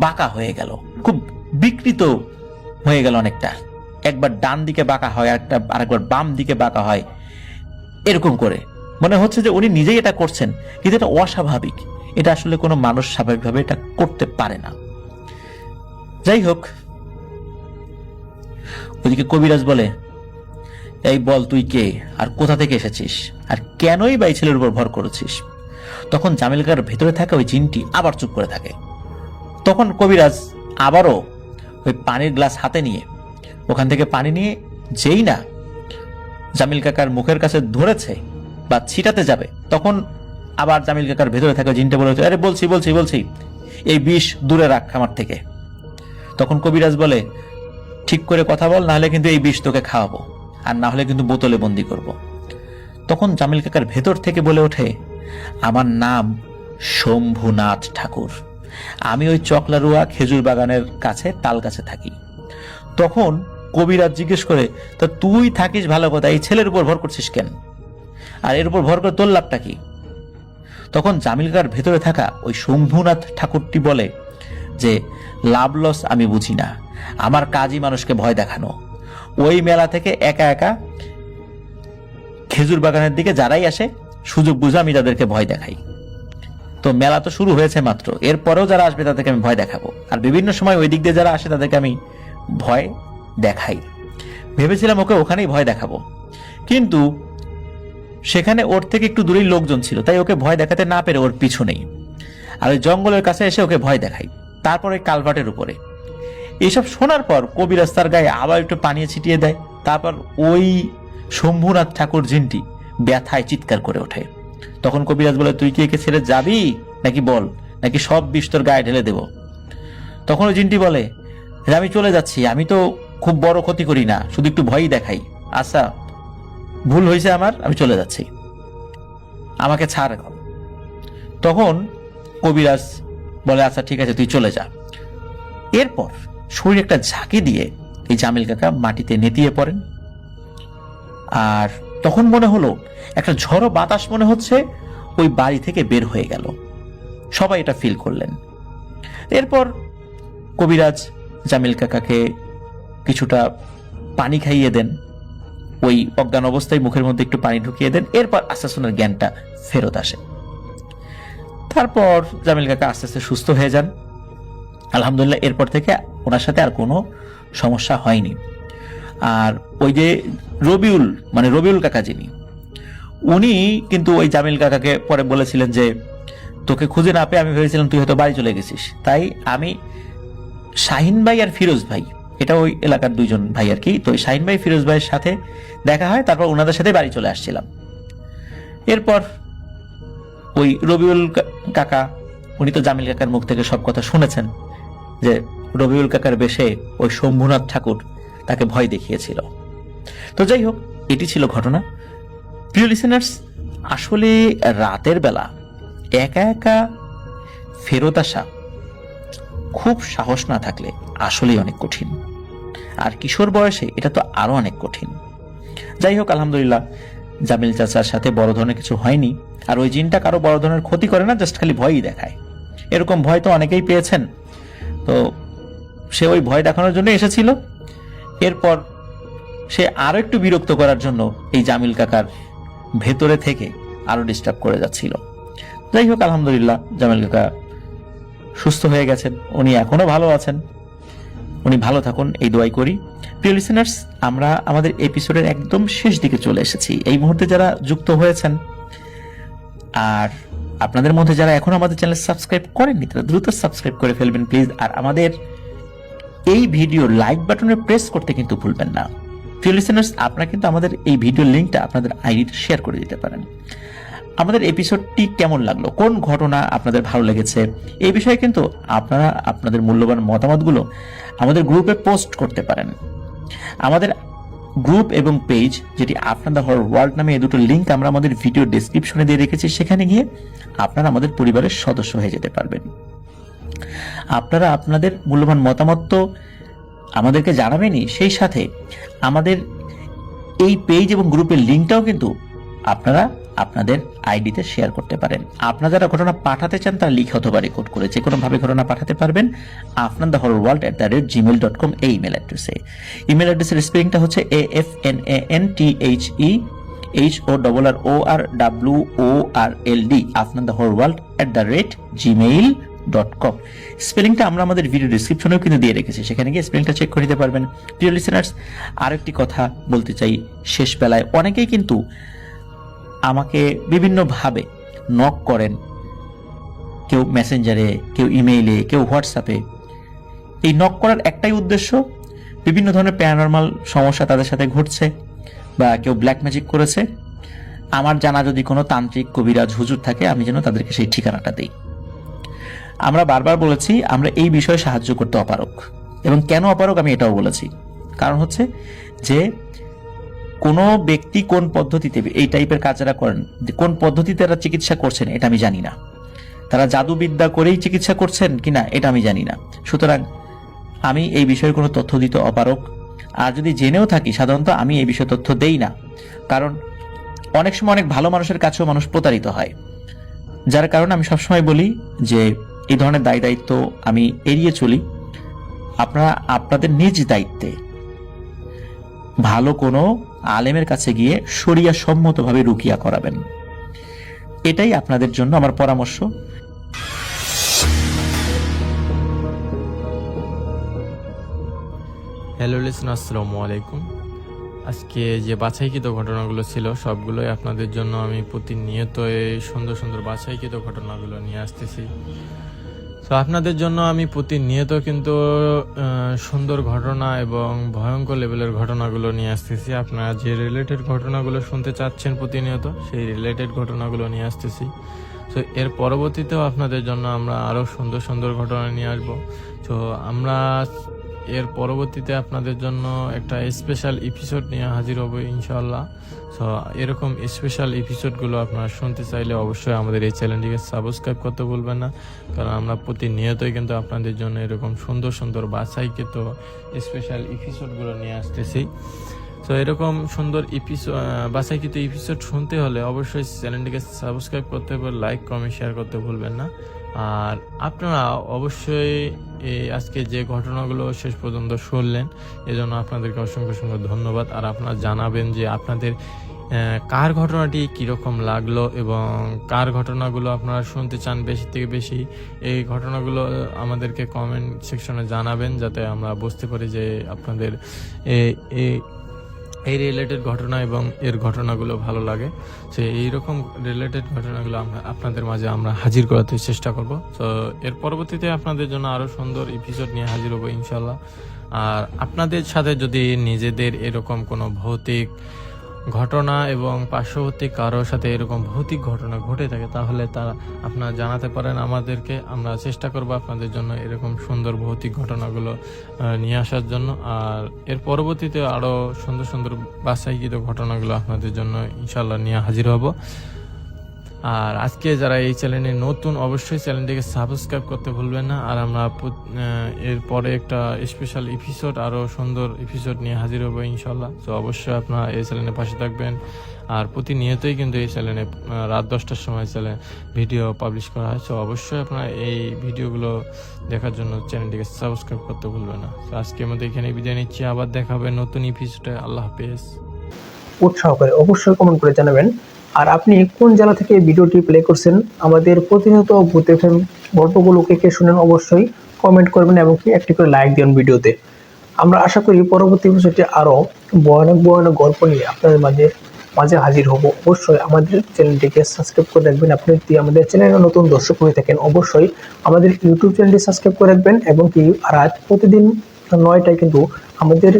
বাঁকা হয়ে গেল, খুব বিকৃত হয়ে গেল অনেকটা। একবার ডান দিকে বাঁকা হয়, আরেকবার বাম দিকে বাঁকা হয়, এরকম করে মনে হচ্ছে যে উনি নিজেই এটা করছেন, কিন্তু এটা অস্বাভাবিক। এটা আসলে কোনো মানুষ স্বাভাবিকভাবে এটা করতে পারে না। যাই হোক, ওইদিকে কবিরাজ বলে, এই বল তুই কে, আর কোথা থেকে এসেছিস, আর কেনই বা এই ছেলের উপর ভর করেছিস? তখন জামিল কাকার ভেতরে থাকা ওই জিনটি আবার চুপ করে থাকে। তখন কবিরাজ আবারও ওই পানির গ্লাস হাতে নিয়ে ওখান থেকে পানি নিয়ে যেই না জামিল কাকার মুখের কাছে ধরেছে বা ছিটাতে যাবে, তখন আবার জামিল কাকার ভেতরে থাকা জিনটা বলে, আরে বলছি বলছি বলছি, এই বিষ দূরে রাখ আমার থেকে। তখন কবিরাজ বলে, ঠিক করে কথা বল, না হলে কিন্তু এই বিষ তোকে খাওয়াবো, আর না হলে কিন্তু বোতলে বন্দি করব। তখন জামিল কাকার ভেতর থেকে বলে ওঠে, আমার নাম শম্ভুনাথ ঠাকুর, আমি ওই চকলারুয়া খেজুর বাগানের কাছে তাল গাছে থাকি। তখন কবিরাজ জিজ্ঞেস করে, তা তুই থাকিস ভালো কথা, এই ছেলের উপর ভর করছিস কেন, আর এর উপর ভর করে তোর লাভটা কি? তখন জামিল কাকার ভেতরে থাকা ওই শম্ভুনাথ ঠাকুরটি বলে যে, লাভ লস আমি বুঝি না, আমার কাজই মানুষকে ভয় দেখানো। ওই মেলা থেকে একা একা খেজুর বাগানের দিকে যারাই আসে, সুযোগ বুঝে আমি তাদেরকে ভয় দেখাই। তো মেলা তো শুরু হয়েছে মাত্র, এরপরেও যারা আসবে তাদেরকে আমি ভয় দেখাবো, আর বিভিন্ন সময় ওই দিক দিয়ে যারা আসে তাদেরকে আমি ভয় দেখাই। ভেবেছিলাম ওকে ওখানেই ভয় দেখাবো, কিন্তু সেখানে ওর থেকে একটু দূরেই লোকজন ছিল, তাই ওকে ভয় দেখাতে না পেরে ওর পিছনেই, আর ওই জঙ্গলের কাছে এসে ওকে ভয় দেখাই, তারপর ওই কালভার্টের উপরে। এইসব শোনার পর কবিরাজ তার গায়ে আবার একটু পানি ছিটিয়ে দেয়। তারপর ওই শম্ভুনাথ ঠাকুর জিনটি ব্যথায় চিৎকার করে ওঠে। তখন কবিরাজ বলে, তুই কি একে ছেড়ে যাবি নাকি বল, নাকি সব বিষ তোর গায়ে ঢেলে দেব? তখন ওই জিনটি বলে, আমি চলে যাচ্ছি, আমি তো খুব বড় ক্ষতি করি না, শুধু একটু ভয়ই দেখাই। আচ্ছা, ভুল হয়েছে আমার, আমি চলে যাচ্ছি, আমাকে ছাড় এখন। তখন কবিরাজ বলে, আচ্ছা ঠিক আছে, তুই চলে যা। এরপর শরীরে একটা ঝাঁকি দিয়ে এই জামিল কাকা মাটিতে নেতিয়ে পড়েন। আর তখন মনে হলো একটা ঝড়ো বাতাস মনে হচ্ছে ওই বাড়ি থেকে বের হয়ে গেল। সবাই এটা ফিল করলেন। এরপর কবিরাজ জামিল কাকাকে কিছুটা পানি খাইয়ে দেন, ওই অজ্ঞান অবস্থায় মুখের মধ্যে একটু পানি ঢুকিয়ে দেন। এরপর আস্তে আস্তে ওনার জ্ঞানটা ফেরত আসে। তারপর জামিল কাকা আস্তে আস্তে সুস্থ হয়ে যান, আলহামদুলিল্লাহ। এরপর থেকে ওনার সাথে আর কোনো সমস্যা হয়নি। আর ওই যে রবিউল কাকা যিনি, উনি কিন্তু ওই জামিল কাকাকে পরে বলেছিলেন যে, তোকে খুঁজে না পেয়ে আমি ভেবেছিলাম তুই হয়তো বাড়ি চলে গেছিস, তাই আমি শাহিন ভাই আর ফিরোজ ভাই, এটা ওই এলাকার দুইজন ভাই আর কি, তো শাহিন ভাই ফিরোজ ভাইয়ের সাথে দেখা হয়, তারপর ওনাদের সাথে বাড়ি চলে আসছিলাম। এরপর ওই রবিউল কাকা, উনি তো জামিল কাকার মুখ থেকে সব কথা শুনেছেন যে রবিউল কাকার বেশে ওই শম্ভুনাথ ঠাকুর তাকে ভয় দেখিয়েছিল। তো যাই হোক, এটি ছিল ঘটনা। প্রিয় লিসেনার্স, আসলে রাতের বেলা একা একা ফেরত আসা খুব সাহস না থাকলে আসলেই অনেক কঠিন, আর কিশোর বয়সে এটা তো আরো অনেক কঠিন। যাই হোক, আলহামদুলিল্লাহ জামিল চাচার সাথে বড় ধরনের কিছু হয়নি, আর ওই জিনটা কারো বড় ধরনের ক্ষতি করে না, জাস্ট খালি ভয়ই দেখায়। এরকম ভয় তো অনেকেই পেয়েছেন, তো সে ওই ভয় দেখানোর জন্য এসেছিল। এরপর সে আরো একটু বিরক্ত করার জন্য এই জামিল কাকার ভেতরে থেকে আরো ডিস্টার্ব করে যাচ্ছিল। যাই হোক, আলহামদুলিল্লাহ জামিল কাকা সুস্থ হয়ে গেছেন, উনি এখনো ভালো আছেন, উনি ভালো থাকুন এই দোয়াই করি। প্রিয় লিসেনার্স, আমরা আমাদের এপিসোডের একদম শেষ দিকে চলে এসেছি। এই মুহূর্তে যারা যুক্ত হয়েছেন আর আপনাদের মধ্যে যারা এখন আমাদের চ্যানেল সাবস্ক্রাইব করেননি, তারা দ্রুত সাবস্ক্রাইব করে ফেলবেন প্লিজ। আর আমাদের এই ভিডিও লাইক বাটনে প্রেস করতে কিন্তু ভুলবেন না। প্রিয় লিসেনার্স, আপনারা কিন্তু আমাদের এই ভিডিও লিঙ্কটা আপনাদের আইডিতে শেয়ার করে দিতে পারেন। আমাদের এপিসোডটি কেমন লাগলো, কোন ঘটনা আপনাদের ভালো লেগেছে, এই বিষয়ে কিন্তু আপনারা আপনাদের মূল্যবান মতামতগুলো আমাদের গ্রুপে পোস্ট করতে পারেন। আমাদের গ্রুপ এবং পেজ, যেটি আপনাদের হরর ওয়ার্ল্ড নামে, এই দুটো লিঙ্ক আমরা আমাদের ভিডিও ডেসক্রিপশনে দিয়ে রেখেছি, সেখানে গিয়ে আপনারা আমাদের পরিবারের সদস্য হয়ে যেতে পারবেন। আপনারা আপনাদের মূল্যবান মতামত তো আমাদেরকে জানাবেনই, সেই সাথে আমাদের এই পেজ এবং গ্রুপের লিঙ্কটাও কিন্তু আপনারা আপনাদের আইডিতে শেয়ার করতে পারেন। আপনারা যারা ঘটনা পাঠাতে চান তারা লিখে অথবা রেকর্ড করে যে কোনোভাবে ঘটনা পাঠাতে পারবেন afnanthehorrorworld@gmail.com এই ইমেল অ্যাড্রেসে। ইমেল অ্যাড্রেসের স্পেলিংটা হচ্ছে AFNANTHE HORRORWORLD Afnan the whole world @gmail.com। স্পেলিংটা আমরা আমাদের ভিডিও ডিসক্রিপশনেও কিন্তু দিয়ে রেখেছি, সেখানে গিয়ে স্পেলিংটা চেক করে নিতে পারবেন। প্রিয় লিসেনার্স, আরেকটি কথা বলতে চাই শেষ বেলায়, অনেকেই কিন্তু আমাকে বিভিন্নভাবে নক করেন, কেউ মেসেঞ্জারে, কেউ ইমেইলে, কেউ হোয়াটসঅ্যাপে। এই নক করার একটাই উদ্দেশ্য, বিভিন্ন ধরনের প্যারানরমাল সমস্যা তাদের সাথে ঘটছে বা কেউ ব্ল্যাক ম্যাজিক করেছে, আমার জানা যদি কোনো তান্ত্রিক, কবিরাজ, হুজুর থাকে আমি যেন তাদেরকে সেই ঠিকানাটা দিই। আমরা বারবার বলেছি আমরা এই বিষয়ে সাহায্য করতে অপারগ, এবং কেন অপারগ আমি এটাও বলেছি। কারণ হচ্ছে যে কোনো ব্যক্তি কোন পদ্ধতিতে এই টাইপের কাজ যারা করেন, কোন পদ্ধতিতে তারা চিকিৎসা করছেন এটা আমি জানি না, তারা জাদুবিদ্যা করেই চিকিৎসা করছেন কিনা এটা আমি জানি না। সুতরাং আমি এই বিষয়ে কোনো তথ্য দিতে অপারগ। আর যদি জেনেও থাকি, সাধারণত আমি এই বিষয়ে তথ্য দেই না, কারণ অনেক সময় অনেক ভালো মানুষের কাছেও মানুষ প্রতারিত হয়। যার কারণে আমি সবসময় বলি যে এই ধরনের দায় দায়িত্ব আমি এড়িয়ে চলি। আপনারা আপনাদের নিজ দায়িত্বে ভালো কোনো আলেমের কাছে গিয়ে শরিয়া সম্মতভাবে রুকিয়া করাবেন, এটাই আপনাদের জন্য আমার পরামর্শ। হ্যালো লিসেনার, আসসালামু আলাইকুম। আজকে যে বাছাইকৃত ঘটনাগুলো ছিল সবগুলোই আপনাদের জন্য আমি প্রতিনিয়ত এই সুন্দর সুন্দর বাছাইকৃত ঘটনাগুলো নিয়ে আসতেছি। তো আপনাদের জন্য আমি প্রতিনিয়ত কিন্তু সুন্দর ঘটনা এবং ভয়ঙ্কর লেভেলের ঘটনাগুলো নিয়ে আসতেছি। আপনারা যে রিলেটেড ঘটনাগুলো শুনতে চাচ্ছেন প্রতিনিয়ত, সেই রিলেটেড ঘটনাগুলো নিয়ে আসতেছি। তো এর পরবর্তীতেও আপনাদের জন্য আমরা আরও সুন্দর সুন্দর ঘটনা নিয়ে আসবো। তো আমরা এর পরবর্তীতে আপনাদের জন্য একটা স্পেশাল এপিসোড নিয়ে হাজির হব ইনশাআল্লাহ। সো এরকম স্পেশাল এপিসোডগুলো আপনারা শুনতে চাইলে অবশ্যই আমাদের এই চ্যানেলটিকে সাবস্ক্রাইব করতে ভুলবেন না, কারণ আমরা প্রতিনিয়তই কিন্তু আপনাদের জন্য এরকম সুন্দর সুন্দর বাছাইকৃত স্পেশাল এপিসোডগুলো নিয়ে আসতেছি। তো এরকম সুন্দর বাছাইকৃত এপিসোড শুনতে হলে অবশ্যই চ্যানেলটিকে সাবস্ক্রাইব করতে হবে, লাইক, কমেন্ট, শেয়ার করতে ভুলবেন না। আর আপনারা অবশ্যই এই আজকে যে ঘটনাগুলো শেষ পর্যন্ত শুনলেন এজন্য আপনাদেরকে অসংখ্য অসংখ্য ধন্যবাদ। আর আপনারা জানাবেন যে আপনাদের কার ঘটনাটি কীরকম লাগলো এবং কার ঘটনাগুলো আপনারা শুনতে চান বেশি থেকে বেশি। এই ঘটনাগুলো আমাদেরকে কমেন্ট সেকশনে জানাবেন, যাতে আমরা বুঝতে পারি যে আপনাদের এই রিলেটেড ঘটনা এবং এর ঘটনাগুলো ভালো লাগে। সো এইরকম রিলেটেড ঘটনাগুলো আপনাদের মাঝে আমরা হাজির করাতে চেষ্টা করব। তো এর পরবর্তীতে আপনাদের জন্য আরও সুন্দর এপিসোড নিয়ে হাজির হবো ইনশাল্লাহ। আর আপনাদের সাথে যদি নিজেদের এরকম কোনো ভৌতিক ঘটনা এবং পার্শ্ববর্তী কারোর সাথে এরকম ভৌতিক ঘটনা ঘটে থাকে তাহলে আপনারা জানাতে পারেন আমাদেরকে। আমরা চেষ্টা করব আপনাদের জন্য এরকম সুন্দর ভৌতিক ঘটনাগুলো নিয়ে আসার জন্য। আর এর পরবর্তীতে আরও সুন্দর সুন্দর বাছাইকৃত ঘটনাগুলো আপনাদের জন্য ইনশাল্লাহ নিয়ে হাজির হব। আর আজকে যারা এই চ্যানেলে নতুন অবশ্যই চ্যানেলটিকে সাবস্ক্রাইব করতে ভুলবেন না। আর আমরা এরপরে একটা স্পেশাল এপিসোড, আরও সুন্দর এপিসোড নিয়ে হাজির হবো ইনশাল্লাহ। তো অবশ্যই আপনারা এই চ্যানেলের পাশে থাকবেন। আর প্রতিনিয়তই কিন্তু এই চ্যানেলে রাত 10টার সময় ভিডিও পাবলিশ করা হয়। তো অবশ্যই আপনারা এই ভিডিওগুলো দেখার জন্য চ্যানেলটিকে সাবস্ক্রাইব করতে ভুলবেন না। তো আজকের মধ্যে এখানে বিদায় নিচ্ছি, আবার দেখা হবে নতুন এপিসোডে। আল্লাহ হাফেজ। উৎসাহ করে অবশ্যই কমেন্ট করে জানাবেন। আর আপনি কোন জেলা থেকে ভিডিওটি প্লে করছেন, আমাদের প্রতিনিয়ত ভূত এফএম গল্পগুলোকে কে শুনেন অবশ্যই কমেন্ট করবেন এবং কি একটি করে লাইক দিন ভিডিওতে। আমরা আশা করি পরবর্তী এপিসোডে আরও ভয়ানক ভয়ানক গল্প নিয়ে আপনাদের মাঝে হাজির হব। অবশ্যই আমাদের চ্যানেলটিকে সাবস্ক্রাইব করে রাখবেন। আপনি যদি আমাদের চ্যানেলে নতুন দর্শক হয়ে থাকেন অবশ্যই আমাদের ইউটিউব চ্যানেলটি সাবস্ক্রাইব করে রাখবেন এবং কি রাত প্রতিদিন 9টায় কিন্তু আমাদের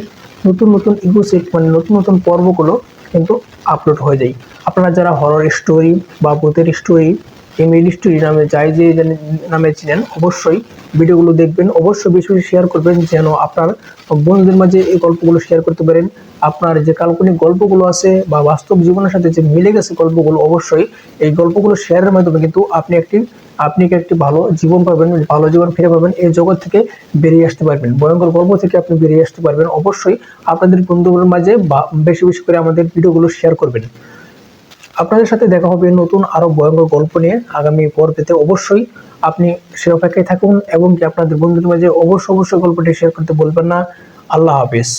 নতুন নতুন ইগোসেট নতুন নতুন পর্বগুলো কিন্তু আপলোড হয়ে যায়। আপনারা যারা হরর স্টোরি বা ভূতের স্টোরি, ইমেল স্টোরি নামে যে নামে চিনেন অবশ্যই ভিডিওগুলো দেখবেন, অবশ্যই বেশি বেশি শেয়ার করবেন যেন আপনার বন্ধুদের মাঝে এই গল্পগুলো শেয়ার করতে পারেন। আপনার যে কাল্পনিক গল্পগুলো আছে বা বাস্তব জীবনের সাথে যে মিলে গেছে গল্পগুলো, অবশ্যই এই গল্পগুলো শেয়ারের মাধ্যমে কিন্তু আপনি একটি ভালো জীবন পাবেন, ভালো জীবন ফিরে পাবেন, এই জগৎ থেকে বেরিয়ে আসতে পারবেন, ভয়ঙ্কর গল্প থেকে আপনি বেরিয়ে আসতে পারবেন। অবশ্যই আপনাদের বন্ধুদের মাঝে বেশি বেশি করে আমাদের ভিডিওগুলো শেয়ার করবেন। আপনাদের সাথে দেখা হবে নতুন আরো ভয়ঙ্কর গল্প নিয়ে আগামী পর্বেতে। অবশ্যই আপনি সে অপেক্ষায় থাকুন এবং কি আপনাদের বন্ধুদের মাঝে অবশ্যই গল্পটি শেয়ার করতে বলবেন না। আল্লাহ হাফেজ।